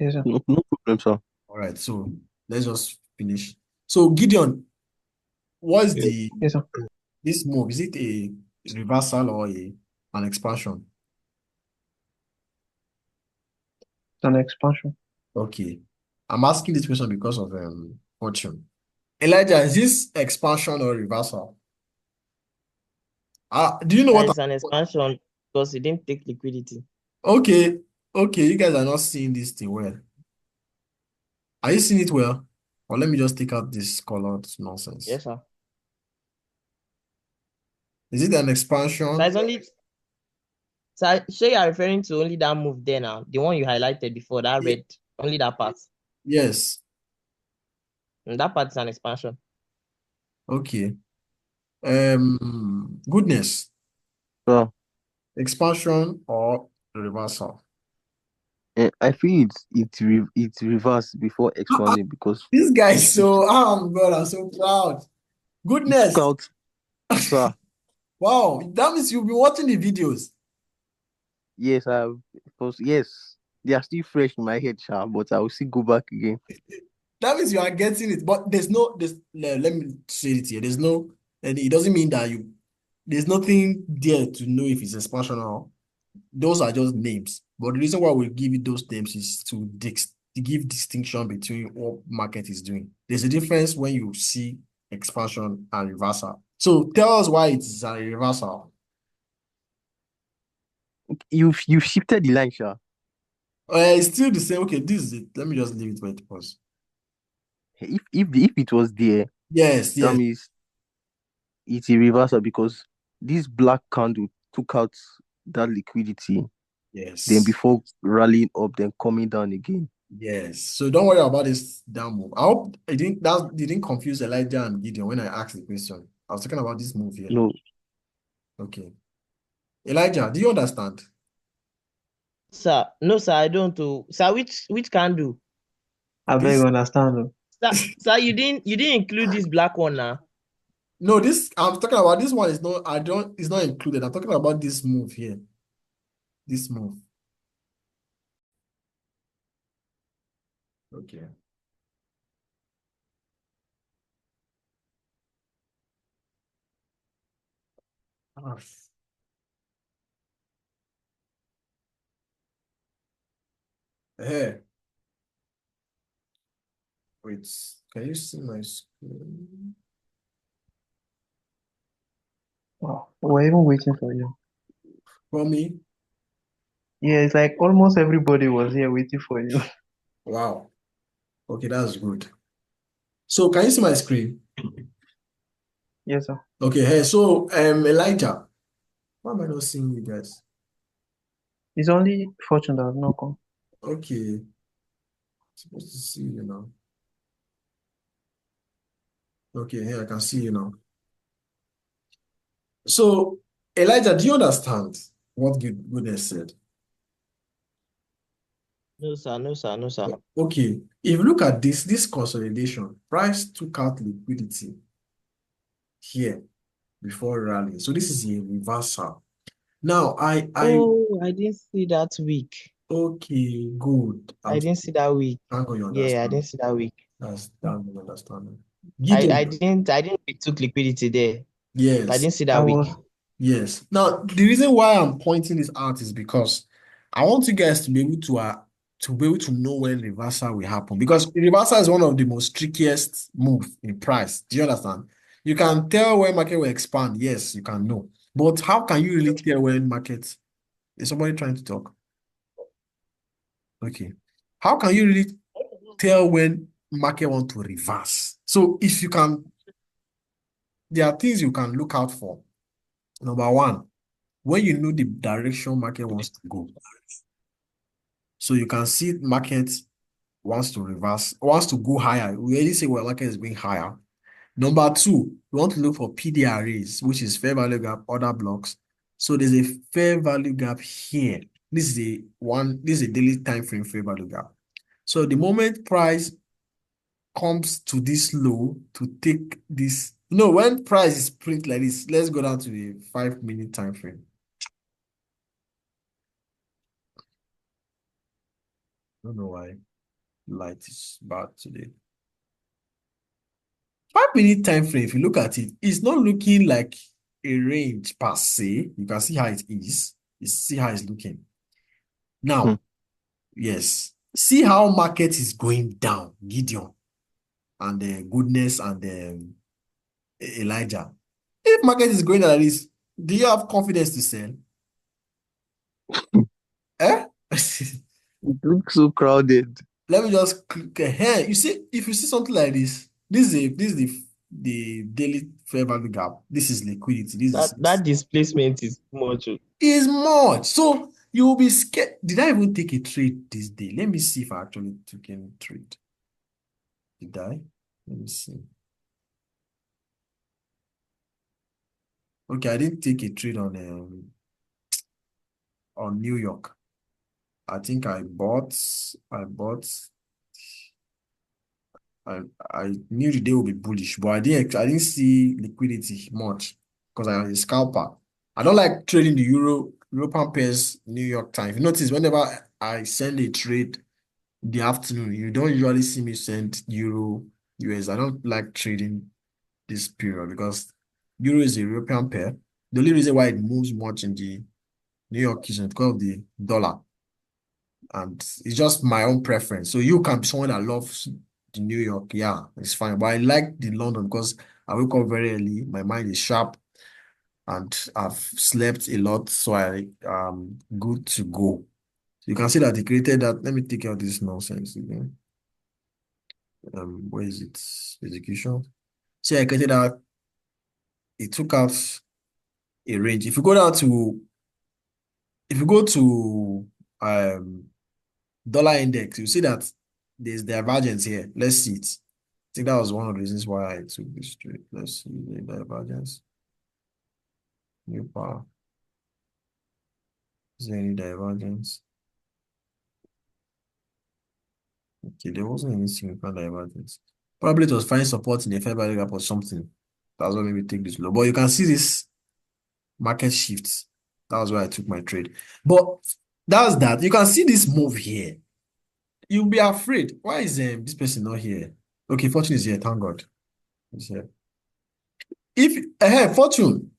Yes, sir. No problem, sir. All right, so let's just finish. So Gideon, what is Yes, sir. this move? Is it a reversal or an expansion? It's an expansion. Okay. I'm asking this question because of fortune. Elijah, is this expansion or reversal? Do you know what? It's an expansion because it didn't take liquidity. Okay, you guys are not seeing this thing well. Are you seeing it well? Or let me just take out this colored nonsense. Yes, sir. Is it an expansion? So it's only. So sure you are referring to only that move there now, the one you highlighted before, that red, only that part. Yes. And that part is an expansion. Okay. Goodness. Sir, Expansion or reversal? I feel it's reversed before expanding because This guy is so, oh God, I'm so proud. it Goodness. took out, sir. Wow, that means you've been watching the videos. Yes, because yes, they are still fresh in my head, sir, but I will still go back again. That means you are getting it, but let me say it here. And it doesn't mean that there's nothing there to know if it's expansion or those are just names. But the reason why we give you those names is to give distinction between what market is doing. There's a difference when you see expansion and reversal. So tell us why it's a reversal. You've shifted the line, sir. It's still the same. Okay, this is it. Let me just leave it where it was. If it was there, Yes, that yes, means it's a reversal because this black candle took out that liquidity, yes. then before rallying up, then coming down again. Yes. So don't worry about this down move. I hope it didn't confuse Elijah and Gideon when I asked the question. I was talking about this move here. No, Okay. Elijah, do you understand? Sir, no, sir, I don't. Sir, which candle? I beg This understand. Sir, you didn't include this black one now. no, this I'm talking about this one is not it's not included. I'm talking about this move here. This move. Okay. Ah. Hey, wait. Can you see my screen? Wow. We're even waiting for you. For me? Yeah, it's like almost everybody was here waiting for you. Wow. Okay, that's good. So can you see my screen? Yes, sir. Okay, hey, so Elijah, why am I not seeing you guys? It's only Fortune that has not come. Okay, supposed to see you now. Okay, here I can see you now. So, Elijah, do you understand what Goodness said? No, sir, no, sir, no, sir. Okay, if you look at this consolidation, price took out liquidity. here before rallying. So this is a reversal. Now, Oh, I didn't see that week. okay, good. I didn't see that week. Thank God you Yeah, I understand. didn't see that week. That's thank God you understand. I Gideon, didn't we took liquidity there. I yes, didn't see I that week. was yes. Now, the reason why I'm pointing this out is because I want you guys to be able to know when reversal will happen, because reversal is one of the most trickiest move in price. Do you understand? You can tell when market will expand. Yes, you can know. But how can you really tell when market is somebody trying to talk? Okay. How can you really tell when market want to reverse? So if you can, there are things you can look out for. Number one, when you know the direction market wants to go. So you can see market wants to reverse, wants to go higher. We already say well, market is going higher. Number two, we want to look for PDRAs, which is fair value gap, order blocks. So there's a fair value gap here. This is a daily time frame fair value gap. So the moment price comes to this low to take this, when price is print like this, let's go down to the 5-minute time frame. I don't know why light is bad today. 5-minute time frame, if you look at it, it's not looking like a range per se. You can see how it is. You see how it's looking. Now, yes, see how market is going down, Gideon, and the goodness and Elijah. If market is going down like this, do you have confidence to sell? Eh? It looks so crowded. Let me just click here. You see, if you see something like this, this is the daily fair value gap. This is liquidity. That displacement is much. Is much. So you will be scared. Did I even take a trade this day? Let me see if I actually took any trade. Did I? Let me see. Okay, I didn't take a trade on New York. I think I bought. I knew the day would be bullish, but I didn't see liquidity much because I am a scalper. I don't like trading the European pairs New York time. If you notice, whenever I send a trade in the afternoon, you don't usually see me send Euro US. I don't like trading this period because Euro is a European pair. The only reason why it moves much in the New York is because of the dollar. And it's just my own preference. So you can be someone that loves the New York, yeah, it's fine. But I like the London because I wake up very early, my mind is sharp, and I've slept a lot, so I am good to go. You can see that they created that. Let me take out this nonsense again. Where is it? Execution. See, I created that. It took out a range. If you go to dollar index, you see that there's divergence here. Let's see it. I think that was one of the reasons why I took this trade. Let's see the divergence. New power. Is there any divergence? Okay, there wasn't any significant divergence. Probably it was finding support in a fair value gap or something. That's why maybe take this low. But you can see this market shifts. That was why I took my trade. But that's that. You can see this move here. You'll be afraid. Why is this person not here? Okay, Fortune is here. Thank God. He's here. If Fortune,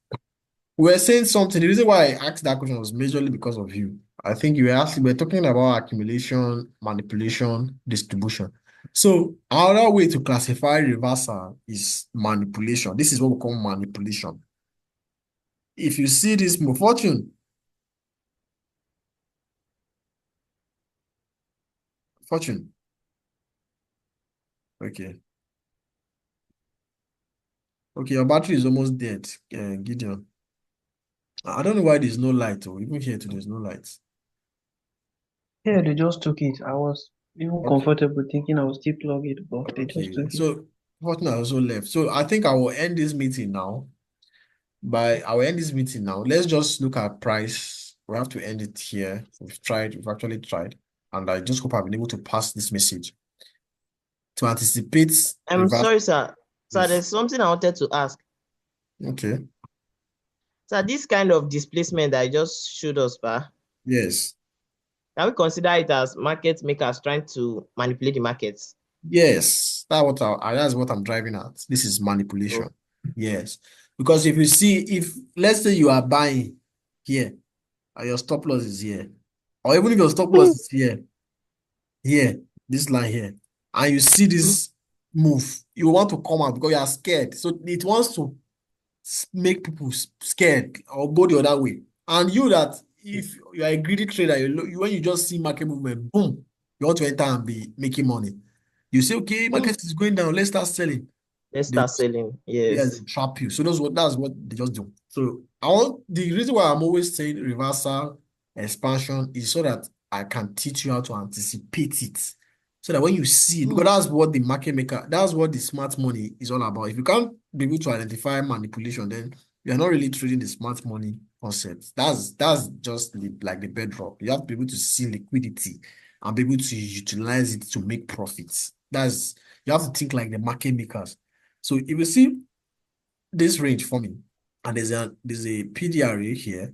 we're saying something. The reason why I asked that question was majorly because of you. I think we're talking about accumulation, manipulation, distribution. So another way to classify reversal is manipulation. This is what we call manipulation. If you see this move, Fortune, okay. Okay, your battery is almost dead, Gideon. I don't know why there's no light, or even here too, there's no light. yeah, they just took it. I was even Okay. comfortable thinking I would still plug it, but they just Okay, took it. so Fortune has also left. So I think I will end this meeting now. Let's just look at price. We have to end it here. We've actually tried. And I just hope I've been able to pass this message. To anticipate I'm reverse. sorry, sir. Sir, Yes. there's something I wanted to ask. Okay. So this kind of displacement that I just showed us, Yes. can we consider it as market makers trying to manipulate the markets? Yes. That's what I'm driving at. This is manipulation. Oh. Yes. Because if you see, if let's say you are buying here and your stop loss is here, or even if your stop loss is here, this line here, and you see this move, you want to come out because you are scared. So it wants to make people scared or go the other way. And you that if you are a greedy trader, when you just see market movement, boom, you want to enter and be making money. You say, okay, market is going down, let's start selling. Let's They start selling. Yes, Yes. they trap you. So that's what they just do. So the reason why I'm always saying reversal expansion is so that I can teach you how to anticipate it. So that when you see it, because that's what the market maker, that's what the smart money is all about. If you can't be able to identify manipulation, then you're not really trading the smart money concept. That's just like the bedrock. You have to be able to see liquidity and be able to utilize it to make profits. You have to think like the market makers. So if you see this range forming, and there's a PDRA here,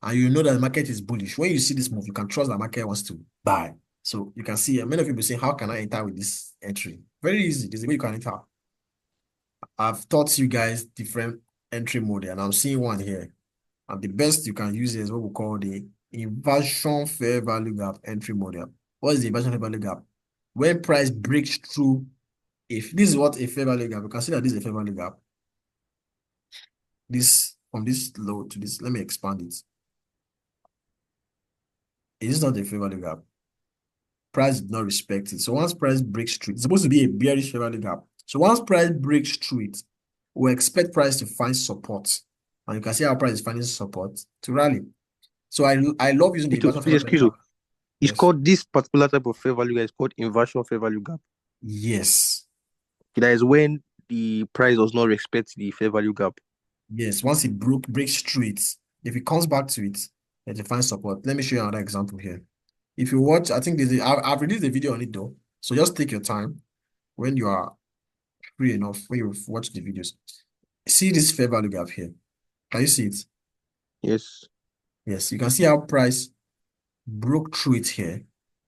and you know that the market is bullish. When you see this move, you can trust the market wants to buy. So you can see many of you will say, how can I enter with this entry? Very easy. There's a way you can enter. I've taught you guys different entry mode, and I'm seeing one here. And the best you can use is what we call the inversion fair value gap entry model. What is the inversion fair value gap? When price breaks through, if this is what a fair value gap, you can see that this is a fair value gap. This from this low to this, let me expand it. It is not a fair value gap. Price did not respect it. So once price breaks through, it's supposed to be a bearish fair value gap. So once price breaks through it, we expect price to find support. And you can see how price is finding support to rally. So I love using the inversion fair value Excuse me. gap. It's Yes. called this particular type of fair value gap is called inversion fair value gap. Yes. That is when the price does not respect the fair value gap. Yes. Once it breaks through it, if it comes back to it, it will find support. Let me show you another example here. If you watch, I think I've released a video on it though. So just take your time when you are free enough, when you watch the videos. See this fair value gap here. Can you see it? Yes. Yes, you can see how price broke through it here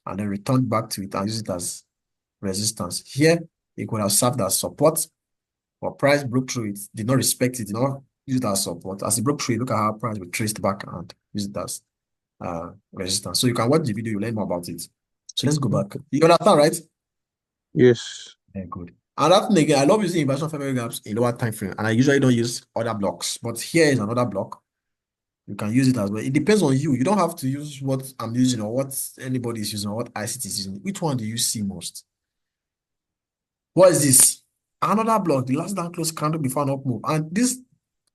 and then returned back to it and use it as resistance. Here, it could have served as support, but price broke through it, did not respect it, did not use it as support. As it broke through it, look at how price retraced back and use it as resistance. So you can watch the video, you learn more about it. So let's go back. You understand, right? Yes. Very good. And that thing again, I love using inversion fair value gaps in lower time frame, and I usually don't use other blocks. But here is another block. You can use it as well. It depends on you. You don't have to use what I'm using or what anybody is using or what ICT is using. Which one do you see most? What is this? Another block, the last down close candle before an up move. And this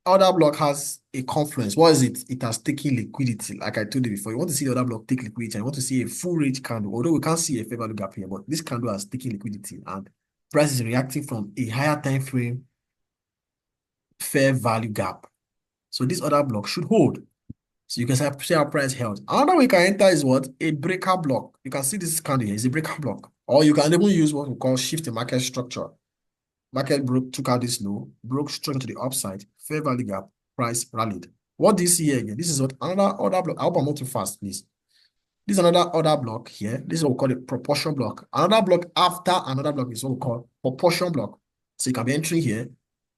other block has a confluence. What is it? It has taken liquidity. Like I told you before, you want to see the other block take liquidity and you want to see a full range candle. Although we can't see a fair value gap here, but this candle has taken liquidity and price is reacting from a higher time frame fair value gap. So this other block should hold. So you can see how price held. Another way you can enter is what? A breaker block. You can see this candle here is a breaker block. Or you can even use what we call shift in market structure. Market took out this low, broke structure to the upside, fair value gap, price rallied. What do you see here again? This is what another other block. I hope I'm not too fast, please. This is another other block here. This is what we call a proportion block. Another block after another block is what we call proportion block. So you can be entering here,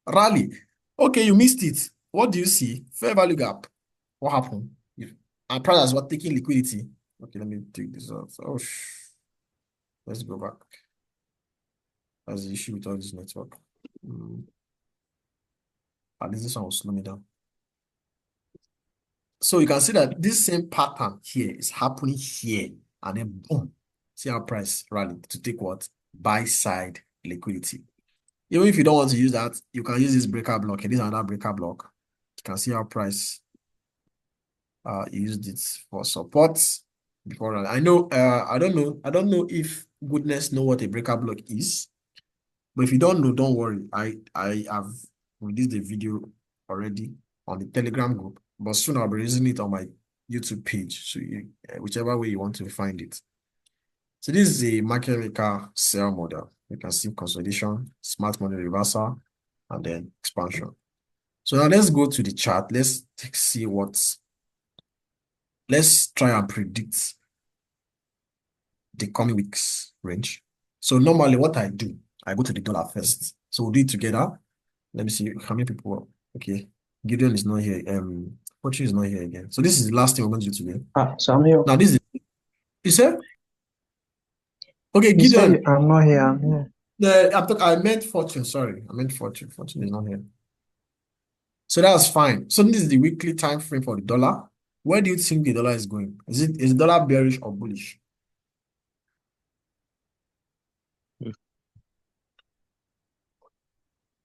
rally. Okay, you missed it. What do you see? Fair value gap. What happened? And price is what taking liquidity. Okay, let me take this off. Oh, let's go back. That's the issue with all this network. At least this one will slow me down. So you can see that this same pattern here is happening here, and then boom, see how price rallied to take what? Buy side liquidity. Even if you don't want to use that, you can use this breaker block. This is another breaker block. You can see how price used it for support before rally. I know, I don't know if goodness know what a breaker block is, but if you don't know, don't worry. I have released a video already on the Telegram group, but soon I'll be releasing it on my YouTube page. So whichever way you want to find it. So this is a market maker sell model. You can see consolidation, smart money reversal, and then expansion. So now let's go to the chart. Let's see let's try and predict the coming weeks range. So normally what I do, I go to the dollar first. So we'll do it together. Let me see how many people. Okay. Gideon is not here. Fortune is not here again. So this is the last thing we're going to do today. So I'm here. Now this is, you said? Okay, You said Gideon. I'm not here. I'm here. I meant Fortune. Sorry, I meant Fortune. Fortune is not here. So that's fine. So this is the weekly time frame for the dollar. Where do you think the dollar is going? Is the dollar bearish or bullish?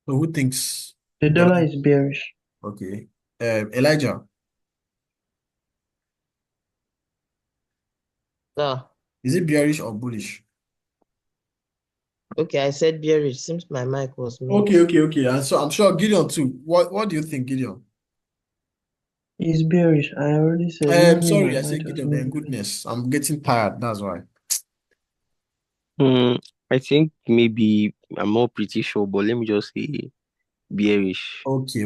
So who thinks The dollar? dollar is bearish. Okay. Elijah, is it bearish or bullish? Okay, I said bearish. Seems my mic was muted. Okay. And so I'm sure Gideon too. What do you think, Gideon? It's bearish. I already said. Even me, Sorry, my I said mic was Gideon. muted. Goodness, I'm getting tired. That's why. I think maybe I'm not pretty sure, but let me just say bearish. Okay.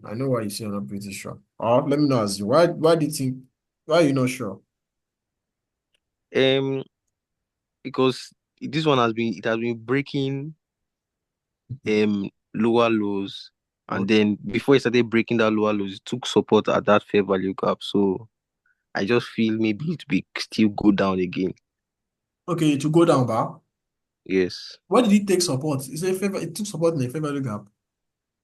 I know why you say you're not pretty sure. Let me know as you. Why do you think? Why are you not sure? Because this one has been breaking lower lows, and then before it started breaking that lower lows, it took support at that fair value gap. So I just feel maybe it will still go down again. Okay, to go down, bar. Yes. Why did it take support? It took support in a fair value gap.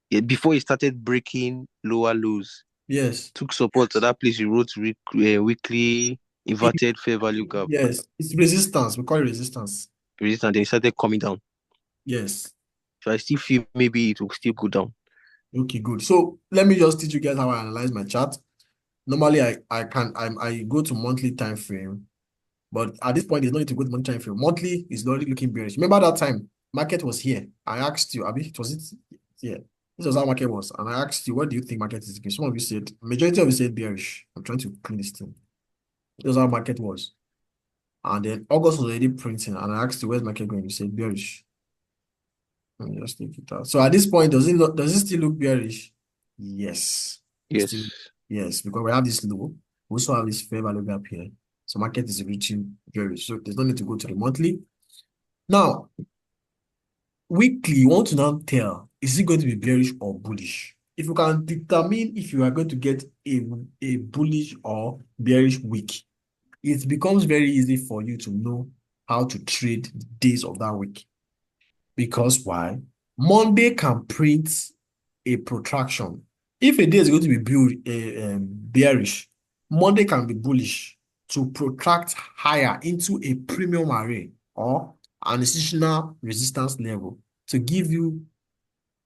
Yeah, before it started breaking lower lows, Yes. took support at that place. You wrote weekly inverted fair value gap. Yes, it's resistance. We call it resistance. Resistance, then it started coming down. Yes. So I still feel maybe it will still go down. Okay, good. So let me just teach you guys how I analyze my chart. Normally, I go to monthly time frame, but at this point, there's no need to go to monthly time frame. Monthly is already looking bearish. Remember that time market was here. I asked you, Abi, was it? Yeah, this was how market was, and I asked you, what do you think market is? Some of you said, majority of you said bearish. I'm trying to clean this thing. This was how market was, and then August was already printing, and I asked you, where's market going? You said bearish. Let me just take it out. So at this point, does it still look bearish? Yes. Yes. Yes, because we have this low. We also have this fair value gap here. So market is reaching bearish. So there's no need to go to the monthly. Now, weekly, you want to now tell, is it going to be bearish or bullish? If you can determine if you are going to get a bullish or bearish week, it becomes very easy for you to know how to trade the days of that week. Because why? Monday can print a protraction. If a day is going to be bearish, Monday can be bullish to protract higher into a premium array or an institutional resistance level to give you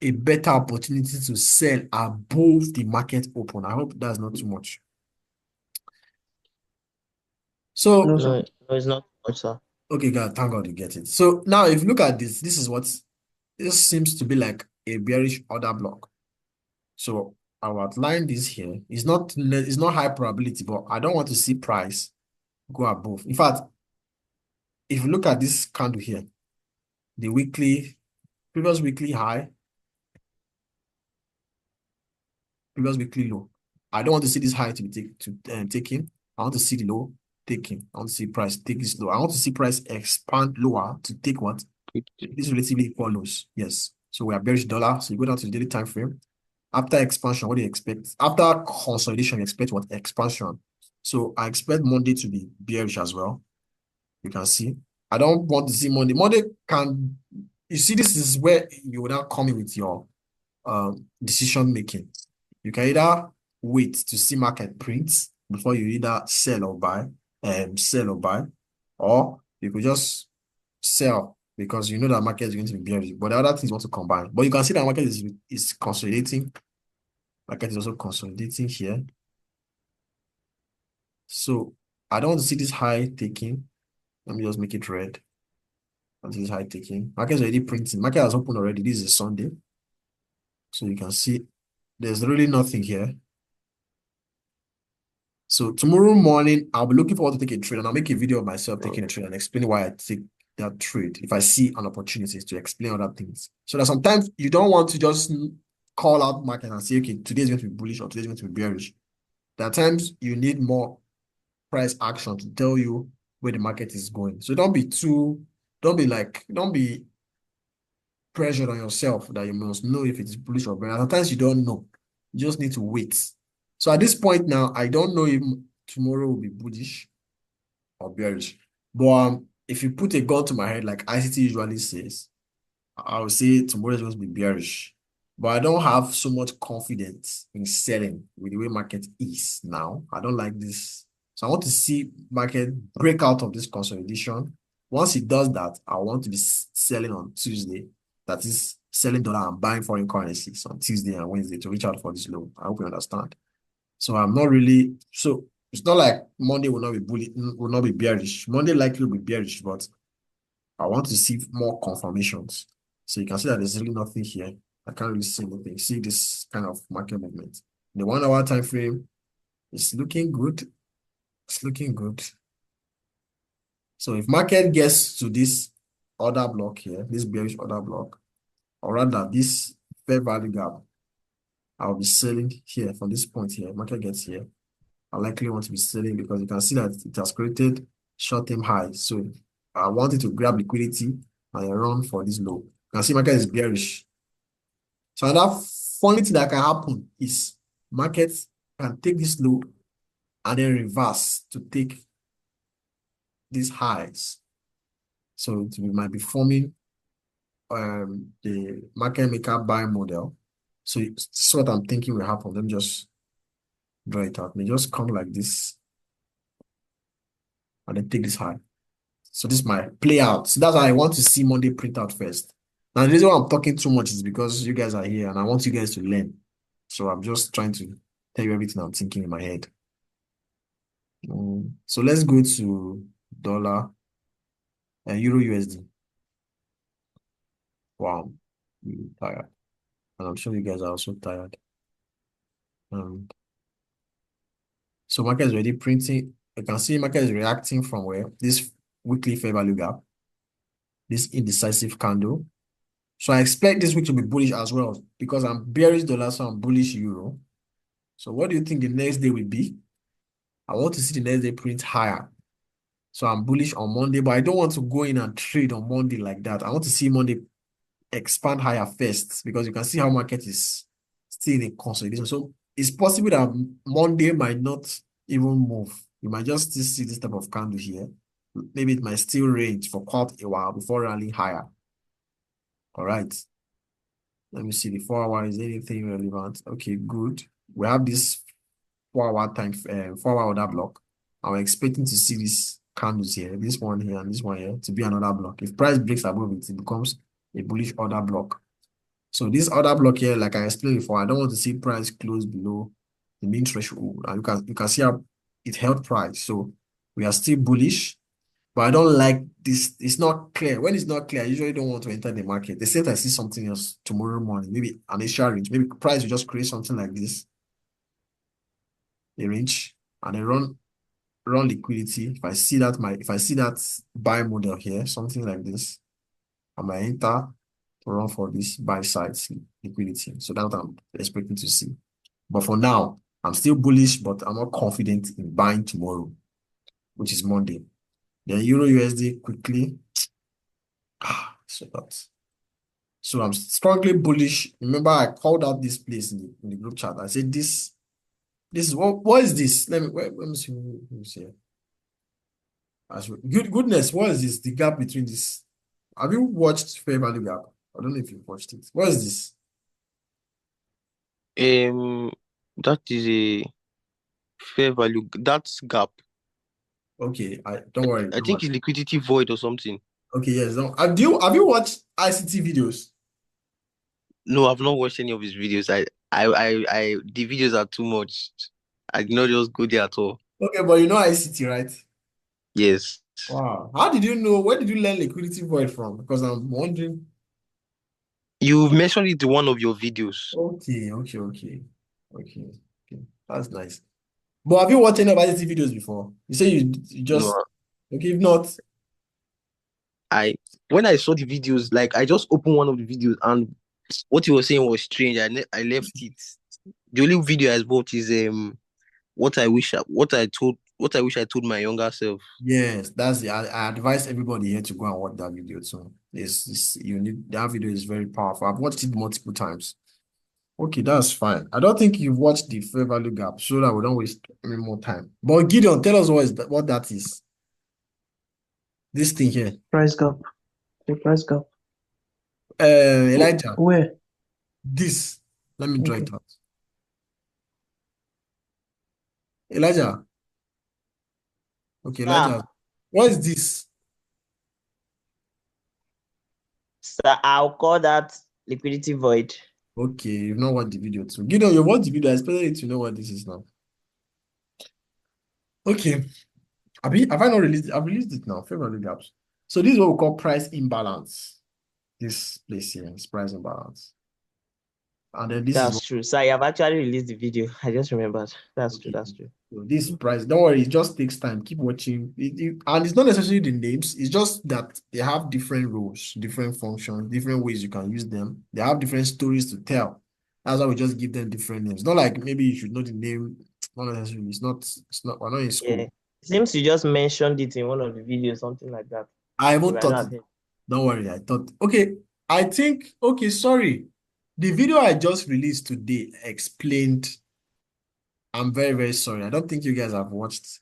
a better opportunity to sell above the market open. I hope that's not too much. So, No, it's not much, sir. okay, God, thank God you get it. So now if you look at this, this seems to be like a bearish order block. So I'll outline this here. It's not high probability, but I don't want to see price go above. In fact, if you look at this candle here, the previous weekly high, previous weekly low. I don't want to see this high to be taken. I want to see the low taking. I want to see price take this low. I want to see price expand lower to take what? This relatively follows. Yes. So we are bearish dollar. So you go down to the daily time frame. After expansion, what do you expect? After consolidation, you expect what? Expansion. So I expect Monday to be bearish as well. You can see. I don't want to see Monday. You see, this is where you will now come in with your decision making. You can either wait to see market prints before you either sell or buy, or you could just sell because you know that market is going to be bearish. But the other things want to combine. But you can see that market is consolidating. Market is also consolidating here. So I don't want to see this high taking. Let me just make it red. And this is high taking. Market is already printing. Market has opened already. This is Sunday. So you can see there's really nothing here. So tomorrow morning, I'll be looking forward to take a trade and I'll make a video of myself taking a trade and explain why I take that trade if I see an opportunity to explain other things. So that sometimes you don't want to just call out market and say, okay, today's going to be bullish or today's going to be bearish. There are times you need more price action to tell you where the market is going. So don't be pressured on yourself that you must know if it is bullish or bearish. Sometimes you don't know. You just need to wait. So at this point now, I don't know if tomorrow will be bullish or bearish. But if you put a gun to my head, like ICT usually says, I would say tomorrow is going to be bearish. But I don't have so much confidence in selling with the way market is now. I don't like this. So I want to see market break out of this consolidation. Once it does that, I want to be selling on Tuesday. That is selling dollar and buying foreign currencies on Tuesday and Wednesday to reach out for this low. I hope you understand. So I'm not really, so it's not like Monday will not be will not be bearish. Monday likely will be bearish, but I want to see more confirmations. So you can see that there's really nothing here. I can't really see anything. See this kind of market movement. The 1 hour time frame is looking good. It's looking good. So if market gets to this order block here, this bearish order block, or rather this fair value gap, I'll be selling here from this point here. Market gets here. I likely want to be selling because you can see that it has created short-term high. So I wanted to grab liquidity and run for this low. You can see market is bearish. So another funny thing that can happen is market can take this low and then reverse to take these highs. So it might be forming the market maker buy model. So this is what I'm thinking will happen. Let me just draw it out. May just come like this and then take this high. So this might play out. So that's why I want to see Monday print out first. Now, the reason why I'm talking too much is because you guys are here and I want you guys to learn. So I'm just trying to tell you everything I'm thinking in my head. So let's go to dollar and Euro USD. Wow, I'm tired. And I'm sure you guys are also tired. So market is already printing. You can see market is reacting from where? This weekly fair value gap, this indecisive candle. So I expect this week to be bullish as well because I'm bearish dollar, so I'm bullish euro. So what do you think the next day will be? I want to see the next day print higher. So I'm bullish on Monday, but I don't want to go in and trade on Monday like that. I want to see Monday expand higher first because you can see how market is still in consolidation. So it's possible that Monday might not even move. You might just still see this type of candle here. Maybe it might still range for quite a while before rallying higher. All right. Let me see the 4 hour. Is anything relevant? Okay, good. We have this 4 hour time, 4 hour order block. I'm expecting to see these candles here, this one here and this one here, to be another block. If price breaks above it, it becomes a bullish order block. So this order block here, like I explained before, I don't want to see price close below the mean threshold. And you can see how it held price. So we are still bullish. But I don't like this. It's not clear. When it's not clear, I usually don't want to enter the market. The same I see something else tomorrow morning, maybe an initial range, maybe price will just create something like this, a range, and then run liquidity. If I see that buy model here, something like this, I might enter to run for this buy side liquidity. So that's what I'm expecting to see. But for now, I'm still bullish, but I'm not confident in buying tomorrow, which is Monday. Then Euro USD quickly. So I'm strongly bullish. Remember, I called out this place in the group chat. I said this is what is this? Let me see. Let me see. Goodness, what is this? The gap between this. Have you watched Fair Value Gap? I don't know if you've watched it. What is this? That is a fair value. That's gap. Okay, don't worry. I think it's liquidity void or something. Okay, yes. Have you watched ICT videos? No, I've not watched any of his videos. The videos are too much. I did not just go there at all. Okay, but you know ICT, right? Yes. Wow. How did you know? Where did you learn liquidity void from? Because I'm wondering. You mentioned it in one of your videos. Okay. That's nice. But have you watched any of ICT videos before? You say you just No, okay. If not, when I saw the videos, like I just opened one of the videos and what you were saying was strange. I left it. The only video I watched is what I wish I told my younger self. Yes, that's the. I advise everybody here to go and watch that video too. It's you need that video is very powerful. I've watched it multiple times. Okay, that's fine. I don't think you've watched the fair value gap, so that we don't waste any more time. But Gideon, tell us what that is. This thing here. Price gap. The price gap. Elijah, Where? this. Let me draw Okay. it out. Elijah. Okay, Elijah. Sir, What is this? sir, I'll call that liquidity void. Okay, you've not watched the video too. Gideon, you watched the video. I expected you to know what this is now. Okay. Have I not released it? I've released it now. Fair value gaps. So this is what we call price imbalance. This place here is price imbalance. And then this is That's what true. Sir, you have actually released the video. I just remembered. That's true. okay. That's true. So this price, don't worry, it just takes time. Keep watching. And it's not necessarily the names, it's just that they have different roles, different functions, different ways you can use them. They have different stories to tell. That's why we just give them different names. Not like maybe you should know the name, not necessarily. We're not in Yeah. school. It seems you just mentioned it in one of the videos, something like that. I You even might thought not it. have heard. Don't worry, I thought, okay, I think, okay, sorry. The video I just released today explained, I'm very, very sorry. I don't think you guys have watched,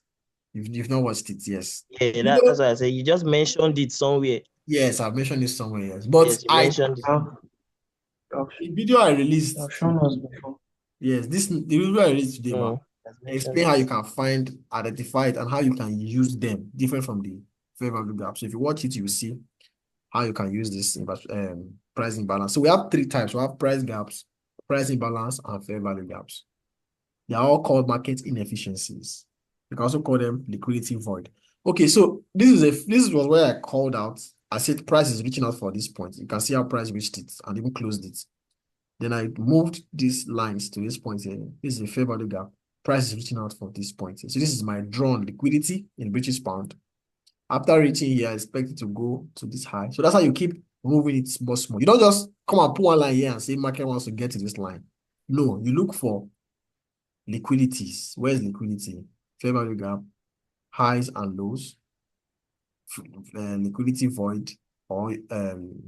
you've not watched it, yes. Yeah, that's Video, why I say you just mentioned it somewhere. yes, I've mentioned it somewhere, yes. But Yes, you mentioned it. I've, the video I released I've shown us before. yes, the video I released today, That's mentioned explain how it. you can find, identify it, and how you can use them, different from the fair value gap. So if you watch it, you will see how you can use this price imbalance. So we have three types. We have price gaps, price imbalance, and fair value gaps. They are all called market inefficiencies. You can also call them liquidity void. Okay, so this was where I called out. I said price is reaching out for this point. You can see how price reached it and even closed it. Then I moved these lines to this point here. This is a fair value gap. Price is reaching out for this point here. So this is my drawn liquidity in British pound. After reaching here, I expect it to go to this high. So that's how you keep moving it small, small. You don't just come and put one line here and say market wants to get to this line. No, you look for liquidities. Where's liquidity? Fair value gap, highs and lows, liquidity void, or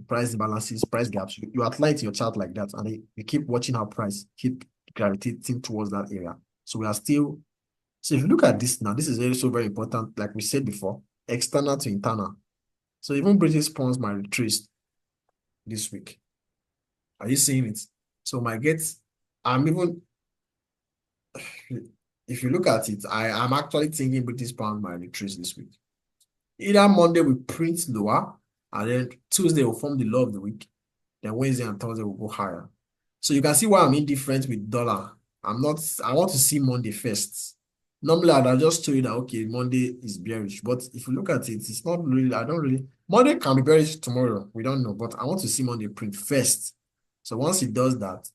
price imbalances, price gaps. You outline it in your chart like that, and you keep watching how price keep gravitating towards that area. So we are still. So if you look at this now, this is also very important. Like we said before, external to internal. So even British pounds might retrace this week. Are you seeing it? So my gets, I'm even, if you look at it, I'm actually thinking British pound might retrace this week. Either Monday we print lower, and then Tuesday will form the low of the week. Then Wednesday and Thursday will go higher. So you can see why I'm indifferent with dollar. I want to see Monday first. Normally, I'd have just told you that, okay, Monday is bearish. But if you look at it, it's not really, Monday can be bearish tomorrow. We don't know. But I want to see Monday print first. So once it does that,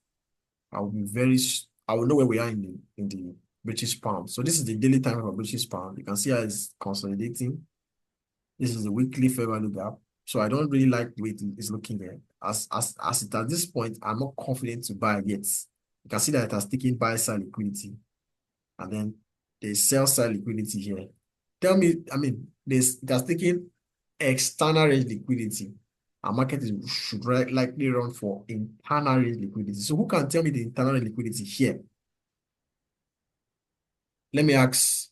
I will know where we are in the British pound. So this is the daily time of British pound. You can see how it's consolidating. This is the weekly fair value gap. So I don't really like the way it is looking there. As it at this point, I'm not confident to buy yet. You can see that it has taken buy side liquidity. And then there's sell side liquidity here. Tell me, it has taken external range liquidity. Our market should likely run for internal range liquidity. So who can tell me the internal range liquidity here? Let me ask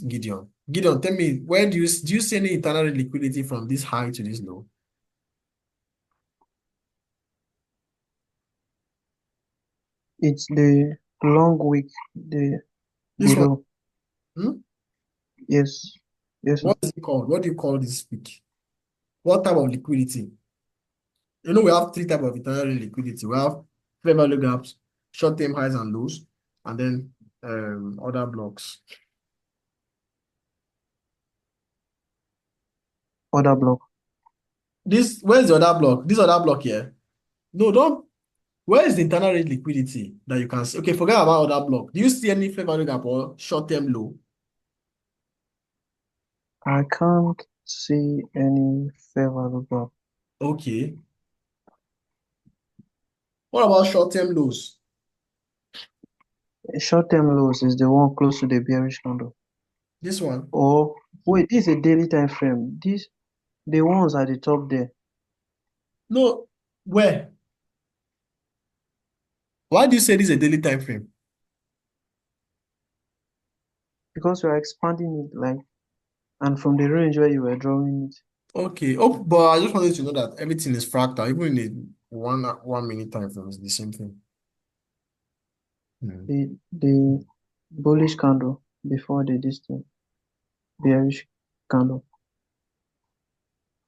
Gideon. Gideon, tell me, where do you see any internal liquidity from this high to this low? It's the long week, the This one, below. Yes. Yes, sir. what is it called? What do you call this week? What type of liquidity? You know, we have three types of internal liquidity. We have fair value gaps, short-term highs and lows, and then other blocks. Other block. Where's the other block? This other block here. No, don't. Where is the internal rate liquidity that you can see? Okay, forget about other block. Do you see any fair value gap or short-term low? I can't see any fair value gap. Okay. What about short-term lows? Short-term lows is the one close to the bearish candle. This one? Or wait, this is a daily time frame. The ones at the top there. No, where? Why do you say this is a daily time frame? Because we are expanding it like and from the range where you were drawing it. Okay. Oh, but I just wanted to know that everything is fractal, even in a 1 minute time frame, it's the same thing. The bullish candle before the distance bearish candle.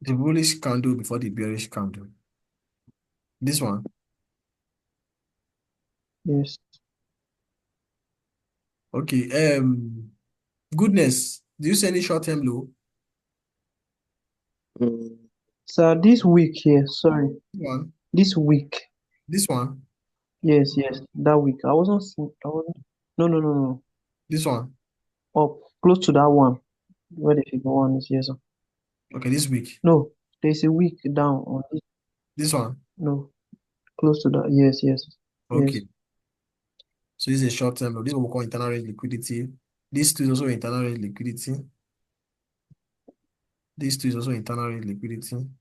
The bullish candle before the bearish candle. This one. Yes. Okay. Goodness. Do you see any short-term low? So this week here, sorry, This one. this week, This one. yes, that week. I wasn't no. This one. Up close to that one where the figure one is, yes. Okay, this week. No, there's a week down on this. This one. No, close to that. Yes. Okay. So this is a short-term low. This is what we call internal range liquidity. This too is also internal range liquidity. This too is also internal range liquidity. And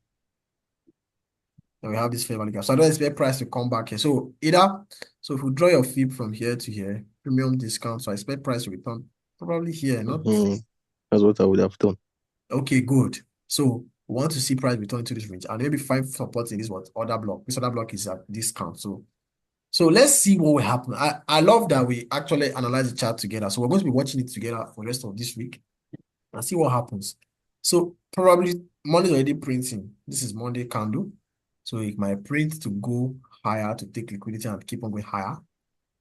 we have this fair value gap. So I don't expect price to come back here. So if we draw your fib from here to here, premium discount. So I expect price to return probably here, not. That's what I would have done. Okay, good. So we want to see price return to this range, and maybe find support in this order block. This other block is at discount. So let's see what will happen. I love that we actually analyze the chart together. So we're going to be watching it together for the rest of this week and see what happens. So probably Monday's already printing. This is Monday candle. So it might print to go higher to take liquidity and keep on going higher.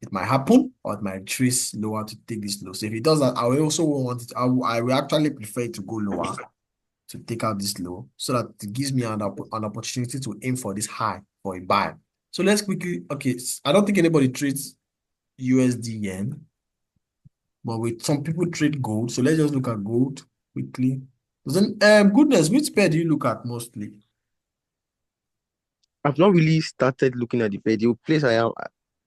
It might happen, or it might trace lower to take this low. So if it does that, I will also want it. I will actually prefer it to go lower to take out this low, so that it gives me an opportunity to aim for this high for a buy. So let's quickly. Okay, I don't think anybody trades USD yen, but with some people trade gold. So let's just look at gold quickly. Then, goodness, which pair do you look at mostly? I've not really started looking at the pair. The place I am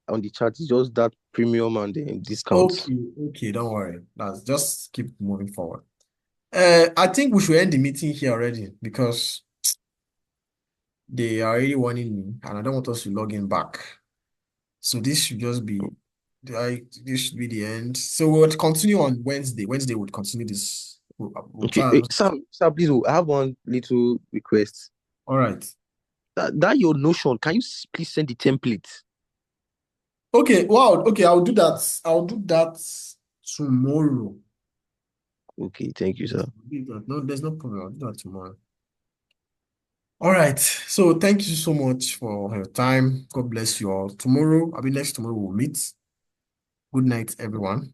on the chart is just that premium and the discounts. Okay, don't worry. Let's just keep moving forward. I think we should end the meeting here already because they are already warning me, and I don't want us to log in back. So this should just be this should be the end. So we'll continue on Wednesday. Wednesday we'll continue this. We'll Okay, try. sir, please, I have one little request. All right. That your Notion, can you please send the template? Okay. Wow. Okay, I'll do that. I'll do that tomorrow. Okay, thank you, sir. No, there's no problem. I'll do that tomorrow. All right. So thank you so much for your time. God bless you all. Next tomorrow we'll meet. Good night, everyone.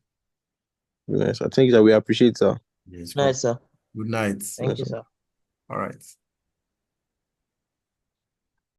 Yes, I think that we appreciate, sir. Yes. Nice, sir. Good night. Thank you, sir. All right.